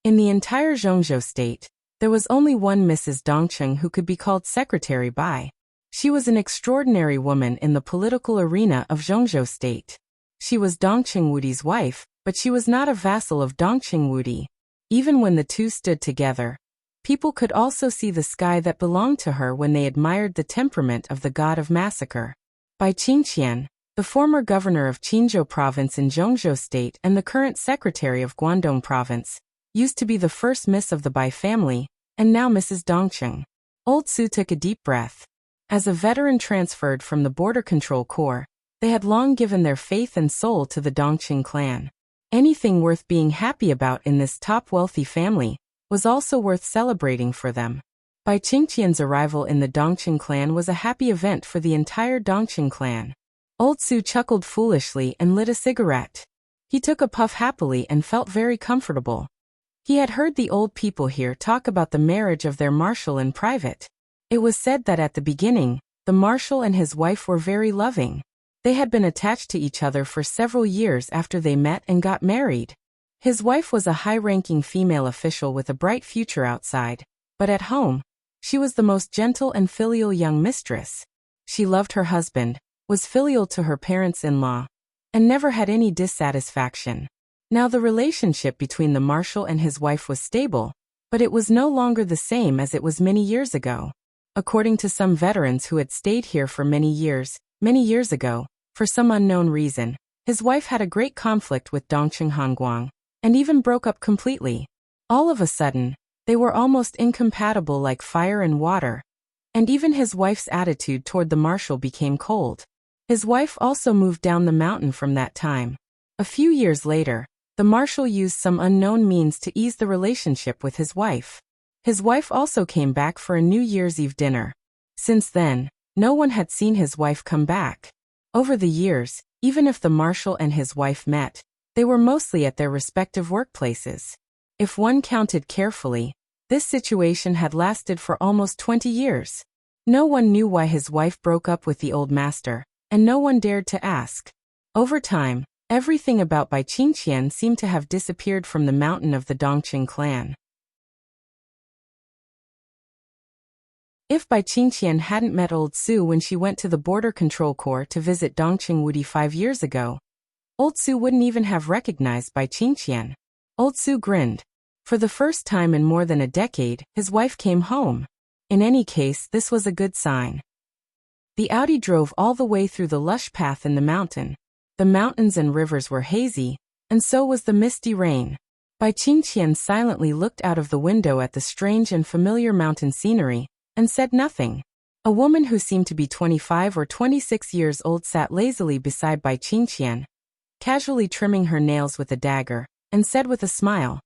S1: In the entire Zhongzhou state, there was only one Mrs. Dongqing who could be called Secretary Bai. She was an extraordinary woman in the political arena of Zhongzhou state. She was Dongqing Wudi's wife, but she was not a vassal of Dongqing Wudi. Even when the two stood together, people could also see the sky that belonged to her when they admired the temperament of the god of massacre. Bai Qingqian, the former governor of Qinzhou province in Zhongzhou state and the current secretary of Guangdong province, used to be the first miss of the Bai family, and now Mrs. Dongqing. Old Su took a deep breath. As a veteran transferred from the Border Control Corps, they had long given their faith and soul to the Dongqing clan. Anything worth being happy about in this top wealthy family was also worth celebrating for them. Bai Qingqian's arrival in the Dongqing clan was a happy event for the entire Dongqing clan. Old Su chuckled foolishly and lit a cigarette. He took a puff happily and felt very comfortable. He had heard the old people here talk about the marriage of their marshal in private. It was said that at the beginning, the marshal and his wife were very loving. They had been attached to each other for several years after they met and got married. His wife was a high-ranking female official with a bright future outside, but at home, she was the most gentle and filial young mistress. She loved her husband, was filial to her parents-in-law, and never had any dissatisfaction. Now the relationship between the marshal and his wife was stable, but it was no longer the same as it was many years ago. According to some veterans who had stayed here for many years ago, for some unknown reason, his wife had a great conflict with Dongqing Hanguang, and even broke up completely. All of a sudden, they were almost incompatible like fire and water, and even his wife's attitude toward the marshal became cold. His wife also moved down the mountain from that time. A few years later, the marshal used some unknown means to ease the relationship with his wife. His wife also came back for a New Year's Eve dinner. Since then, no one had seen his wife come back. Over the years, Even if the marshal and his wife met, they were mostly at their respective workplaces. If one counted carefully, this situation had lasted for almost 20 years. No one knew why his wife broke up with the old master, and no one dared to ask. Over time, everything about Bai Qingqian seemed to have disappeared from the mountain of the Dongqing clan. If Bai Qingqian hadn't met Old Su when she went to the Border Control Corps to visit Dongqing Wudi 5 years ago, Old Su wouldn't even have recognized Bai Qingqian. Old Su grinned. For the first time in more than a decade, his wife came home. In any case, this was a good sign. The Audi drove all the way through the lush path in the mountain. The mountains and rivers were hazy, and so was the misty rain. Bai Qingqian silently looked out of the window at the strange and familiar mountain scenery, and said nothing. A woman who seemed to be 25 or 26 years old sat lazily beside Bai Qingqian, casually trimming her nails with a dagger, and said with a smile,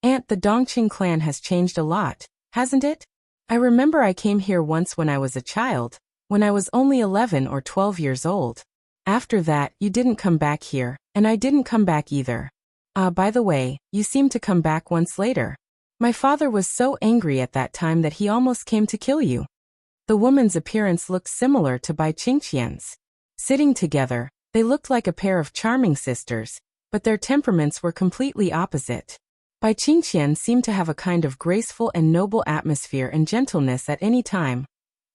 S1: "Aunt, the Dongqing clan has changed a lot, hasn't it? I remember I came here once when I was a child, when I was only 11 or 12 years old. After that, you didn't come back here, and I didn't come back either. By the way, you seemed to come back once later. My father was so angry at that time that he almost came to kill you." The woman's appearance looked similar to Bai Qingqian's. Sitting together, they looked like a pair of charming sisters, but their temperaments were completely opposite. Bai Qingqian seemed to have a kind of graceful and noble atmosphere and gentleness at any time,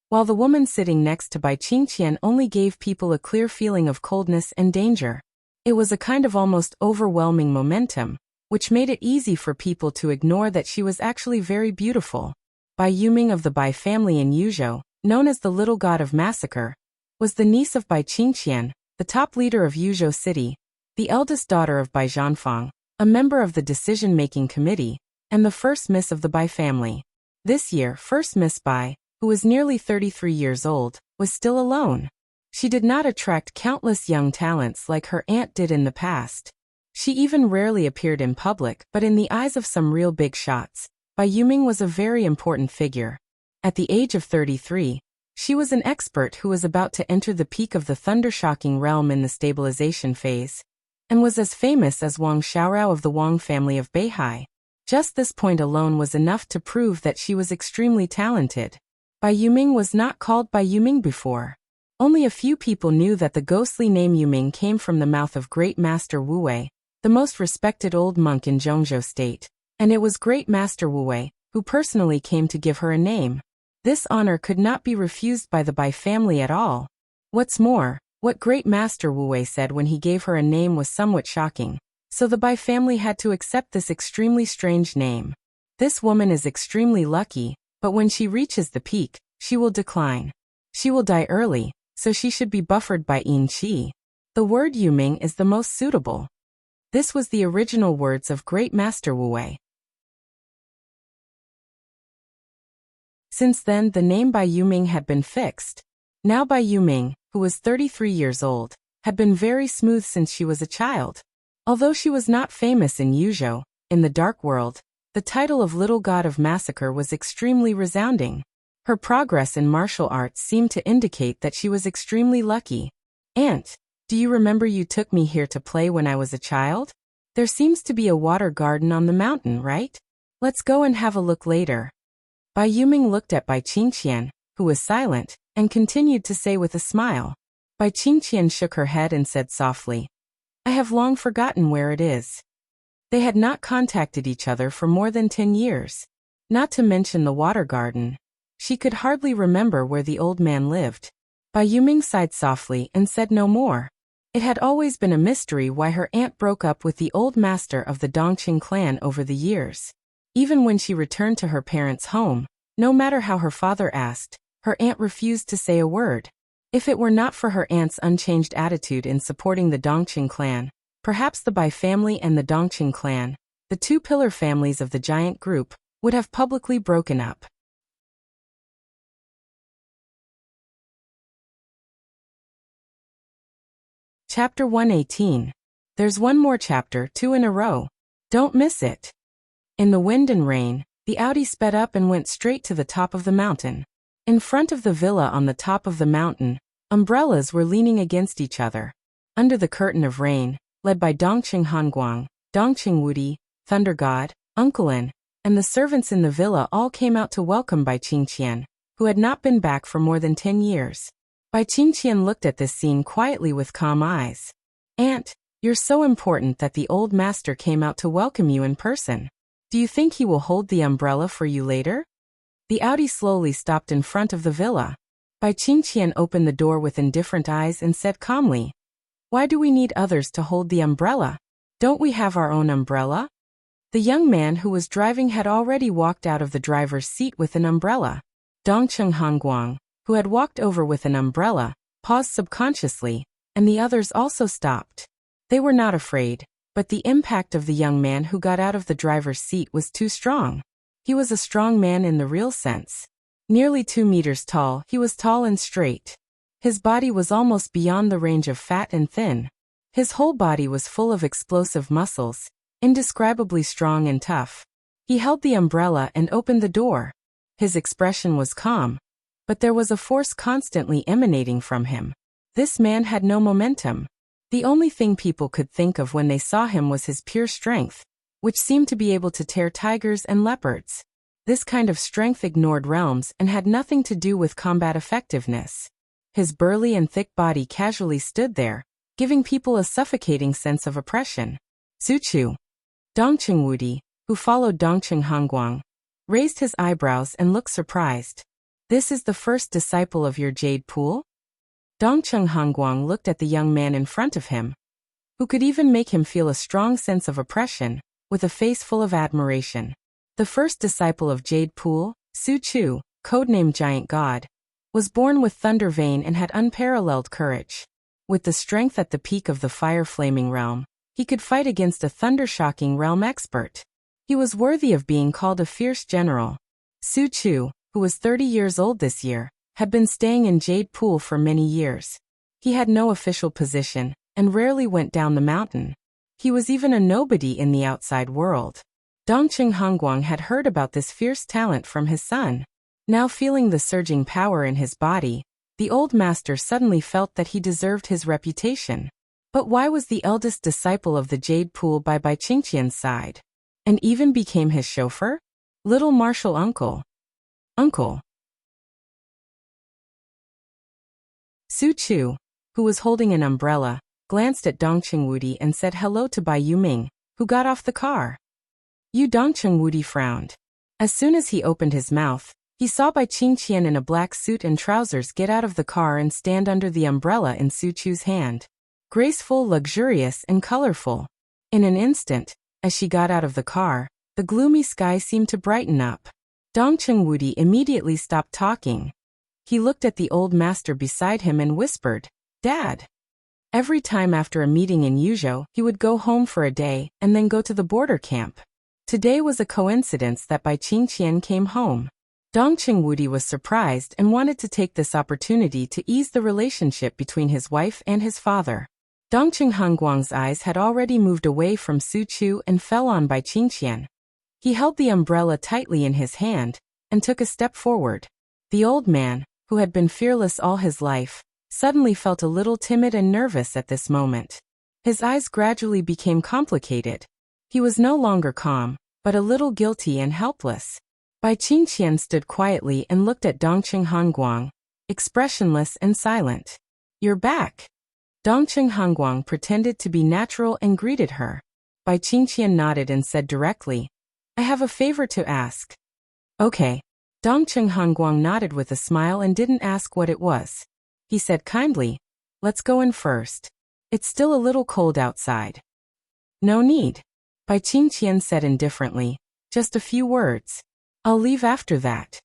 S1: while the woman sitting next to Bai Qingqian only gave people a clear feeling of coldness and danger. It was a kind of almost overwhelming momentum, which made it easy for people to ignore that she was actually very beautiful. Bai Yuming of the Bai family in Yuzhou, known as the Little God of Massacre, was the niece of Bai Qingqian, the top leader of Yuzhou City, the eldest daughter of Bai Zhanfang, a member of the decision-making committee, and the first miss of the Bai family. This year, first Miss Bai, who was nearly 33 years old, was still alone. She did not attract countless young talents like her aunt did in the past. She even rarely appeared in public, but in the eyes of some real big shots, Bai Yuming was a very important figure. At the age of 33, she was an expert who was about to enter the peak of the thunder-shocking realm in the stabilization phase, and was as famous as Wang Xiaorao of the Wang family of Beihai. Just this point alone was enough to prove that she was extremely talented. Bai Yuming was not called Bai Yuming before. Only a few people knew that the ghostly name Yuming came from the mouth of Great Master Wu Wei, the most respected old monk in Zhongzhou State, and it was Great Master Wu Wei who personally came to give her a name. This honor could not be refused by the Bai family at all. What's more, what Great Master Wu Wei said when he gave her a name was somewhat shocking, so the Bai family had to accept this extremely strange name. This woman is extremely lucky, but when she reaches the peak, she will decline. She will die early, so she should be buffered by Yin Qi. The word Yuming is the most suitable. This was the original words of Great Master Wu Wei. Since then, the name Bai Yuming had been fixed. Now Bai Yuming, who was 33 years old, had been very smooth since she was a child. Although she was not famous in Yuzhou, in the Dark World, the title of Little God of Massacre was extremely resounding. Her progress in martial arts seemed to indicate that she was extremely lucky. "Aunt, do you remember you took me here to play when I was a child? There seems to be a water garden on the mountain, right? Let's go and have a look later." Bai Yuming looked at Bai Qingqian, who was silent, and continued to say with a smile. Bai Qingqian shook her head and said softly, "I have long forgotten where it is." They had not contacted each other for more than 10 years. Not to mention the water garden. She could hardly remember where the old man lived. Bai Yuming sighed softly and said no more. It had always been a mystery why her aunt broke up with the old master of the Dongqing clan over the years. Even when she returned to her parents' home, no matter how her father asked, her aunt refused to say a word. If it were not for her aunt's unchanged attitude in supporting the Dongqing clan, perhaps the Bai family and the Dongqing clan, the two pillar families of the giant group, would have publicly broken up. Chapter 118. There's one more chapter, 2 in a row. Don't miss it. In the wind and rain, the Audi sped up and went straight to the top of the mountain. In front of the villa on the top of the mountain, umbrellas were leaning against each other. Under the curtain of rain, led by Dongqing Hanguang, Dongqing Wudi, Thunder God, Uncle An, and the servants in the villa all came out to welcome Bai Qingqian, who had not been back for more than 10 years. Bai Qingqian looked at this scene quietly with calm eyes. Aunt, you're so important that the old master came out to welcome you in person. Do you think he will hold the umbrella for you later? The Audi slowly stopped in front of the villa. Bai Qingqian opened the door with indifferent eyes and said calmly, "Why do we need others to hold the umbrella? Don't we have our own umbrella?" The young man who was driving had already walked out of the driver's seat with an umbrella. Dongqing Hanguang, who had walked over with an umbrella, paused subconsciously, and the others also stopped. They were not afraid, but the impact of the young man who got out of the driver's seat was too strong. He was a strong man in the real sense. Nearly 2 meters tall, he was tall and straight. His body was almost beyond the range of fat and thin. His whole body was full of explosive muscles, indescribably strong and tough. He held the umbrella and opened the door. His expression was calm, but there was a force constantly emanating from him. This man had no momentum. The only thing people could think of when they saw him was his pure strength, which seemed to be able to tear tigers and leopards. This kind of strength ignored realms and had nothing to do with combat effectiveness. His burly and thick body casually stood there, giving people a suffocating sense of oppression. Su Chu. Dongqing Wudi, who followed Dongqing Hanguang, raised his eyebrows and looked surprised. "This is the first disciple of your jade pool?" Dongqing Hanguang looked at the young man in front of him, who could even make him feel a strong sense of oppression, with a face full of admiration. The first disciple of Jade Pool, Su Chu, codenamed Giant God, was born with thunder vein and had unparalleled courage. With the strength at the peak of the fire-flaming realm, he could fight against a thunder-shocking realm expert. He was worthy of being called a fierce general. Su Chu, who was 30 years old this year, had been staying in Jade Pool for many years. He had no official position, and rarely went down the mountain. He was even a nobody in the outside world. Dongqing Hanguang had heard about this fierce talent from his son. Now feeling the surging power in his body, the old master suddenly felt that he deserved his reputation. But why was the eldest disciple of the Jade Pool by Bai Qingqian's side? And even became his chauffeur? Little martial uncle. Uncle. Su Chu, who was holding an umbrella, glanced at Dongqing Wudi and said hello to Bai Yuming, who got off the car. Dongqing Wudi frowned. As soon as he opened his mouth, he saw Bai Qingqian in a black suit and trousers get out of the car and stand under the umbrella in Su Chu's hand. Graceful, luxurious, and colorful. In an instant, as she got out of the car, the gloomy sky seemed to brighten up. Dongqing Wudi immediately stopped talking. He looked at the old master beside him and whispered, "Dad." Every time after a meeting in Yuzhou, he would go home for a day and then go to the border camp. Today was a coincidence that Bai Qingqian came home. Dongqing Wudi was surprised and wanted to take this opportunity to ease the relationship between his wife and his father. Dongqing Hanguang's eyes had already moved away from Su Chu and fell on Bai Qingqian. He held the umbrella tightly in his hand and took a step forward. The old man, who had been fearless all his life, suddenly felt a little timid and nervous at this moment. His eyes gradually became complicated. He was no longer calm, but a little guilty and helpless. Bai Qingqian stood quietly and looked at Dongqing Hanguang, expressionless and silent. "You're back." Dongqing Hanguang pretended to be natural and greeted her. Bai Qingqian nodded and said directly, "I have a favor to ask." "Okay." Dongqing Hanguang nodded with a smile and didn't ask what it was. He said kindly, "Let's go in first. It's still a little cold outside." "No need." Bai Qingqian said indifferently, "Just a few words. I'll leave after that."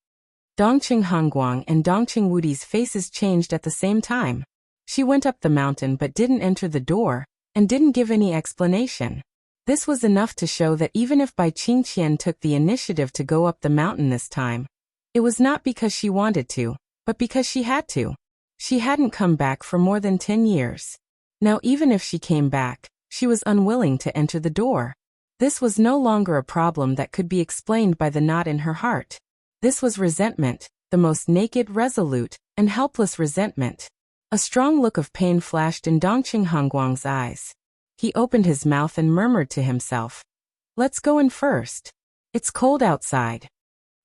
S1: Dongqing Hanguang and Dongqing Wudi's faces changed at the same time. She went up the mountain but didn't enter the door, and didn't give any explanation. This was enough to show that even if Bai Qingqian took the initiative to go up the mountain this time, it was not because she wanted to, but because she had to. She hadn't come back for more than 10 years. Now even if she came back, she was unwilling to enter the door. This was no longer a problem that could be explained by the knot in her heart. This was resentment, the most naked, resolute, and helpless resentment. A strong look of pain flashed in Dongqing Hongguang's eyes. He opened his mouth and murmured to himself, "Let's go in first. It's cold outside."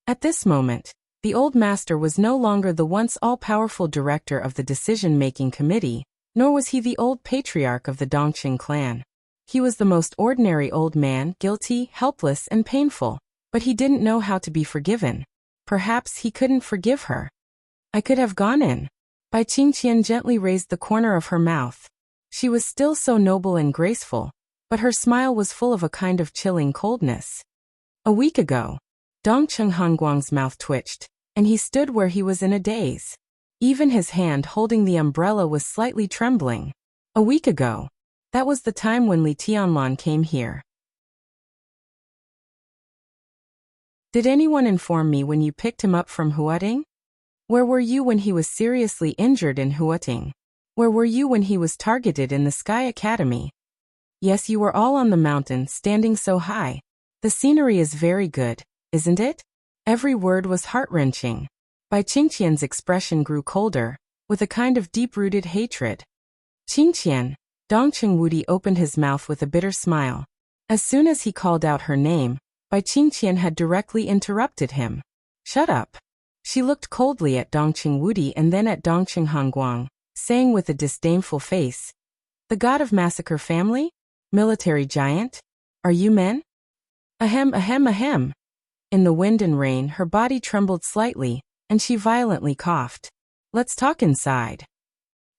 S1: At this moment, the old master was no longer the once all-powerful director of the decision-making committee, nor was he the old patriarch of the Dongqing clan. He was the most ordinary old man, guilty, helpless, and painful, but he didn't know how to be forgiven. Perhaps he couldn't forgive her. "I could have gone in." Bai Qingqian gently raised the corner of her mouth. She was still so noble and graceful, but her smile was full of a kind of chilling coldness. A week ago, Dongqing Hongguang's mouth twitched, and he stood where he was in a daze. Even his hand holding the umbrella was slightly trembling. A week ago. That was the time when Li Tianlan came here. "Did anyone inform me when you picked him up from Huating? Where were you when he was seriously injured in Huating? Where were you when he was targeted in the Sky Academy? Yes, you were all on the mountain, standing so high. The scenery is very good, isn't it?" Every word was heart-wrenching. Bai Qingqian's expression grew colder, with a kind of deep-rooted hatred. "Qingqian," Dongqing Wudi opened his mouth with a bitter smile. As soon as he called out her name, Bai Qingqian had directly interrupted him. "Shut up." She looked coldly at Dongqing Wudi and then at Dongqing Hongguang, saying with a disdainful face, "The god of massacre family? Military giant? Are you men?" Ahem, ahem, ahem. In the wind and rain, her body trembled slightly, and she violently coughed. "Let's talk inside."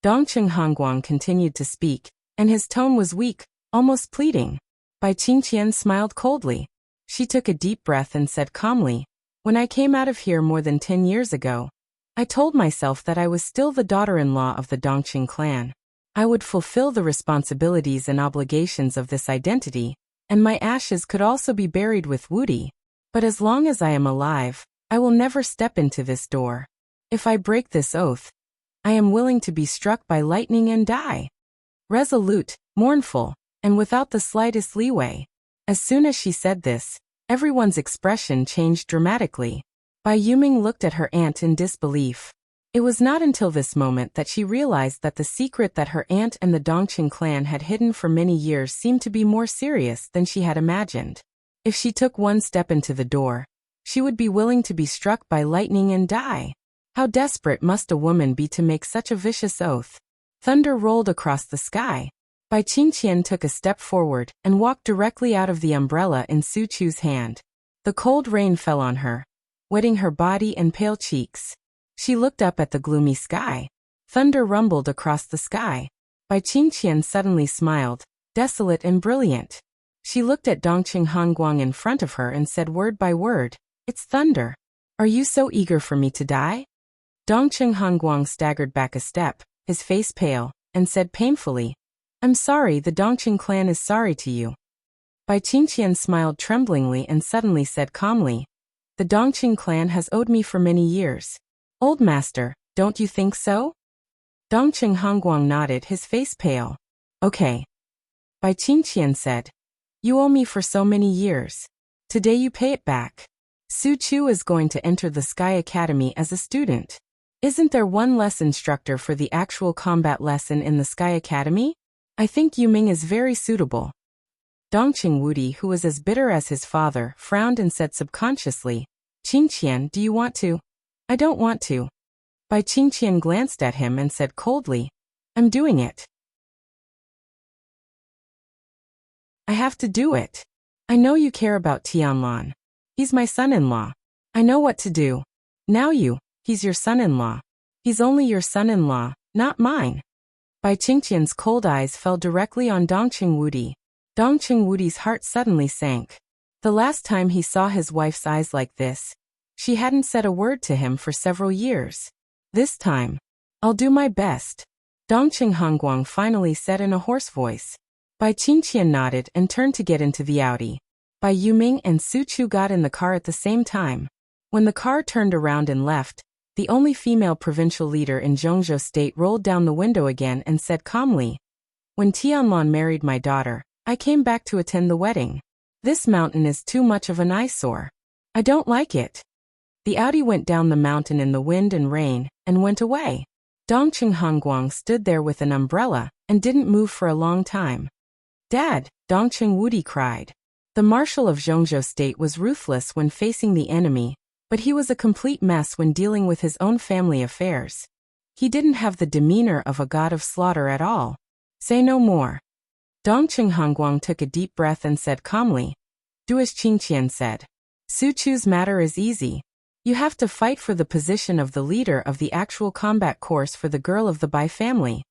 S1: Dongqing Hongguang continued to speak, and his tone was weak, almost pleading. Bai Qingqian smiled coldly. She took a deep breath and said calmly, "When I came out of here more than 10 years ago, I told myself that I was still the daughter-in-law of the Dongqing clan. I would fulfill the responsibilities and obligations of this identity, and my ashes could also be buried with Wudi. But as long as I am alive, I will never step into this door. If I break this oath, I am willing to be struck by lightning and die." Resolute, mournful, and without the slightest leeway. As soon as she said this, everyone's expression changed dramatically. Bai Yuming looked at her aunt in disbelief. It was not until this moment that she realized that the secret that her aunt and the Dongqing clan had hidden for many years seemed to be more serious than she had imagined. If she took one step into the door, she would be willing to be struck by lightning and die. How desperate must a woman be to make such a vicious oath? Thunder rolled across the sky. Bai Qingqian took a step forward and walked directly out of the umbrella in Su Chu's hand. The cold rain fell on her, wetting her body and pale cheeks. She looked up at the gloomy sky. Thunder rumbled across the sky. Bai Qingqian suddenly smiled, desolate and brilliant. She looked at Dongqing Hongguang in front of her and said word by word, "It's thunder. Are you so eager for me to die?" Dongqing Hongguang staggered back a step, his face pale, and said painfully, "I'm sorry, the Dongqing clan is sorry to you." Bai Qingqian smiled tremblingly and suddenly said calmly, "The Dongqing clan has owed me for many years. Old master, don't you think so?" Dongqing Hongguang nodded, his face pale. "Okay." Bai Qingqian said, "You owe me for so many years. Today you pay it back. Su Chu is going to enter the Sky Academy as a student. Isn't there one less instructor for the actual combat lesson in the Sky Academy? I think Yuming is very suitable." Dongqing Wudi, who was as bitter as his father, frowned and said subconsciously, "Qingqian, do you want to?" "I don't want to." Bai Qingqian glanced at him and said coldly, "I'm doing it. I have to do it. I know you care about Tianlan. He's my son-in-law. I know what to do. Now he's your son-in-law. He's only your son-in-law, not mine." Bai Qingqian's cold eyes fell directly on Dongqing Wudi. Dongqing Wudi's heart suddenly sank. The last time he saw his wife's eyes like this, she hadn't said a word to him for several years. This time, "I'll do my best," Dongqing Hongguang finally said in a hoarse voice. Bai Qingqian nodded and turned to get into the Audi. Bai Yuming and Su Chu got in the car at the same time. When the car turned around and left, the only female provincial leader in Zhongzhou state rolled down the window again and said calmly, "When Tianlan married my daughter, I came back to attend the wedding. This mountain is too much of an eyesore. I don't like it." The Audi went down the mountain in the wind and rain, and went away. Dongqing Hongguang stood there with an umbrella and didn't move for a long time. "Dad!" Dongqing Wudi cried. The marshal of Zhongzhou State was ruthless when facing the enemy, but he was a complete mess when dealing with his own family affairs. He didn't have the demeanor of a god of slaughter at all. "Say no more." Dongqing Hongguang took a deep breath and said calmly. "Do as Qingqian said. Su Chu's matter is easy. You have to fight for the position of the leader of the actual combat course for the girl of the Bai family."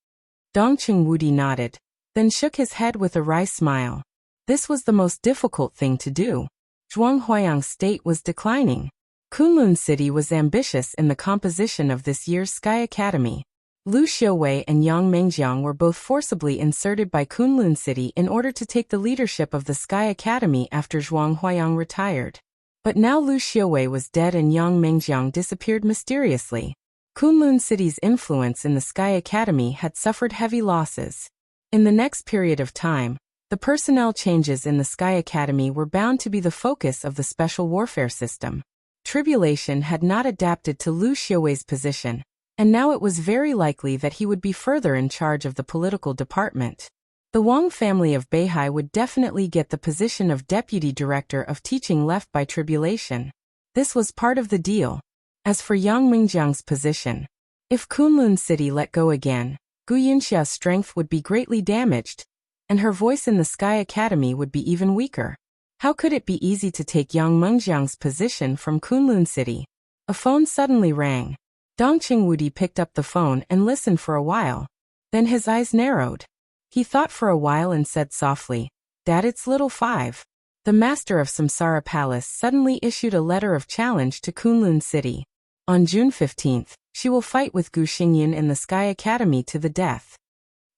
S1: Dongqing Wudi nodded, then shook his head with a wry smile. This was the most difficult thing to do. Zhuanghuayang's state was declining. Kunlun City was ambitious in the composition of this year's Sky Academy. Lu Xiuwei and Yang Mengjiang were both forcibly inserted by Kunlun City in order to take the leadership of the Sky Academy after Zhuanghuayang retired. But now Lu Xiuwei was dead and Yang Mengjiang disappeared mysteriously. Kunlun City's influence in the Sky Academy had suffered heavy losses. In the next period of time, the personnel changes in the Sky Academy were bound to be the focus of the special warfare system. Tribulation had not adapted to Lu Xiuwei's position, and now it was very likely that he would be further in charge of the political department. The Wang family of Beihai would definitely get the position of deputy director of teaching left by tribulation. This was part of the deal. As for Yang Mingjiang's position, if Kunlun City let go again, Gu Yunxia's strength would be greatly damaged, and her voice in the Sky Academy would be even weaker. How could it be easy to take Yang Mengjiang's position from Kunlun City? A phone suddenly rang. Dongqing Wudi picked up the phone and listened for a while. Then his eyes narrowed. He thought for a while and said softly, "Dad, it's Little Five." The master of Samsara Palace suddenly issued a letter of challenge to Kunlun City. On June 15th, she will fight with Gu Xingyin in the Sky Academy to the death.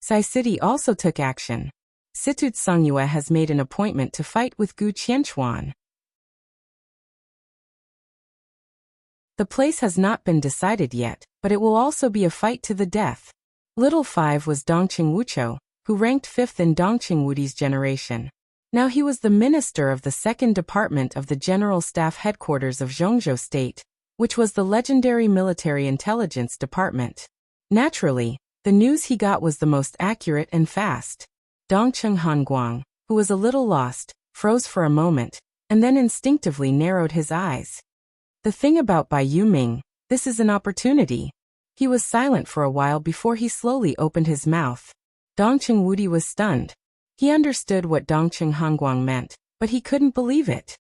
S1: Sai City also took action. Situt Songyue has made an appointment to fight with Gu Qianchuan. The place has not been decided yet, but it will also be a fight to the death. Little Five was Dongqing Wuchou, who ranked 5th in Dongqing Wudi's generation. Now he was the minister of the 2nd Department of the General Staff Headquarters of Zhongzhou State, which was the legendary Military Intelligence Department. Naturally, the news he got was the most accurate and fast. Dongqing Hongguang, who was a little lost, froze for a moment, and then instinctively narrowed his eyes. The thing about Bai Yuming, this is an opportunity. He was silent for a while before he slowly opened his mouth. Dongqing Wudi was stunned. He understood what Dongqing Hongguang meant, but he couldn't believe it.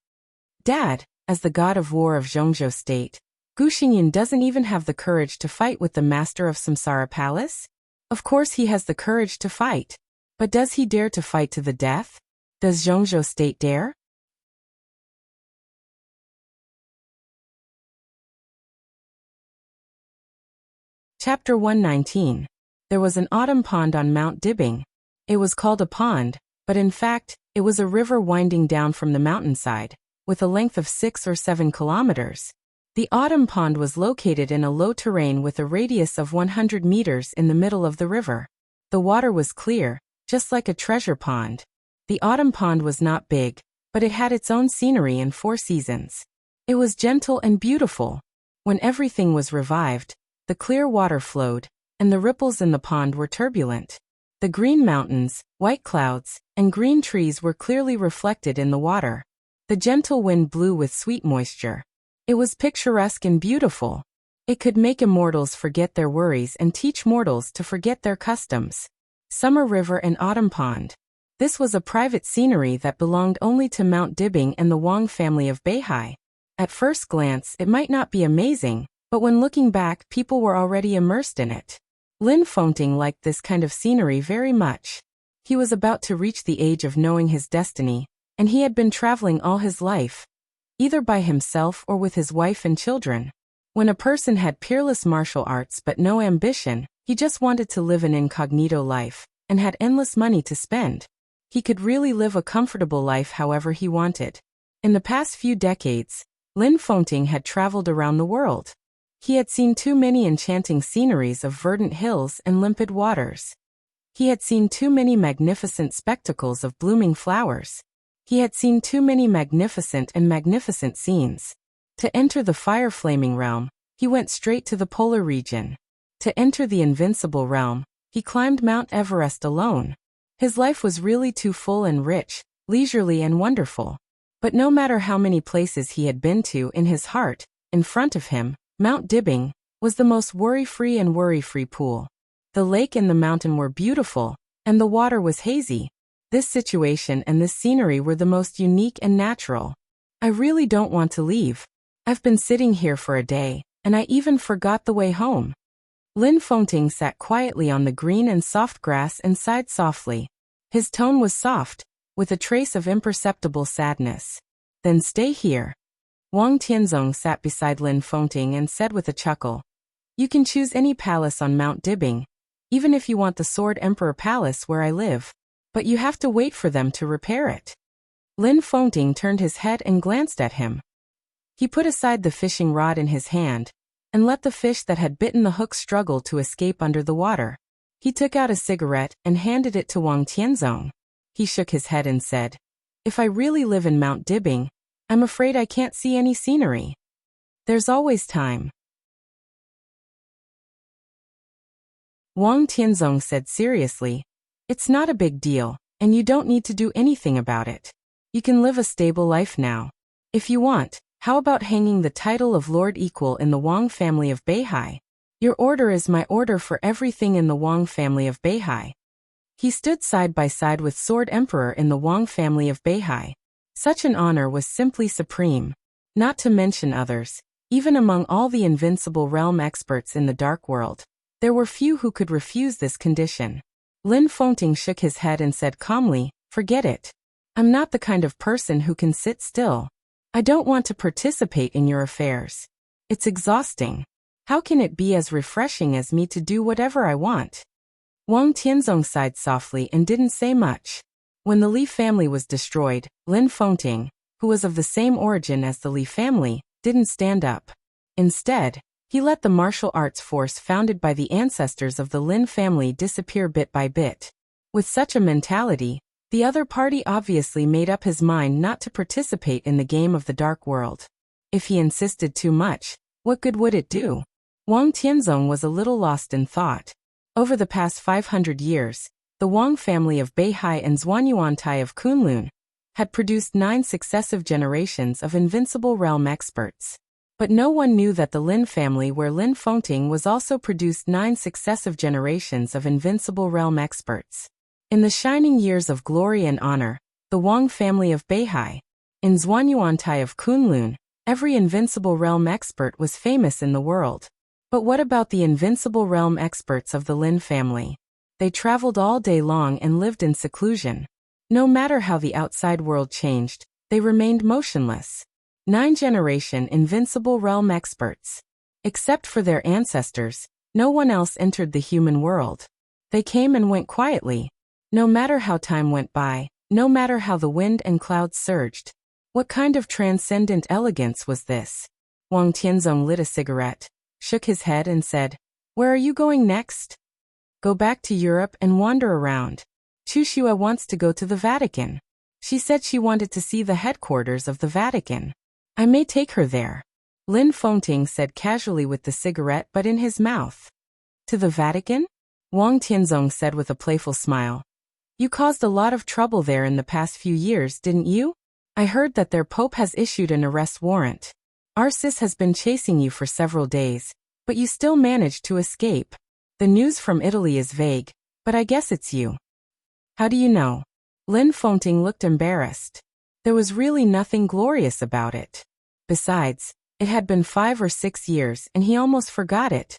S1: "Dad, as the god of war of Zhongzhou State, Gu Xingyin doesn't even have the courage to fight with the master of Samsara Palace? Of course he has the courage to fight. But does he dare to fight to the death? Does Zhongzhou State dare?" Chapter 119. There was an autumn pond on Mount Dibing. It was called a pond, but in fact, it was a river winding down from the mountainside, with a length of 6 or 7 kilometers. The autumn pond was located in a low terrain with a radius of 100 meters in the middle of the river. The water was clear, just like a treasure pond. The autumn pond was not big, but it had its own scenery and 4 seasons. It was gentle and beautiful. When everything was revived, the clear water flowed, and the ripples in the pond were turbulent. The green mountains, white clouds, and green trees were clearly reflected in the water. The gentle wind blew with sweet moisture. It was picturesque and beautiful. It could make immortals forget their worries and teach mortals to forget their customs. Summer River and Autumn Pond. This was a private scenery that belonged only to Mount Dibing and the Wang family of Beihai. At first glance, it might not be amazing, but when looking back, people were already immersed in it. Lin Fengting liked this kind of scenery very much. He was about to reach the age of knowing his destiny, and he had been traveling all his life, either by himself or with his wife and children. When a person had peerless martial arts but no ambition, he just wanted to live an incognito life, and had endless money to spend. He could really live a comfortable life however he wanted. In the past few decades, Lin Fengting had traveled around the world. He had seen too many enchanting sceneries of verdant hills and limpid waters. He had seen too many magnificent spectacles of blooming flowers. He had seen too many magnificent scenes. To enter the fire-flaming realm, he went straight to the polar region. To enter the invincible realm, he climbed Mount Everest alone. His life was really too full and rich, leisurely and wonderful. But no matter how many places he had been to in his heart, in front of him, Mount Dibbing, was the most worry-free and worry-free pool. The lake and the mountain were beautiful, and the water was hazy. This situation and this scenery were the most unique and natural. I really don't want to leave. I've been sitting here for a day, and I even forgot the way home. Lin Fengting sat quietly on the green and soft grass and sighed softly. His tone was soft, with a trace of imperceptible sadness. Then stay here. Wang Tianzong sat beside Lin Fengting and said with a chuckle, You can choose any palace on Mount Dibbing, even if you want the Sword Emperor Palace where I live. But you have to wait for them to repair it. Lin Fengting turned his head and glanced at him. He put aside the fishing rod in his hand, and let the fish that had bitten the hook struggle to escape under the water. He took out a cigarette and handed it to Wang Tianzong. He shook his head and said, If I really live in Mount Dibbing, I'm afraid I can't see any scenery. There's always time. Wang Tianzong said seriously, It's not a big deal, and you don't need to do anything about it. You can live a stable life now. If you want, how about hanging the title of Lord Equal in the Wang family of Beihai? Your order is my order for everything in the Wang family of Beihai. He stood side by side with Sword Emperor in the Wang family of Beihai. Such an honor was simply supreme. Not to mention others, even among all the invincible realm experts in the Dark World, there were few who could refuse this condition. Lin Fengting shook his head and said calmly, Forget it. I'm not the kind of person who can sit still. I don't want to participate in your affairs. It's exhausting. How can it be as refreshing as me to do whatever I want? Wang Tianzong sighed softly and didn't say much. When the Li family was destroyed, Lin Fengting, who was of the same origin as the Li family, didn't stand up. Instead, he let the martial arts force founded by the ancestors of the Lin family disappear bit by bit. With such a mentality, the other party obviously made up his mind not to participate in the game of the Dark World. If he insisted too much, what good would it do? Wang Tianzong was a little lost in thought. Over the past 500 years, the Wang family of Beihai and Zhuanyuantai of Kunlun had produced 9 successive generations of invincible realm experts. But no one knew that the Lin family where Lin Fengting was also produced 9 successive generations of invincible realm experts. In the shining years of glory and honor, the Wang family of Beihai, in Zhuanyuantai of Kunlun, every invincible realm expert was famous in the world. But what about the invincible realm experts of the Lin family? They traveled all day long and lived in seclusion. No matter how the outside world changed, they remained motionless. 9-generation invincible realm experts. Except for their ancestors, no one else entered the human world. They came and went quietly. No matter how time went by, no matter how the wind and clouds surged. What kind of transcendent elegance was this? Wang Tianzong lit a cigarette, shook his head and said, Where are you going next? Go back to Europe and wander around. Chu Xue wants to go to the Vatican. She said she wanted to see the headquarters of the Vatican. I may take her there. Lin Fengting said casually with the cigarette but in his mouth. To the Vatican? Wang Tianzong said with a playful smile. You caused a lot of trouble there in the past few years, didn't you? I heard that their Pope has issued an arrest warrant. Arsis has been chasing you for several days, but you still managed to escape. The news from Italy is vague, but I guess it's you. How do you know? Lin Fengting looked embarrassed. There was really nothing glorious about it. Besides, it had been 5 or 6 years and he almost forgot it.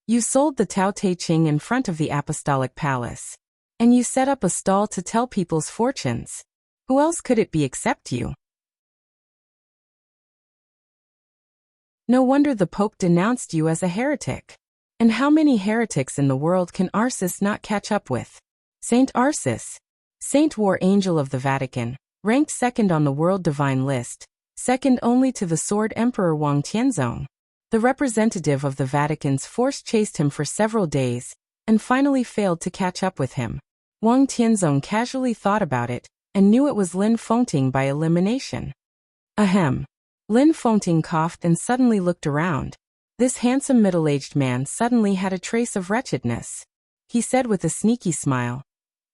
S1: You sold the Tao Te Ching in front of the Apostolic Palace. And you set up a stall to tell people's fortunes. Who else could it be except you? No wonder the Pope denounced you as a heretic. And how many heretics in the world can Arsis not catch up with? Saint Arsis, Saint War Angel of the Vatican, ranked second on the World Divine List, second only to the Sword Emperor Wang Tianzong. The representative of the Vatican's force chased him for several days, and finally failed to catch up with him. Wang Tianzong casually thought about it, and knew it was Lin Fengting by elimination. Ahem. Lin Fengting coughed and suddenly looked around. This handsome middle-aged man suddenly had a trace of wretchedness. He said with a sneaky smile,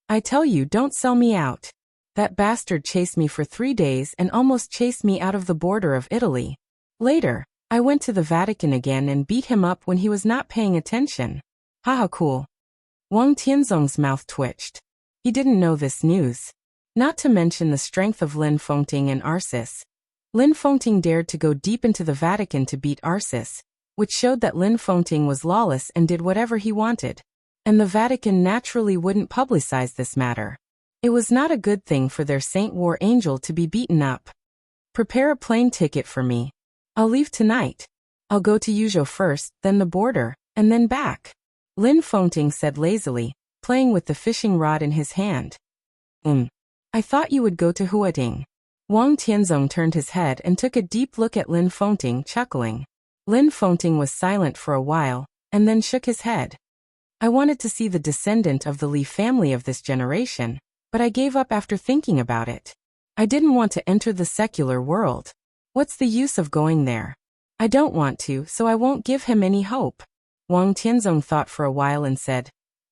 S1: "I tell you, don't sell me out. That bastard chased me for 3 days and almost chased me out of the border of Italy. Later, I went to the Vatican again and beat him up when he was not paying attention. Haha, cool." Wang Tianzong's mouth twitched. He didn't know this news. Not to mention the strength of Lin Fengting and Arcis. Lin Fengting dared to go deep into the Vatican to beat Arcis, which showed that Lin Fengting was lawless and did whatever he wanted. And the Vatican naturally wouldn't publicize this matter. It was not a good thing for their Saint War Angel to be beaten up. "Prepare a plane ticket for me. I'll leave tonight. I'll go to Yuzhou first, then the border, and then back," Lin Fengting said lazily, playing with the fishing rod in his hand. I thought you would go to Huating." Wang Tianzong turned his head and took a deep look at Lin Fengting, chuckling. Lin Fengting was silent for a while, and then shook his head. "I wanted to see the descendant of the Li family of this generation, but I gave up after thinking about it. I didn't want to enter the secular world. What's the use of going there? I don't want to, so I won't give him any hope." Wang Tianzong thought for a while and said,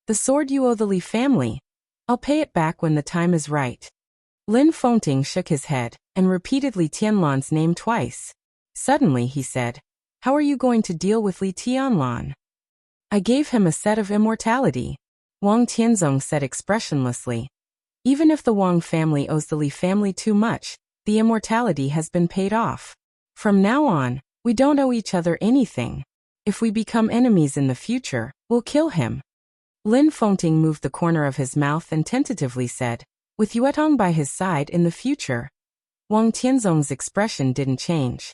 S1: "The sword you owe the Li family. I'll pay it back when the time is right." Lin Fengting shook his head, and repeated Li Tianlan's name twice. Suddenly he said, "How are you going to deal with Li Tianlan?" "I gave him a set of immortality," Wang Tianzong said expressionlessly. "Even if the Wang family owes the Li family too much, the immortality has been paid off. From now on, we don't owe each other anything. If we become enemies in the future, we'll kill him." Lin Fengting moved the corner of his mouth and tentatively said, "With Yuetong by his side in the future." Wang Tianzong's expression didn't change.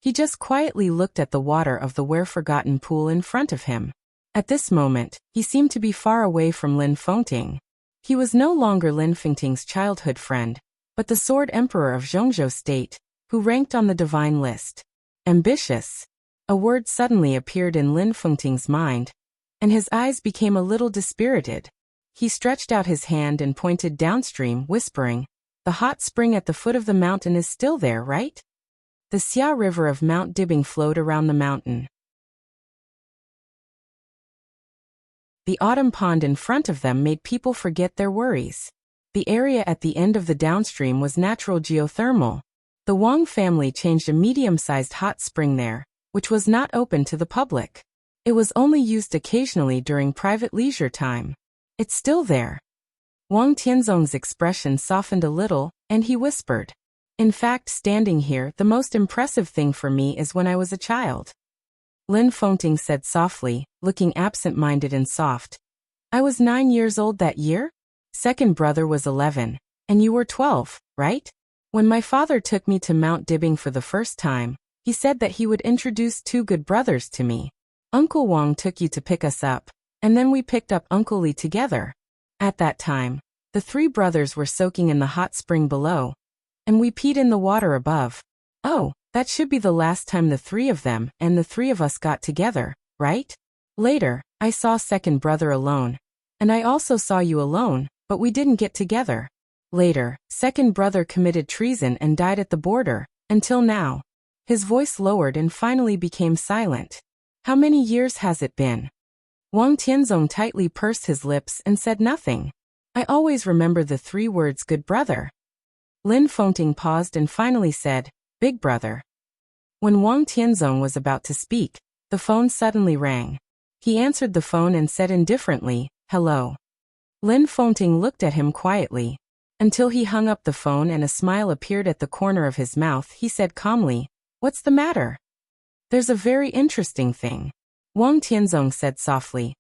S1: He just quietly looked at the water of the where-forgotten pool in front of him. At this moment, he seemed to be far away from Lin Fengting. He was no longer Lin Fengting's childhood friend, but the Sword Emperor of Zhongzhou State, who ranked on the divine list. Ambitious. A word suddenly appeared in Lin Fengting's mind, and his eyes became a little dispirited. He stretched out his hand and pointed downstream, whispering, "The hot spring at the foot of the mountain is still there, right?" The Xia River of Mount Dibbing flowed around the mountain. The autumn pond in front of them made people forget their worries. The area at the end of the downstream was natural geothermal. The Wang family changed a medium-sized hot spring there, which was not open to the public. It was only used occasionally during private leisure time. "It's still there." Wang Tianzong's expression softened a little, and he whispered, "In fact, standing here, the most impressive thing for me is when I was a child." Lin Fengting said softly, looking absent-minded and soft, "I was 9 years old that year? Second brother was 11, and you were 12, right? When my father took me to Mount Dibbing for the first time, he said that he would introduce 2 good brothers to me. Uncle Wang took you to pick us up, and then we picked up Uncle Li together. At that time, the 3 brothers were soaking in the hot spring below, and we peed in the water above. Oh, that should be the last time the 3 of them and the 3 of us got together, right? Later, I saw second brother alone, and I also saw you alone, but we didn't get together. Later, second brother committed treason and died at the border, until now." His voice lowered and finally became silent. "How many years has it been?" Wang Tianzong tightly pursed his lips and said nothing. "I always remember the 3 words good brother." Lin Fengting paused and finally said, "Big brother." When Wang Tianzong was about to speak, the phone suddenly rang. He answered the phone and said indifferently, "Hello." Lin Fengting looked at him quietly. Until he hung up the phone and a smile appeared at the corner of his mouth, he said calmly, "What's the matter?" "There's a very interesting thing," Wang Tianzong said softly.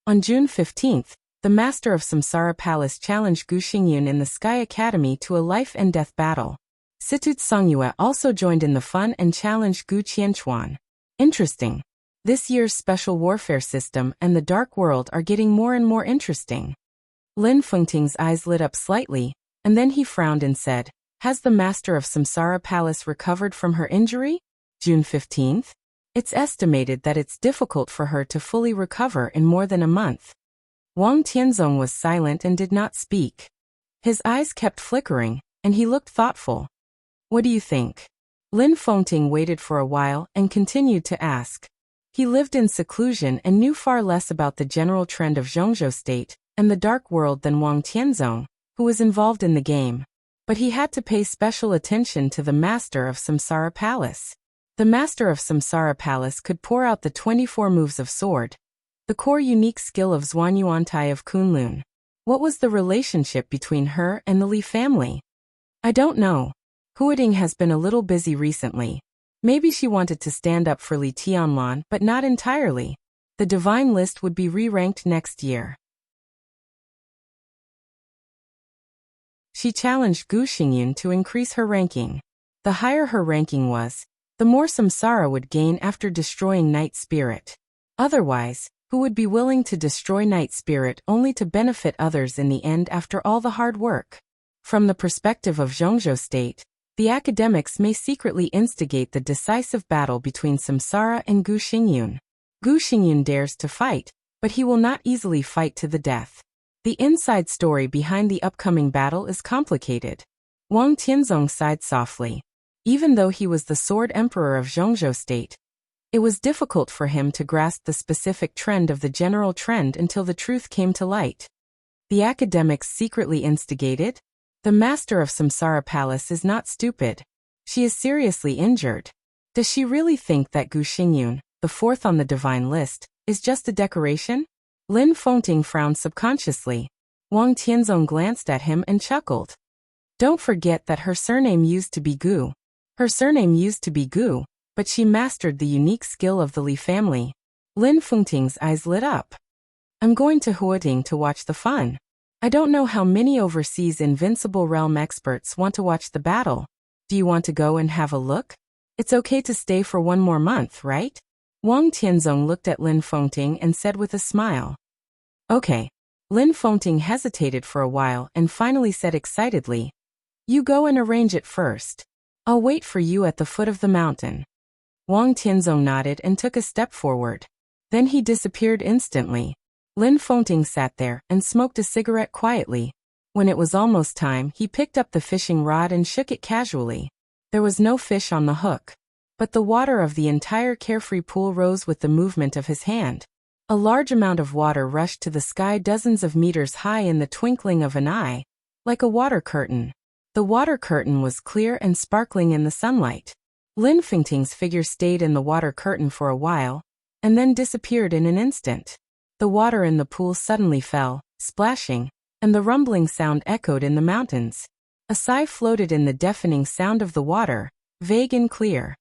S1: On June 15th, the master of Samsara Palace challenged Gu Xingyun in the Sky Academy to a life-and-death battle. Situt Songyue also joined in the fun and challenged Gu Qianchuan. Interesting. This year's special warfare system and the Dark World are getting more and more interesting. Lin Fengting's eyes lit up slightly, and then he frowned and said, "Has the master of Samsara Palace recovered from her injury? June 15th? It's estimated that it's difficult for her to fully recover in more than a month." Wang Tianzong was silent and did not speak. His eyes kept flickering, and he looked thoughtful. "What do you think?" Lin Fengting waited for a while and continued to ask. He lived in seclusion and knew far less about the general trend of Zhongzhou State and the dark world than Wang Tianzong, who was involved in the game. But he had to pay special attention to the Master of Samsara Palace. The Master of Samsara Palace could pour out the 24 moves of sword, the core unique skill of Zhuanyuantai of Kunlun. What was the relationship between her and the Li family? I don't know. Huading has been a little busy recently. Maybe she wanted to stand up for Li Tianlan, but not entirely. The divine list would be re-ranked next year. She challenged Gu Xingyun to increase her ranking. The higher her ranking was, the more samsara would gain after destroying Night Spirit. Otherwise, who would be willing to destroy Night Spirit only to benefit others in the end after all the hard work? From the perspective of Zhongzhou State, the academics may secretly instigate the decisive battle between Samsara and Gu Xingyun. Gu Xingyun dares to fight, but he will not easily fight to the death. The inside story behind the upcoming battle is complicated. Wang Tianzong sighed softly. Even though he was the Sword Emperor of Zhongzhou State, it was difficult for him to grasp the specific trend of the general trend until the truth came to light. The academics secretly instigated? The Master of Samsara Palace is not stupid. She is seriously injured. Does she really think that Gu Xingyun, the fourth on the divine list, is just a decoration? Lin Fengting frowned subconsciously. Wang Tianzong glanced at him and chuckled. Don't forget that her surname used to be Gu. Her surname used to be Gu, but she mastered the unique skill of the Li family. Lin Fengting's eyes lit up. I'm going to Huating to watch the fun. I don't know how many overseas Invincible Realm experts want to watch the battle. Do you want to go and have a look? It's okay to stay for one more month, right? Wang Tianzong looked at Lin Fengting and said with a smile. Okay. Lin Fengting hesitated for a while and finally said excitedly, you go and arrange it first. I'll wait for you at the foot of the mountain. Wang Tianzong nodded and took a step forward. Then he disappeared instantly. Lin Fengting sat there and smoked a cigarette quietly. When it was almost time, he picked up the fishing rod and shook it casually. There was no fish on the hook. But the water of the entire carefree pool rose with the movement of his hand. A large amount of water rushed to the sky dozens of meters high in the twinkling of an eye, like a water curtain. The water curtain was clear and sparkling in the sunlight. Lin Fengting's figure stayed in the water curtain for a while, and then disappeared in an instant. The water in the pool suddenly fell, splashing, and the rumbling sound echoed in the mountains. A sigh floated in the deafening sound of the water, vague and clear.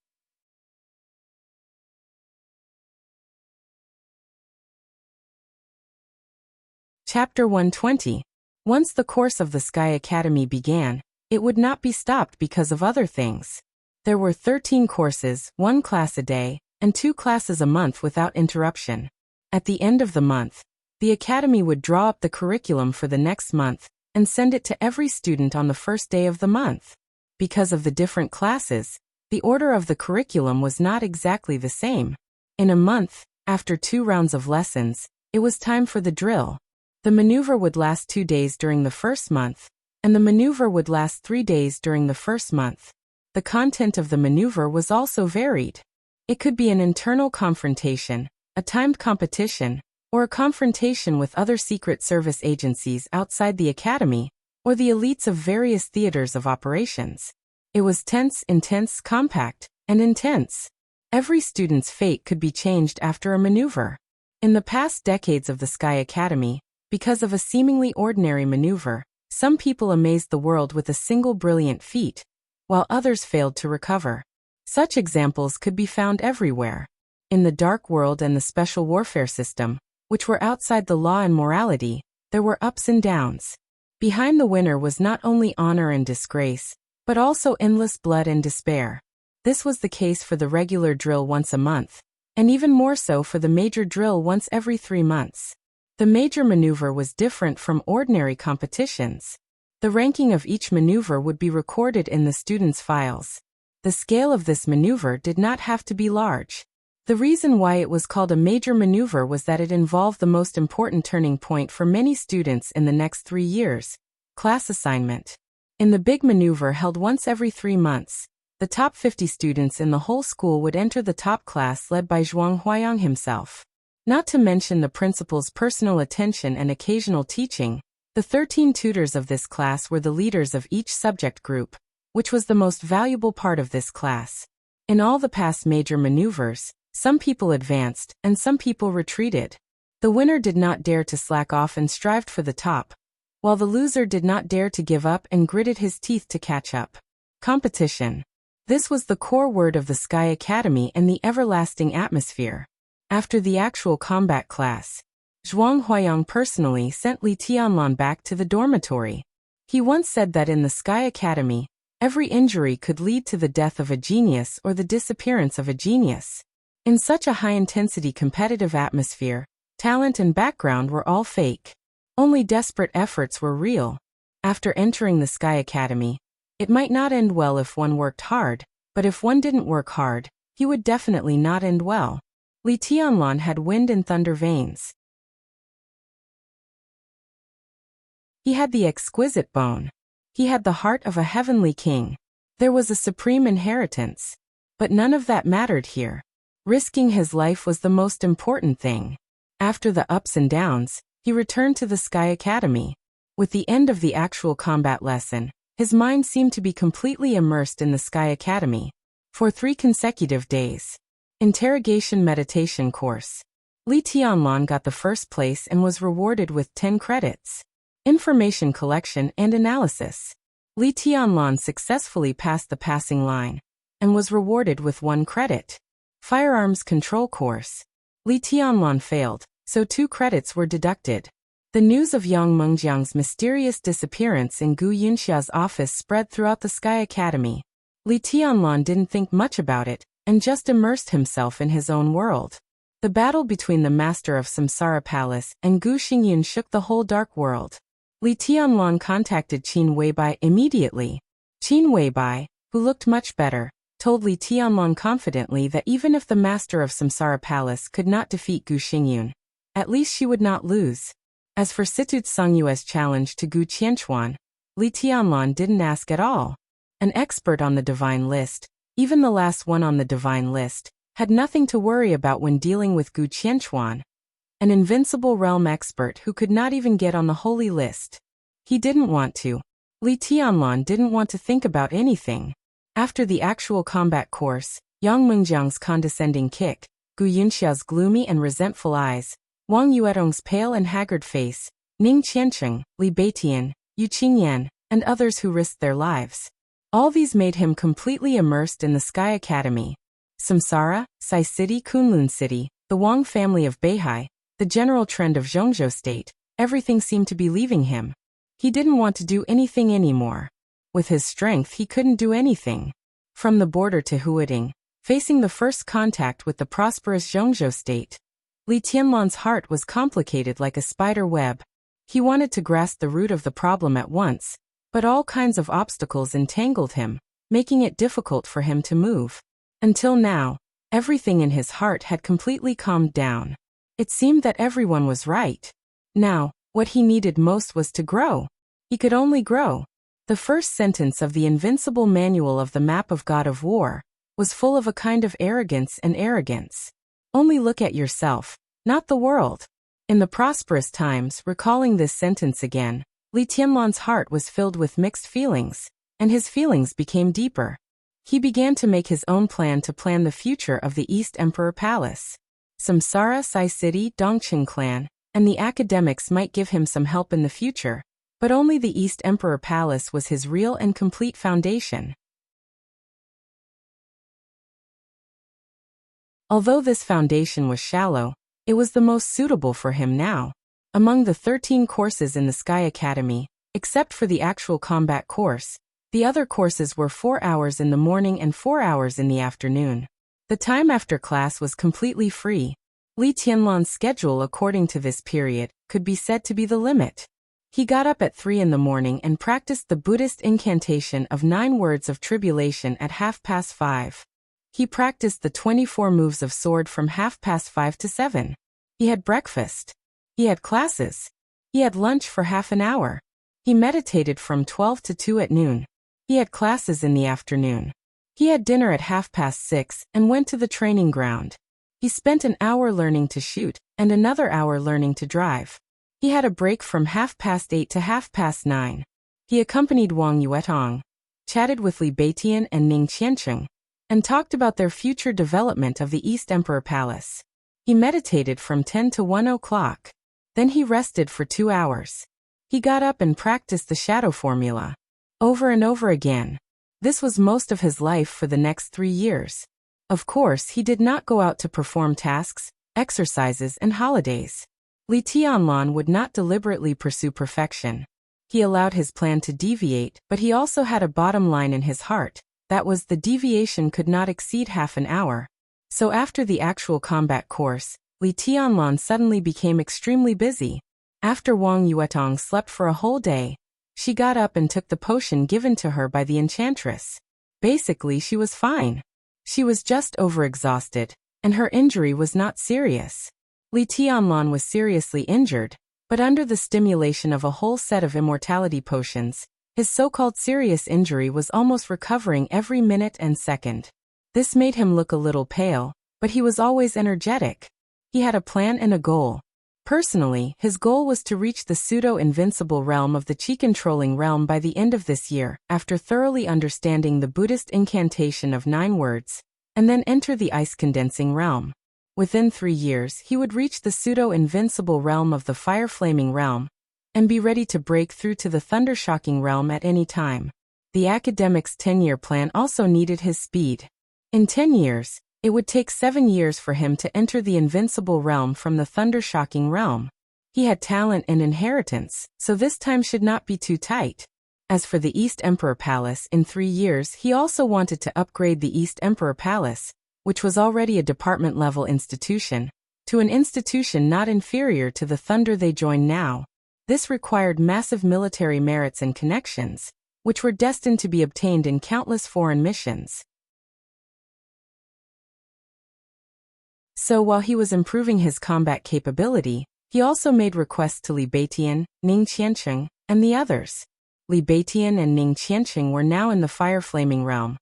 S1: Chapter 120. Once the course of the Sky Academy began, it would not be stopped because of other things. There were 13 courses, 1 class a day, and 2 classes a month without interruption. At the end of the month, the Academy would draw up the curriculum for the next month and send it to every student on the first day of the month. Because of the different classes, the order of the curriculum was not exactly the same. In a month, after 2 rounds of lessons, it was time for the drill. The maneuver would last 2 days during the first month, and the maneuver would last 3 days during the first month. The content of the maneuver was also varied. It could be an internal confrontation, a timed competition, or a confrontation with other Secret Service agencies outside the Academy, or the elites of various theaters of operations. It was tense, intense, compact, and intense. Every student's fate could be changed after a maneuver. In the past decades of the Sky Academy, because of a seemingly ordinary maneuver, some people amazed the world with a single brilliant feat, while others failed to recover. Such examples could be found everywhere. In the dark world and the special warfare system, which were outside the law and morality, there were ups and downs. Behind the winner was not only honor and disgrace, but also endless blood and despair. This was the case for the regular drill once a month, and even more so for the major drill once every 3 months. The major maneuver was different from ordinary competitions. The ranking of each maneuver would be recorded in the students' files. The scale of this maneuver did not have to be large. The reason why it was called a major maneuver was that it involved the most important turning point for many students in the next 3 years, class assignment. In the big maneuver held once every 3 months, the top 50 students in the whole school would enter the top class led by Zhuang Huayang himself. Not to mention the principal's personal attention and occasional teaching, the 13 tutors of this class were the leaders of each subject group, which was the most valuable part of this class. In all the past major maneuvers, some people advanced and some people retreated. The winner did not dare to slack off and strived for the top, while the loser did not dare to give up and gritted his teeth to catch up. Competition. This was the core word of the Sky Academy and the everlasting atmosphere. After the actual combat class, Zhuang Huayang personally sent Li Tianlan back to the dormitory. He once said that in the Sky Academy, every injury could lead to the death of a genius or the disappearance of a genius. In such a high-intensity competitive atmosphere, talent and background were all fake. Only desperate efforts were real. After entering the Sky Academy, it might not end well if one worked hard, but if one didn't work hard, he would definitely not end well. Li Tianlan had wind and thunder veins. He had the exquisite bone. He had the heart of a heavenly king. There was a supreme inheritance. But none of that mattered here. Risking his life was the most important thing. After the ups and downs, he returned to the Sky Academy. With the end of the actual combat lesson, his mind seemed to be completely immersed in the Sky Academy. For 3 consecutive days. Interrogation meditation course. Li Tianlan got the first place and was rewarded with 10 credits. Information collection and analysis. Li Tianlan successfully passed the passing line and was rewarded with 1 credit. Firearms control course. Li Tianlan failed, so 2 credits were deducted. The news of Yang Mengjiang's mysterious disappearance in Gu Yunxia's office spread throughout the Sky Academy. Li Tianlan didn't think much about it and just immersed himself in his own world. The battle between the master of Samsara Palace and Gu Xingyun shook the whole dark world. Li Tianlan contacted Qin Weibai immediately. Qin Weibai, who looked much better, told Li Tianlan confidently that even if the master of Samsara Palace could not defeat Gu Xingyun, at least she would not lose. As for Situt Songyue's challenge to Gu Qianchuan, Li Tianlan didn't ask at all. An expert on the divine list, even the last one on the divine list, had nothing to worry about when dealing with Gu Qianchuan, an invincible realm expert who could not even get on the holy list. He didn't want to. Li Tianlan didn't want to think about anything. After the actual combat course, Yang Mengjiang's condescending kick, Gu Yunxia's gloomy and resentful eyes, Wang Yuedong's pale and haggard face, Ning Qiancheng, Li Beitian, Yu Qingyan, and others who risked their lives. All these made him completely immersed in the Sky Academy. Samsara, Sai City, Kunlun City, the Wang family of Beihai, the general trend of Zhongzhou State, everything seemed to be leaving him. He didn't want to do anything anymore. With his strength he couldn't do anything. From the border to Huading, facing the first contact with the prosperous Zhongzhou State, Li Tianlan's heart was complicated like a spider web. He wanted to grasp the root of the problem at once, but all kinds of obstacles entangled him, making it difficult for him to move. Until now, everything in his heart had completely calmed down. It seemed that everyone was right. Now, what he needed most was to grow. He could only grow. The first sentence of the invincible manual of the map of God of War was full of a kind of arrogance and arrogance. Only look at yourself, not the world. In the prosperous times, recalling this sentence again, Li Tianlan's heart was filled with mixed feelings, and his feelings became deeper. He began to make his own plan to plan the future of the East Emperor Palace. Samsara, Sai City, Dongqing clan, and the academics might give him some help in the future, but only the East Emperor Palace was his real and complete foundation. Although this foundation was shallow, it was the most suitable for him now. Among the 13 courses in the Sky Academy, except for the actual combat course, the other courses were 4 hours in the morning and 4 hours in the afternoon. The time after class was completely free. Li Tianlan's schedule according to this period could be said to be the limit. He got up at 3 in the morning and practiced the Buddhist incantation of 9 words of tribulation at 5:30. He practiced the 24 moves of sword from 5:30 to 7. He had breakfast. He had classes. He had lunch for half an hour. He meditated from 12 to 2 at noon. He had classes in the afternoon. He had dinner at 6:30 and went to the training ground. He spent an hour learning to shoot and another hour learning to drive. He had a break from 8:30 to 9:30. He accompanied Wang Yuetong, chatted with Li Beitian and Ning Qiancheng, and talked about their future development of the East Emperor Palace. He meditated from 10 to 1 o'clock. Then he rested for 2 hours. He got up and practiced the shadow formula over and over again. This was most of his life for the next 3 years. Of course, he did not go out to perform tasks, exercises, and holidays. Li Tianlan would not deliberately pursue perfection. He allowed his plan to deviate, but he also had a bottom line in his heart. That was, the deviation could not exceed half an hour. So after the actual combat course, Li Tianlan suddenly became extremely busy. After Wang Yuetong slept for a whole day, she got up and took the potion given to her by the enchantress. Basically, she was fine. She was just overexhausted, and her injury was not serious. Li Tianlan was seriously injured, but under the stimulation of a whole set of immortality potions, his so-called serious injury was almost recovering every minute and second. This made him look a little pale, but he was always energetic. He had a plan and a goal. Personally, his goal was to reach the pseudo-invincible realm of the Qi-controlling realm by the end of this year, after thoroughly understanding the Buddhist incantation of 9 words, and then enter the ice-condensing realm. Within 3 years, he would reach the pseudo-invincible realm of the fire-flaming realm, and be ready to break through to the thunder-shocking realm at any time. The academic's 10-year plan also needed his speed. In 10 years, it would take 7 years for him to enter the invincible realm from the thunder-shocking realm. He had talent and inheritance, so this time should not be too tight. As for the East Emperor Palace, in 3 years he also wanted to upgrade the East Emperor Palace, which was already a department-level institution, to an institution not inferior to the Thunder they joined now. This required massive military merits and connections, which were destined to be obtained in countless foreign missions. So while he was improving his combat capability, he also made requests to Li Beitian, Ning Qiancheng, and the others. Li Beitian and Ning Qiancheng were now in the fire-flaming realm,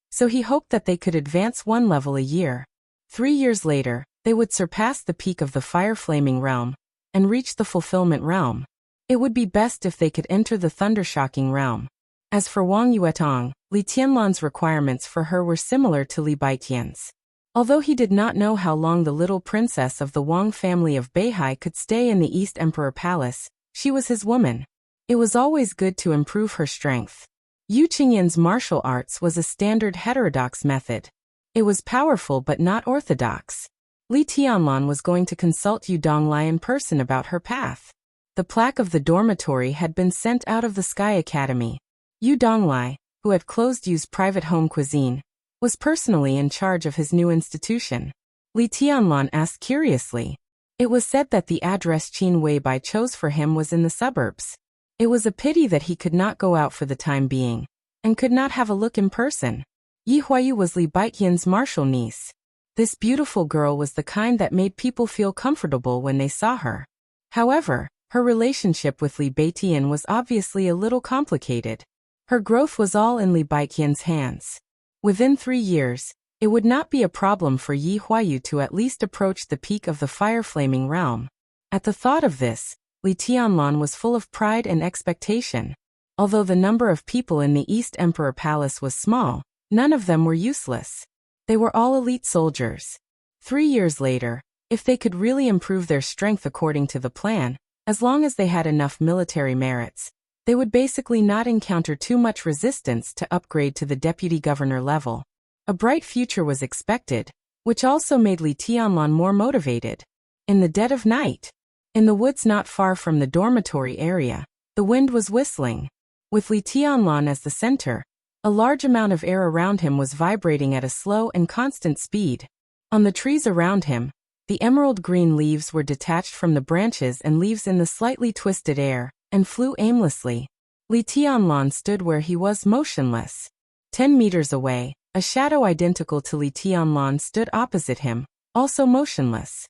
S1: so he hoped that they could advance 1 level a year. 3 years later, they would surpass the peak of the fire-flaming realm and reach the fulfillment realm. It would be best if they could enter the thunder-shocking realm. As for Wang Yuetong, Li Tianlan's requirements for her were similar to Li Baitian's. Although he did not know how long the little princess of the Wang family of Beihai could stay in the East Emperor Palace, she was his woman. It was always good to improve her strength. Yu Qingyan's martial arts was a standard heterodox method. It was powerful but not orthodox. Li Tianlan was going to consult Yu Donglai in person about her path. The plaque of the dormitory had been sent out of the Sky Academy. Yu Donglai, who had closed Yu's private home cuisine, was personally in charge of his new institution. Li Tianlan asked curiously. It was said that the address Qin Weibai chose for him was in the suburbs. It was a pity that he could not go out for the time being, and could not have a look in person. Yi Huayu was Li Baiqian's martial niece. This beautiful girl was the kind that made people feel comfortable when they saw her. However, her relationship with Li Beitian was obviously a little complicated. Her growth was all in Li Baiqian's hands. Within 3 years, it would not be a problem for Yi Huayu to at least approach the peak of the fire-flaming realm. At the thought of this, Li Tianlan was full of pride and expectation. Although the number of people in the East Emperor Palace was small, none of them were useless. They were all elite soldiers. 3 years later, if they could really improve their strength according to the plan, as long as they had enough military merits, they would basically not encounter too much resistance to upgrade to the deputy governor level. A bright future was expected, which also made Li Tianlan more motivated. In the dead of night, in the woods not far from the dormitory area, the wind was whistling. With Li Tianlan as the center, a large amount of air around him was vibrating at a slow and constant speed. On the trees around him, the emerald green leaves were detached from the branches and leaves in the slightly twisted air, and flew aimlessly. Li Tianlan stood where he was motionless. 10 meters away, a shadow identical to Li Tianlan stood opposite him, also motionless.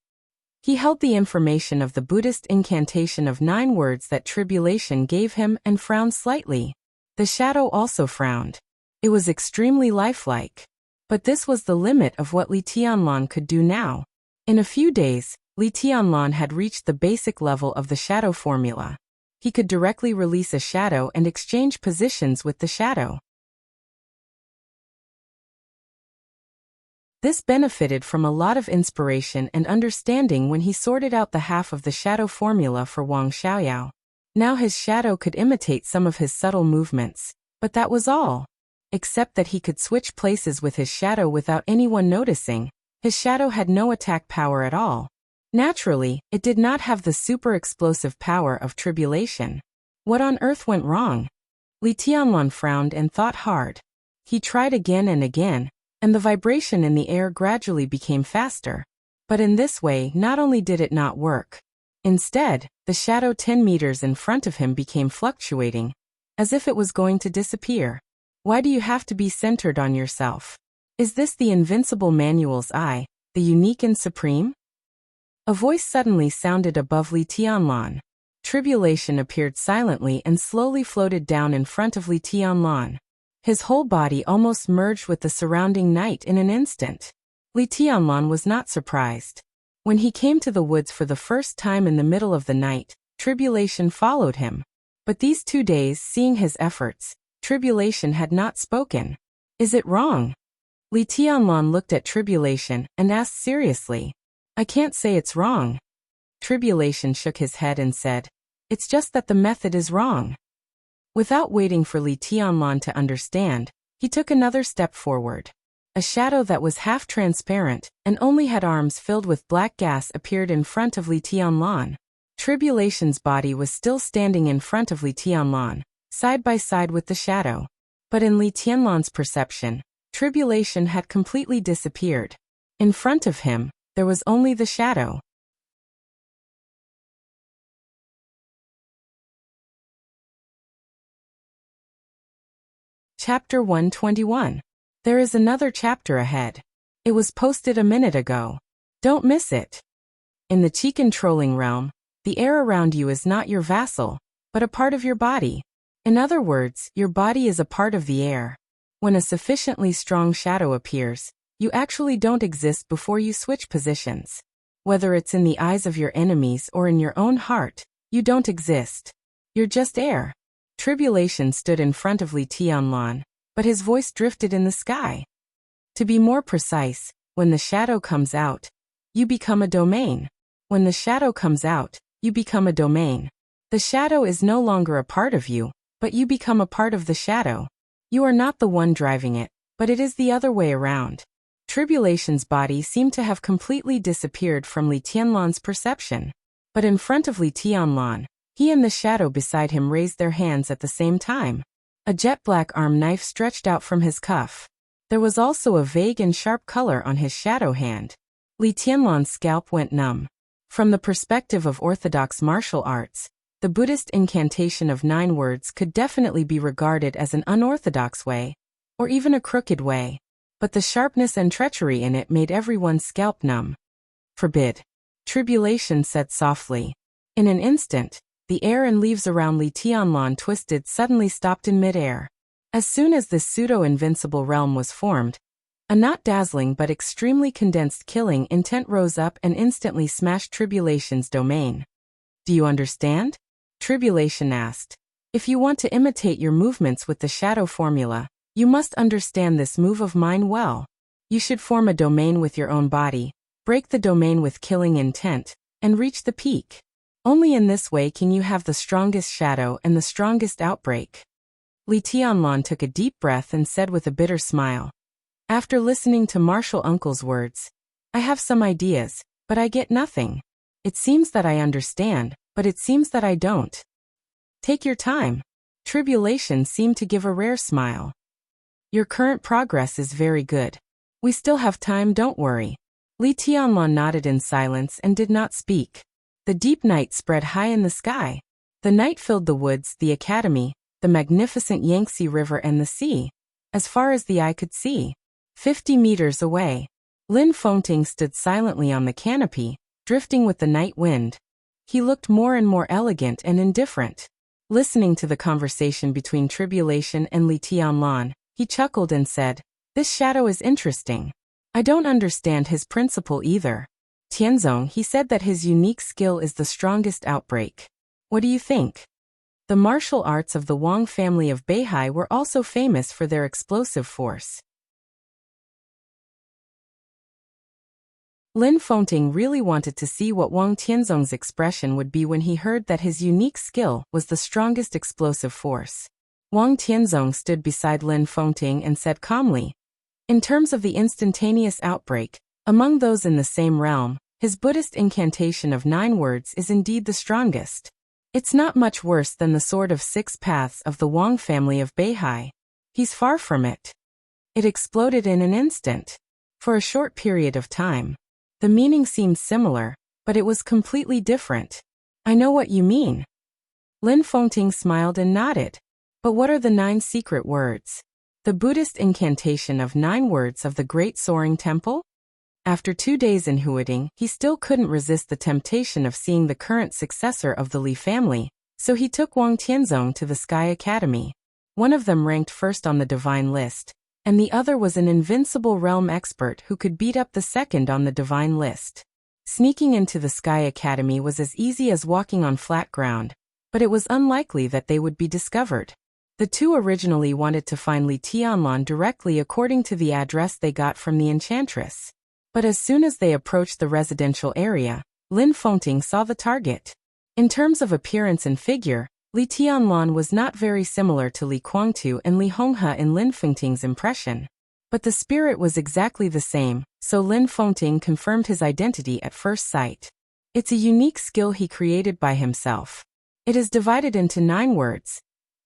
S1: He held the information of the Buddhist incantation of 9 words that tribulation gave him and frowned slightly. The shadow also frowned. It was extremely lifelike. But this was the limit of what Li Tianlan could do now. In a few days, Li Tianlan had reached the basic level of the shadow formula. He could directly release a shadow and exchange positions with the shadow. This benefited from a lot of inspiration and understanding when he sorted out the half of the shadow formula for Wang Xiaoyao. Now his shadow could imitate some of his subtle movements, but that was all. Except that he could switch places with his shadow without anyone noticing. His shadow had no attack power at all. Naturally, it did not have the super explosive power of tribulation. What on earth went wrong? Li Tianlan frowned and thought hard. He tried again and again, and the vibration in the air gradually became faster. But in this way, not only did it not work. Instead, the shadow 10 meters in front of him became fluctuating, as if it was going to disappear. Why do you have to be centered on yourself? Is this the invincible manual's eye, the unique and supreme? A voice suddenly sounded above Li Tianlan. Tribulation appeared silently and slowly floated down in front of Li Tianlan. His whole body almost merged with the surrounding night in an instant. Li Tianlan was not surprised. When he came to the woods for the first time in the middle of the night, tribulation followed him. But these 2 days, seeing his efforts, tribulation had not spoken. Is it wrong? Li Tianlan looked at tribulation and asked seriously. I can't say it's wrong. Tribulation shook his head and said, it's just that the method is wrong. Without waiting for Li Tianlan to understand, he took another step forward. A shadow that was half transparent and only had arms filled with black gas appeared in front of Li Tianlan. Tribulation's body was still standing in front of Li Tianlan, side by side with the shadow. But in Li Tianlan's perception, tribulation had completely disappeared. In front of him, there was only the shadow. Chapter 121. There is another chapter ahead. It was posted a minute ago. Don't miss it. In the Qi controlling realm, the air around you is not your vassal, but a part of your body. In other words, your body is a part of the air. When a sufficiently strong shadow appears, you actually don't exist before you switch positions. Whether it's in the eyes of your enemies or in your own heart, you don't exist. You're just air. Tribulation stood in front of Li Tianlan, but his voice drifted in the sky. To be more precise, when the shadow comes out, you become a domain. When the shadow comes out, you become a domain. The shadow is no longer a part of you, but you become a part of the shadow. You are not the one driving it, but it is the other way around. Tribulation's body seemed to have completely disappeared from Li Tianlan's perception. But in front of Li Tianlan, he and the shadow beside him raised their hands at the same time. A jet-black arm knife stretched out from his cuff. There was also a vague and sharp color on his shadow hand. Li Tianlan's scalp went numb. From the perspective of orthodox martial arts, the Buddhist incantation of 9 words could definitely be regarded as an unorthodox way, or even a crooked way. But the sharpness and treachery in it made everyone's scalp numb. Forbid. Tribulation said softly. In an instant, the air and leaves around Li Tianlan twisted suddenly stopped in midair. As soon as this pseudo-invincible realm was formed, a not dazzling but extremely condensed killing intent rose up and instantly smashed Tribulation's domain. Do you understand? Tribulation asked. If you want to imitate your movements with the shadow formula, you must understand this move of mine well. You should form a domain with your own body, break the domain with killing intent, and reach the peak. Only in this way can you have the strongest shadow and the strongest outbreak. Li Tianlan took a deep breath and said with a bitter smile. After listening to Martial Uncle's words, I have some ideas, but I get nothing. It seems that I understand, but it seems that I don't. Take your time. Tribulation seemed to give a rare smile. Your current progress is very good. We still have time, don't worry. Li Tianlan nodded in silence and did not speak. The deep night spread high in the sky. The night filled the woods, the academy, the magnificent Yangtze River and the sea, as far as the eye could see. 50 meters away, Lin Fengting stood silently on the canopy, drifting with the night wind. He looked more and more elegant and indifferent. Listening to the conversation between Tribulation and Li Tianlan, He chuckled and said, "This shadow is interesting. I don't understand his principle either." Tianzong, he said that his unique skill is the strongest outbreak. What do you think? The martial arts of the Wang family of Beihai were also famous for their explosive force. Lin Fengting really wanted to see what Wang Tianzong's expression would be when he heard that his unique skill was the strongest explosive force. Wang Tianzong stood beside Lin Fengting and said calmly, "In terms of the instantaneous outbreak, among those in the same realm, his Buddhist incantation of 9 words is indeed the strongest. It's not much worse than the sword of 6 paths of the Wang family of Beihai. He's far from it. It exploded in an instant. For a short period of time. The meaning seemed similar, but it was completely different. I know what you mean." Lin Fengting smiled and nodded. But what are the 9 secret words? The Buddhist incantation of 9 words of the Great Soaring Temple? After 2 days in Huading, he still couldn't resist the temptation of seeing the current successor of the Li family, so he took Wang Tianzong to the Sky Academy. One of them ranked first on the divine list, and the other was an invincible realm expert who could beat up the second on the divine list. Sneaking into the Sky Academy was as easy as walking on flat ground, but it was unlikely that they would be discovered. The two originally wanted to find Li Tianlan directly according to the address they got from the enchantress. But as soon as they approached the residential area, Lin Fengting saw the target. In terms of appearance and figure, Li Tianlan was not very similar to Li Guangtu and Li Honghe in Lin Fengting's impression. But the spirit was exactly the same, so Lin Fengting confirmed his identity at first sight. It's a unique skill he created by himself. It is divided into 9 words.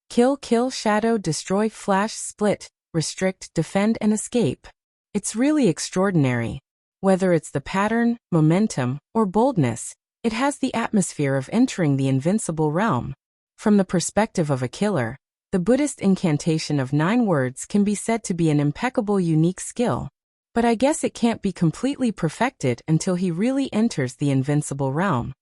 S1: Kill, kill, shadow, destroy, flash, split, restrict, defend, and escape. It's really extraordinary. Whether it's the pattern, momentum, or boldness, it has the atmosphere of entering the invincible realm. From the perspective of a killer, the Buddhist incantation of 9 words can be said to be an impeccable unique skill. But I guess it can't be completely perfected until he really enters the invincible realm.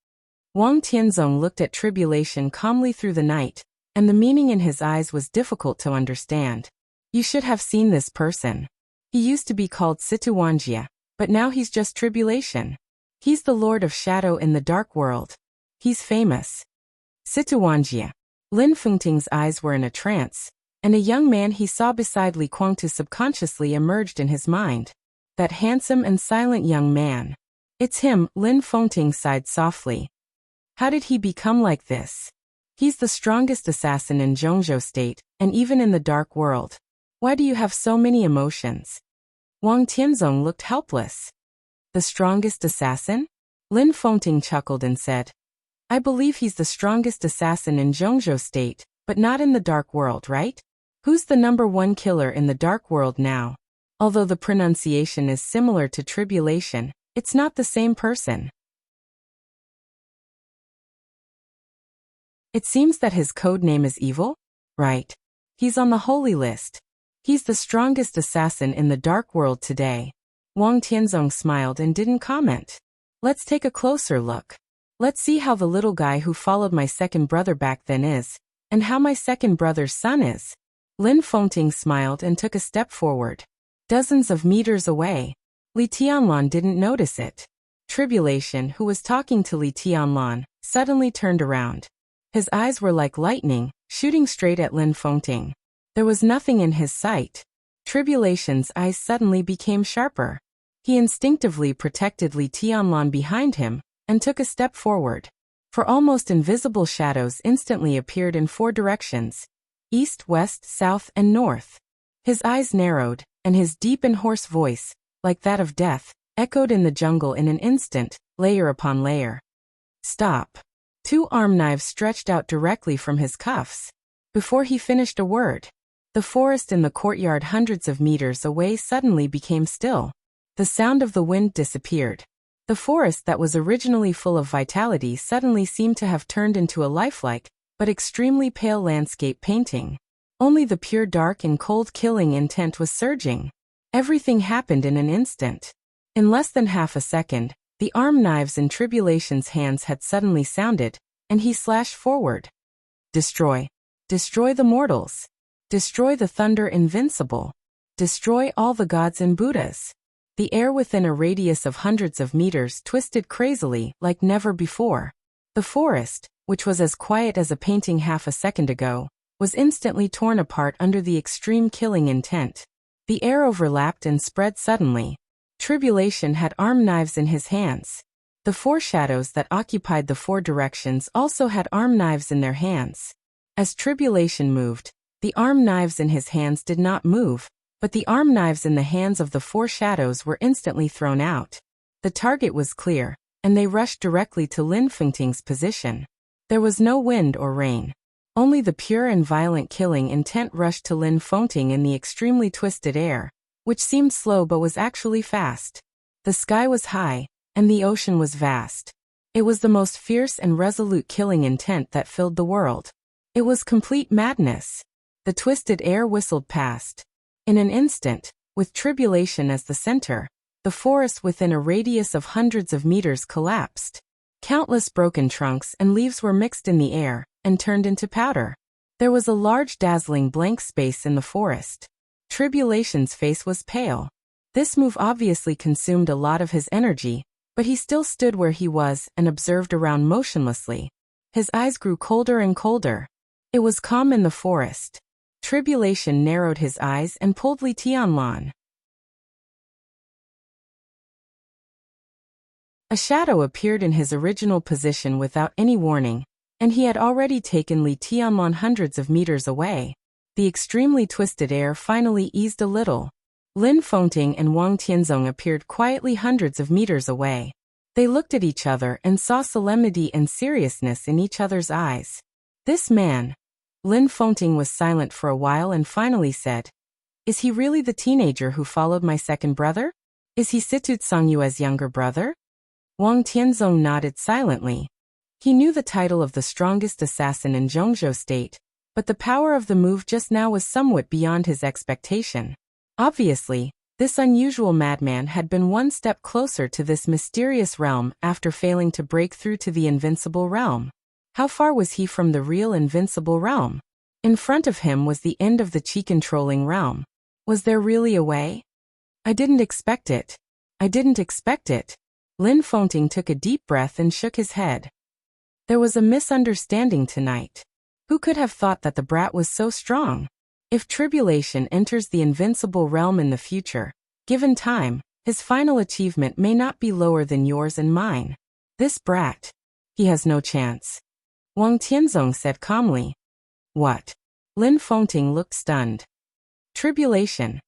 S1: Wang Tianzong looked at tribulation calmly through the night, and the meaning in his eyes was difficult to understand. You should have seen this person. He used to be called Situanjia. But now he's just tribulation. He's the Lord of Shadow in the dark world. He's famous. Situanjia. Lin Fengting's eyes were in a trance, and a young man he saw beside Li Guangtu subconsciously emerged in his mind. That handsome and silent young man. It's him, Lin Fengting sighed softly. How did he become like this? He's the strongest assassin in Zhongzhou State, and even in the dark world. Why do you have so many emotions? Wang Tianzong looked helpless. The strongest assassin? Lin Fengting chuckled and said, I believe he's the strongest assassin in Zhongzhou State, but not in the dark world, right? Who's the #1 killer in the dark world now? Although the pronunciation is similar to tribulation, it's not the same person. It seems that his code name is evil? Right. He's on the holy list. He's the strongest assassin in the dark world today. Wang Tianzong smiled and didn't comment. Let's take a closer look. Let's see how the little guy who followed my second brother back then is, and how my second brother's son is. Lin Fengting smiled and took a step forward. Dozens of meters away. Li Tianlan didn't notice it. Tribulation, who was talking to Li Tianlan, suddenly turned around. His eyes were like lightning, shooting straight at Lin Fengting. There was nothing in his sight. Tribulation's eyes suddenly became sharper. He instinctively protected Li Tianlan behind him, and took a step forward. For almost invisible shadows instantly appeared in 4 directions: east, west, south, and north. His eyes narrowed, and his deep and hoarse voice, like that of death, echoed in the jungle in an instant, layer upon layer. Stop. 2 arm knives stretched out directly from his cuffs. Before he finished a word, the forest in the courtyard hundreds of meters away suddenly became still. The sound of the wind disappeared. The forest that was originally full of vitality suddenly seemed to have turned into a lifelike, but extremely pale landscape painting. Only the pure dark and cold killing intent was surging. Everything happened in an instant. In less than half a second, the arm knives in Tribulation's hands had suddenly sounded, and he slashed forward. Destroy. Destroy the mortals. Destroy the thunder invincible. Destroy all the gods and Buddhas. The air within a radius of hundreds of meters twisted crazily like never before. The forest, which was as quiet as a painting half a second ago, was instantly torn apart under the extreme killing intent. The air overlapped and spread suddenly. Tribulation had arm knives in his hands. The four shadows that occupied the four directions also had arm knives in their hands. As Tribulation moved, the arm knives in his hands did not move, but the arm knives in the hands of the four shadows were instantly thrown out. The target was clear, and they rushed directly to Lin Fengting's position. There was no wind or rain. Only the pure and violent killing intent rushed to Lin Fengting in the extremely twisted air, which seemed slow but was actually fast. The sky was high, and the ocean was vast. It was the most fierce and resolute killing intent that filled the world. It was complete madness. The twisted air whistled past. In an instant, with Tribulation as the center, the forest within a radius of hundreds of meters collapsed. Countless broken trunks and leaves were mixed in the air and turned into powder. There was a large dazzling blank space in the forest. Tribulation's face was pale. This move obviously consumed a lot of his energy, but he still stood where he was and observed around motionlessly. His eyes grew colder and colder. It was calm in the forest. Tribulation narrowed his eyes and pulled Li Tianlan. A shadow appeared in his original position without any warning, and he had already taken Li Tianlan hundreds of meters away. The extremely twisted air finally eased a little. Lin Fengting and Wang Tianzong appeared quietly hundreds of meters away. They looked at each other and saw solemnity and seriousness in each other's eyes. This man. Lin Fengting was silent for a while and finally said, "Is he really the teenager who followed my second brother? Is he Situ Tsongyue's younger brother?" Wang Tianzong nodded silently. He knew the title of the strongest assassin in Zhongzhou State, but the power of the move just now was somewhat beyond his expectation. Obviously, this unusual madman had been one step closer to this mysterious realm after failing to break through to the invincible realm. How far was he from the real invincible realm? In front of him was the end of the chi-controlling realm. Was there really a way? I didn't expect it. I didn't expect it. Lin Fengting took a deep breath and shook his head. There was a misunderstanding tonight. Who could have thought that the brat was so strong? If Tribulation enters the invincible realm in the future, given time, his final achievement may not be lower than yours and mine. This brat. He has no chance. Wang Tianzong said calmly. What? Lin Fengting looked stunned. Tribulation.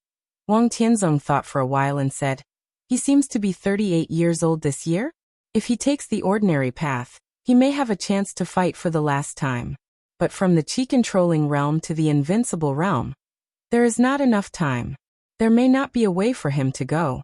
S1: Wang Tianzong thought for a while and said, he seems to be 38 years old this year? If he takes the ordinary path, he may have a chance to fight for the last time. But from the chi-controlling realm to the invincible realm, there is not enough time. There may not be a way for him to go.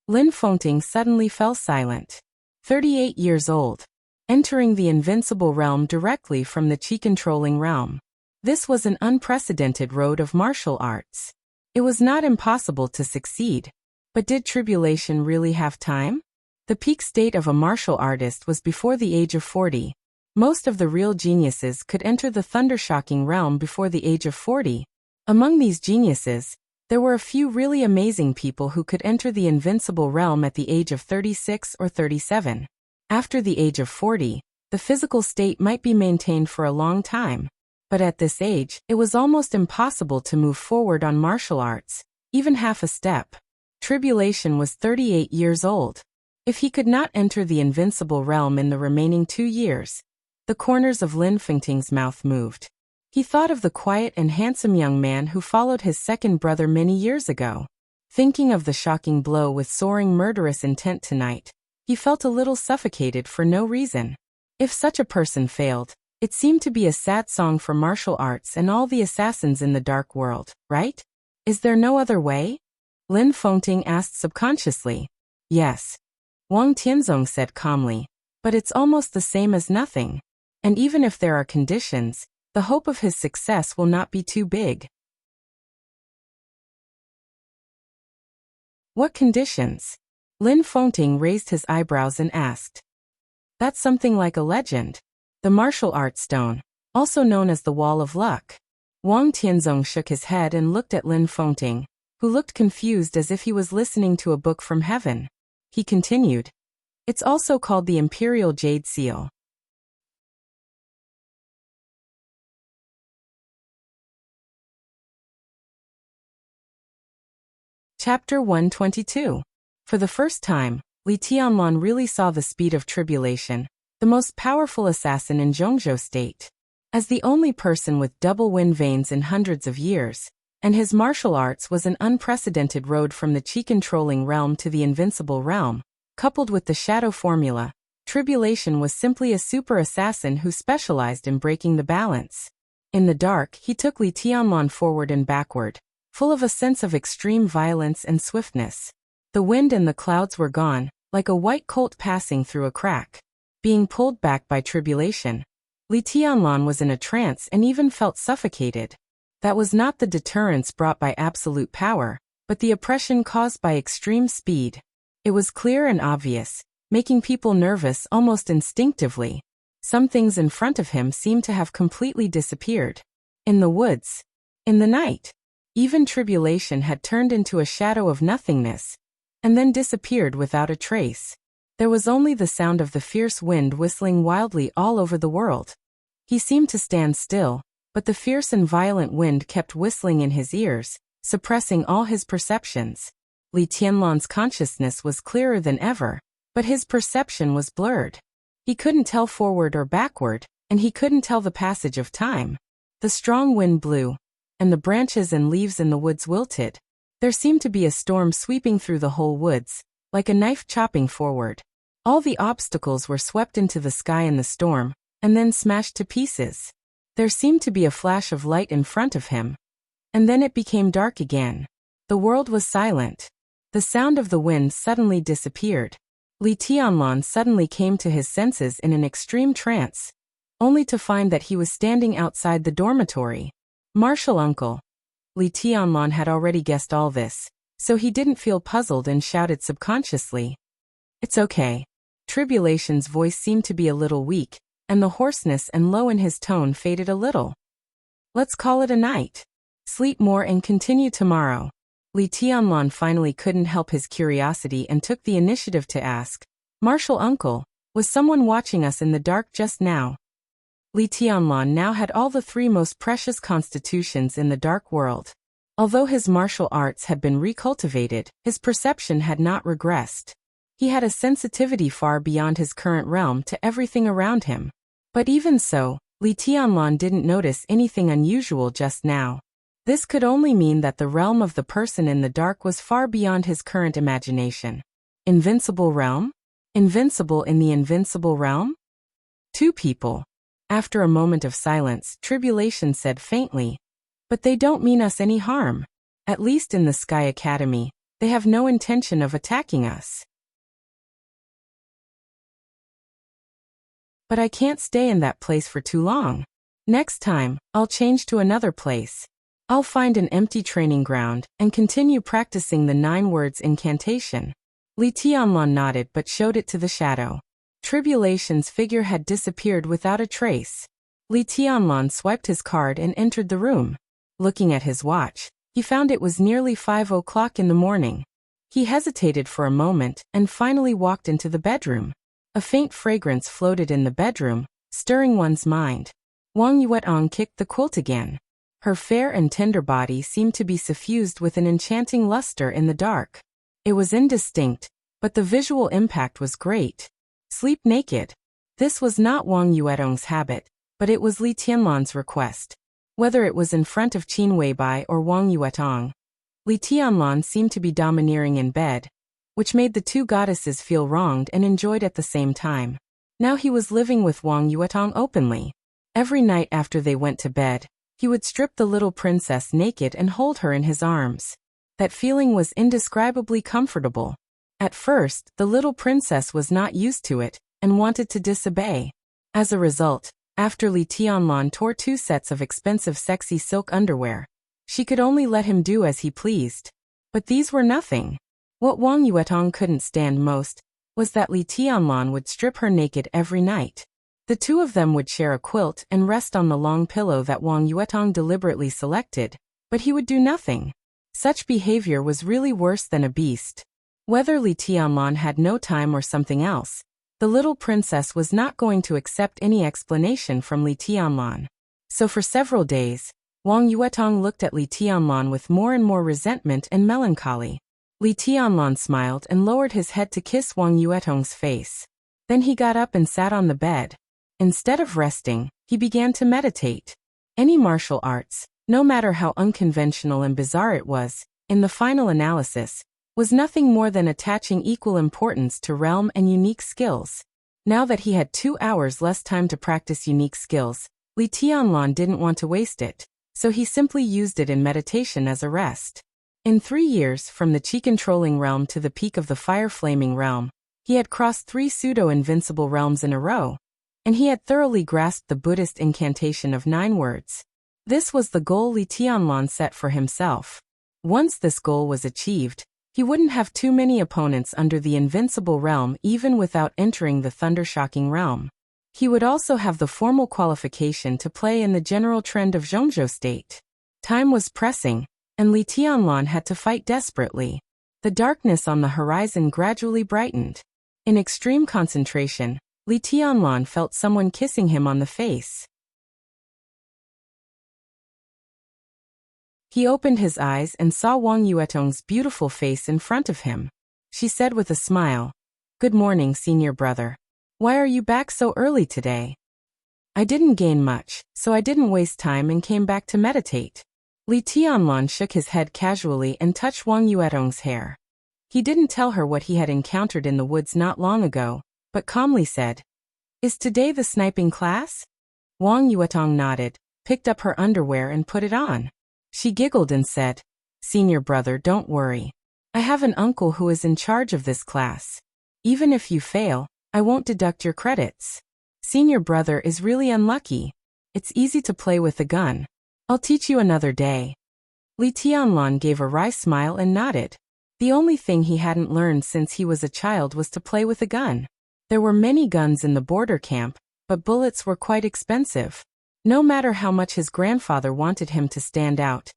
S1: Lin Fengting suddenly fell silent. 38 years old. Entering the invincible realm directly from the chi-controlling realm. This was an unprecedented road of martial arts. It was not impossible to succeed. But did Tribulation really have time? The peak state of a martial artist was before the age of 40. Most of the real geniuses could enter the thundershocking realm before the age of 40. Among these geniuses, there were a few really amazing people who could enter the invincible realm at the age of 36 or 37. After the age of 40, the physical state might be maintained for a long time. But at this age, it was almost impossible to move forward on martial arts, even half a step. Tribulation was 38 years old. If he could not enter the invincible realm in the remaining 2 years, the corners of Lin Fengting's mouth moved. He thought of the quiet and handsome young man who followed his second brother many years ago. Thinking of the shocking blow with soaring murderous intent tonight, he felt a little suffocated for no reason. If such a person failed, it seemed to be a sad song for martial arts and all the assassins in the dark world, right? Is there no other way? Lin Fengting asked subconsciously. Yes. Wang Tianzong said calmly. But it's almost the same as nothing. And even if there are conditions, the hope of his success will not be too big. What conditions? Lin Fengting raised his eyebrows and asked. That's something like a legend. The martial arts stone, also known as the Wall of Luck. Wang Tianzong shook his head and looked at Lin Fengting, who looked confused as if he was listening to a book from heaven. He continued. It's also called the Imperial Jade Seal. Chapter 122. For the first time, Li Tianlan really saw the speed of tribulation, the most powerful assassin in Zhongzhou state. As the only person with double wind veins in hundreds of years, and his martial arts was an unprecedented road from the chi-controlling realm to the invincible realm, coupled with the shadow formula, tribulation was simply a super assassin who specialized in breaking the balance. In the dark, he took Li Tianlan forward and backward, full of a sense of extreme violence and swiftness. The wind and the clouds were gone, like a white colt passing through a crack. Being pulled back by tribulation, Li Tianlan was in a trance and even felt suffocated. That was not the deterrence brought by absolute power, but the oppression caused by extreme speed. It was clear and obvious, making people nervous almost instinctively. Some things in front of him seemed to have completely disappeared. In the woods. In the night. Even tribulation had turned into a shadow of nothingness, and then disappeared without a trace. There was only the sound of the fierce wind whistling wildly all over the world. He seemed to stand still, but the fierce and violent wind kept whistling in his ears, suppressing all his perceptions. Li Tianlan's consciousness was clearer than ever, but his perception was blurred. He couldn't tell forward or backward, and he couldn't tell the passage of time. The strong wind blew, and the branches and leaves in the woods wilted. There seemed to be a storm sweeping through the whole woods, like a knife chopping forward. All the obstacles were swept into the sky in the storm, and then smashed to pieces. There seemed to be a flash of light in front of him, and then it became dark again. The world was silent. The sound of the wind suddenly disappeared. Li Tianlan suddenly came to his senses in an extreme trance, only to find that he was standing outside the dormitory. Martial uncle. Li Tianlan had already guessed all this, so he didn't feel puzzled and shouted subconsciously. It's okay. Tribulation's voice seemed to be a little weak, and the hoarseness and low in his tone faded a little. Let's call it a night. Sleep more and continue tomorrow. Li Tianlan finally couldn't help his curiosity and took the initiative to ask, Martial uncle, was someone watching us in the dark just now? Li Tianlan now had all the three most precious constitutions in the dark world. Although his martial arts had been recultivated, his perception had not regressed. He had a sensitivity far beyond his current realm to everything around him. But even so, Li Tianlan didn't notice anything unusual just now. This could only mean that the realm of the person in the dark was far beyond his current imagination. Invincible realm? Invincible in the invincible realm? Two people. After a moment of silence, Tribulation said faintly, but they don't mean us any harm. At least in the Sky Academy, they have no intention of attacking us. But I can't stay in that place for too long. Next time, I'll change to another place. I'll find an empty training ground and continue practicing the 9 words incantation. Li Tianlan nodded but showed it to the shadow. Tribulation's figure had disappeared without a trace. Li Tianlan swiped his card and entered the room. Looking at his watch, he found it was nearly 5 o'clock in the morning. He hesitated for a moment and finally walked into the bedroom. A faint fragrance floated in the bedroom, stirring one's mind. Wang Yuetong kicked the quilt again. Her fair and tender body seemed to be suffused with an enchanting luster in the dark. It was indistinct, but the visual impact was great. Sleep naked. This was not Wang Yuetong's habit, but it was Li Tianlan's request. Whether it was in front of Qin Weibai or Wang Yuetong, Li Tianlan seemed to be domineering in bed, which made the two goddesses feel wronged and enjoyed at the same time. Now he was living with Wang Yuetong openly. Every night after they went to bed, he would strip the little princess naked and hold her in his arms. That feeling was indescribably comfortable. At first, the little princess was not used to it, and wanted to disobey. As a result, after Li Tianlan tore 2 sets of expensive sexy silk underwear, she could only let him do as he pleased. But these were nothing. What Wang Yuetong couldn't stand most was that Li Tianlan would strip her naked every night. The two of them would share a quilt and rest on the long pillow that Wang Yuetong deliberately selected, but he would do nothing. Such behavior was really worse than a beast. Whether Li Tianlan had no time or something else, the little princess was not going to accept any explanation from Li Tianlan. So for several days, Wang Yuetong looked at Li Tianlan with more and more resentment and melancholy. Li Tianlan smiled and lowered his head to kiss Wang Yuetong's face. Then he got up and sat on the bed. Instead of resting, he began to meditate. Any martial arts, no matter how unconventional and bizarre it was, in the final analysis, was nothing more than attaching equal importance to realm and unique skills. Now that he had 2 hours less time to practice unique skills, Li Tianlan didn't want to waste it, so he simply used it in meditation as a rest. In 3 years, from the Qi-controlling realm to the peak of the fire-flaming realm, he had crossed 3 pseudo-invincible realms in a row, and he had thoroughly grasped the Buddhist incantation of 9 words. This was the goal Li Tianlan set for himself. Once this goal was achieved, he wouldn't have too many opponents under the invincible realm even without entering the thunder-shocking realm. He would also have the formal qualification to play in the general trend of Zhongzhou state. Time was pressing, and Li Tianlan had to fight desperately. The darkness on the horizon gradually brightened. In extreme concentration, Li Tianlan felt someone kissing him on the face. He opened his eyes and saw Wang Yuetong's beautiful face in front of him. She said with a smile, "Good morning, senior brother. Why are you back so early today?" "I didn't gain much, so I didn't waste time and came back to meditate." Li Tianlan shook his head casually and touched Wang Yuetong's hair. He didn't tell her what he had encountered in the woods not long ago, but calmly said, "Is today the sniping class?" Wang Yuetong nodded, picked up her underwear and put it on. She giggled and said, "Senior brother, don't worry. I have an uncle who is in charge of this class. Even if you fail, I won't deduct your credits. Senior brother is really unlucky. It's easy to play with a gun. I'll teach you another day." Li Tianlan gave a wry smile and nodded. The only thing he hadn't learned since he was a child was to play with a gun. There were many guns in the border camp, but bullets were quite expensive. No matter how much his grandfather wanted him to stand out,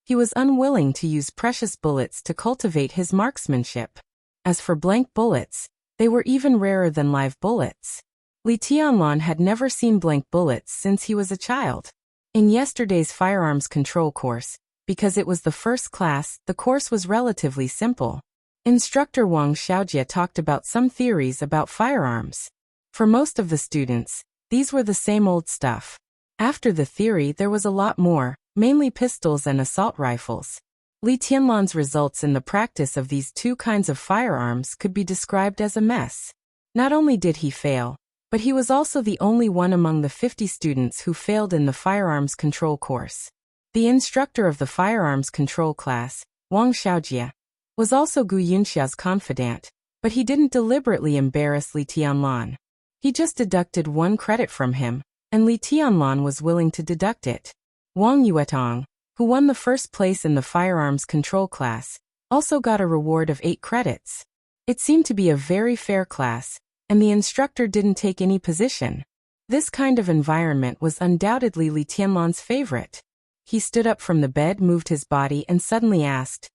S1: he was unwilling to use precious bullets to cultivate his marksmanship. As for blank bullets, they were even rarer than live bullets. Li Tianlan had never seen blank bullets since he was a child. In yesterday's firearms control course, because it was the first class, the course was relatively simple. Instructor Wang Xiaojie talked about some theories about firearms. For most of the students, these were the same old stuff. After the theory, there was a lot more, mainly pistols and assault rifles. Li Tianlan's results in the practice of these 2 kinds of firearms could be described as a mess. Not only did he fail, but he was also the only one among the 50 students who failed in the firearms control course. The instructor of the firearms control class, Wang Xiaojie, was also Gu Yunxia's confidant, but he didn't deliberately embarrass Li Tianlan. He just deducted 1 credit from him, and Li Tianlan was willing to deduct it. Wang Yuetong, who won the first place in the firearms control class, also got a reward of 8 credits. It seemed to be a very fair class, and the instructor didn't take any position. This kind of environment was undoubtedly Li Tianlan's favorite. He stood up from the bed, moved his body, and suddenly asked,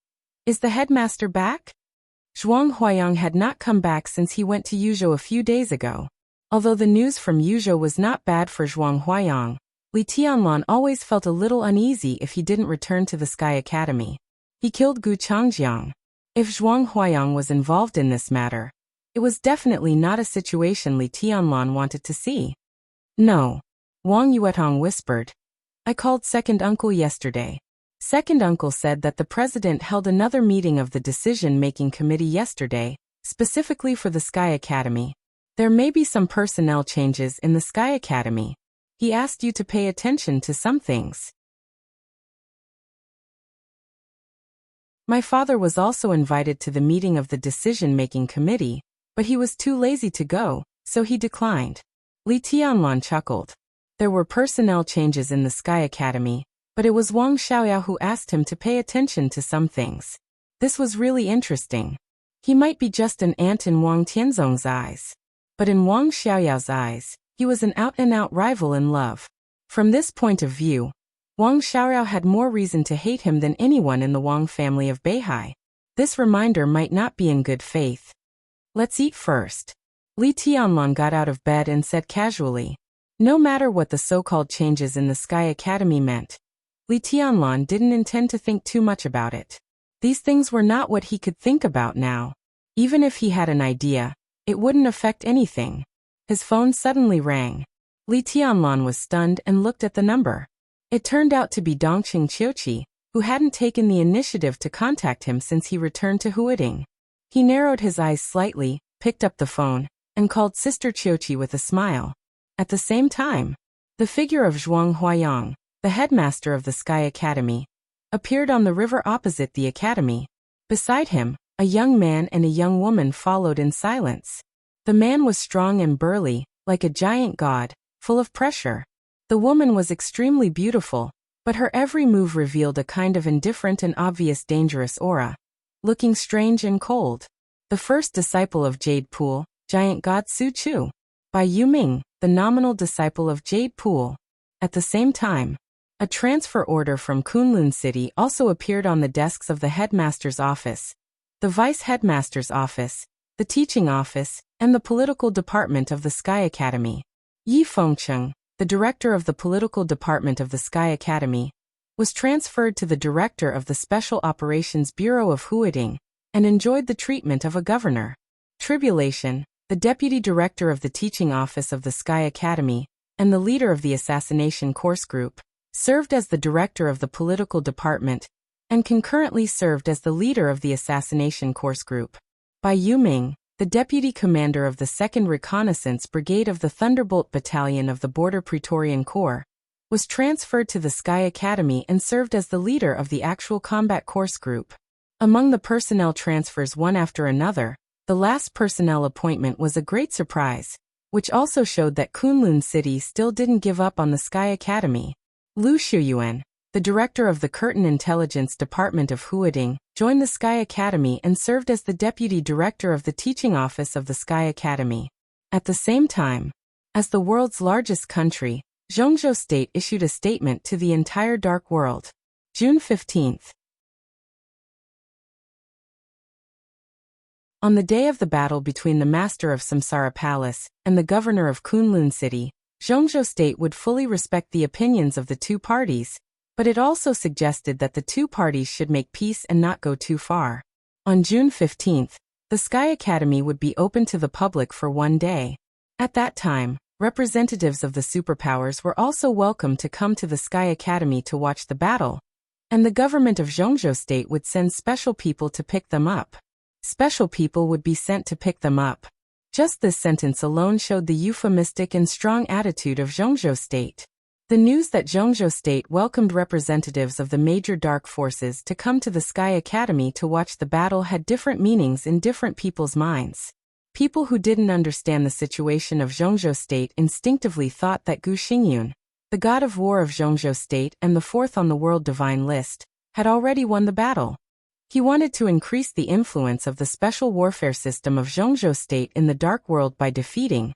S1: "Is the headmaster back?" Zhuang Huayang had not come back since he went to Yuzhou a few days ago. Although the news from Yuzhou was not bad for Zhuang Huayang, Li Tianlan always felt a little uneasy if he didn't return to the Sky Academy. He killed Gu Changjiang. If Zhuang Huayang was involved in this matter, it was definitely not a situation Li Tianlan wanted to see. "No," Wang Yuetong whispered. "I called second uncle yesterday. Second uncle said that the president held another meeting of the decision-making committee yesterday, specifically for the Sky Academy. There may be some personnel changes in the Sky Academy. He asked you to pay attention to some things." My father was also invited to the meeting of the decision-making committee, but he was too lazy to go, so he declined. Li Tianlan chuckled. There were personnel changes in the Sky Academy, but it was Wang Xiaoyao who asked him to pay attention to some things. This was really interesting. He might be just an ant in Wang Tianzong's eyes. But in Wang Xiaoyao's eyes, He was an out-and-out rival in love. From this point of view, Wang Xiaorao had more reason to hate him than anyone in the Wang family of Beihai. This reminder might not be in good faith. Let's eat first. Li Tianlong got out of bed and said casually. No matter what the so-called changes in the Sky Academy meant, Li Tianlong didn't intend to think too much about it. These things were not what he could think about now. Even if he had an idea, it wouldn't affect anything. His phone suddenly rang. Li Tianlong was stunned and looked at the number. It turned out to be Dongqing Qiuqi, who hadn't taken the initiative to contact him since he returned to Huading. He narrowed his eyes slightly, picked up the phone, and called Sister Qiuqi with a smile. At the same time, the figure of Zhuang Huayang, the headmaster of the Sky Academy, appeared on the river opposite the academy. Beside him, a young man and a young woman followed in silence. The man was strong and burly, like a giant god, full of pressure. The woman was extremely beautiful, but her every move revealed a kind of indifferent and obvious dangerous aura, looking strange and cold. The first disciple of Jade Pool, giant god Su Chu. By Yu Ming, the nominal disciple of Jade Pool. At the same time, a transfer order from Kunlun City also appeared on the desks of the headmaster's office, the vice headmaster's office, the teaching office, and the political department of the Sky Academy. Yi Fengcheng, the director of the political department of the Sky Academy, was transferred to the director of the Special Operations Bureau of Huading, and enjoyed the treatment of a governor. Tribulation, the deputy director of the teaching office of the Sky Academy, and the leader of the assassination course group, served as the director of the political department, and concurrently served as the leader of the assassination course group. By Yu Ming, the deputy commander of the 2nd Reconnaissance Brigade of the Thunderbolt Battalion of the Border Praetorian Corps, was transferred to the Sky Academy and served as the leader of the actual combat course group. Among the personnel transfers one after another, the last personnel appointment was a great surprise, which also showed that Kunlun City still didn't give up on the Sky Academy. Lu Shuyuan, the director of the Curtain Intelligence Department of Huading, joined the Sky Academy and served as the deputy director of the teaching office of the Sky Academy. At the same time, as the world's largest country, Zhongzhou State issued a statement to the entire dark world. June 15th. On the day of the battle between the master of Samsara Palace and the governor of Kunlun City, Zhongzhou State would fully respect the opinions of the two parties, but it also suggested that the two parties should make peace and not go too far. On June 15th, the Sky Academy would be open to the public for one day. At that time, representatives of the superpowers were also welcome to come to the Sky Academy to watch the battle, and the government of Zhongzhou State would send special people to pick them up. Special people would be sent to pick them up. Just this sentence alone showed the euphemistic and strong attitude of Zhongzhou State. The news that Zhongzhou State welcomed representatives of the major dark forces to come to the Sky Academy to watch the battle had different meanings in different people's minds. People who didn't understand the situation of Zhongzhou State instinctively thought that Gu Xingyun, the god of war of Zhongzhou State and the fourth on the world divine list, had already won the battle. He wanted to increase the influence of the special warfare system of Zhongzhou State in the dark world by defeating,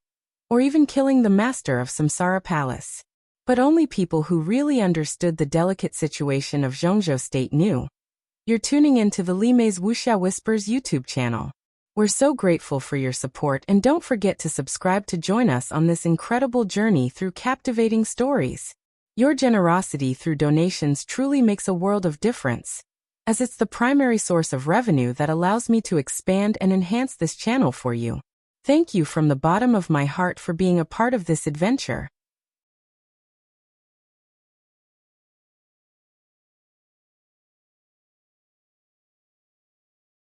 S1: or even killing the master of Samsara Palace. But only people who really understood the delicate situation of Zhongzhou State knew. You're tuning into the Li Mei's Wuxia Whispers YouTube channel. We're so grateful for your support, and don't forget to subscribe to join us on this incredible journey through captivating stories. Your generosity through donations truly makes a world of difference, as it's the primary source of revenue that allows me to expand and enhance this channel for you. Thank you from the bottom of my heart for being a part of this adventure.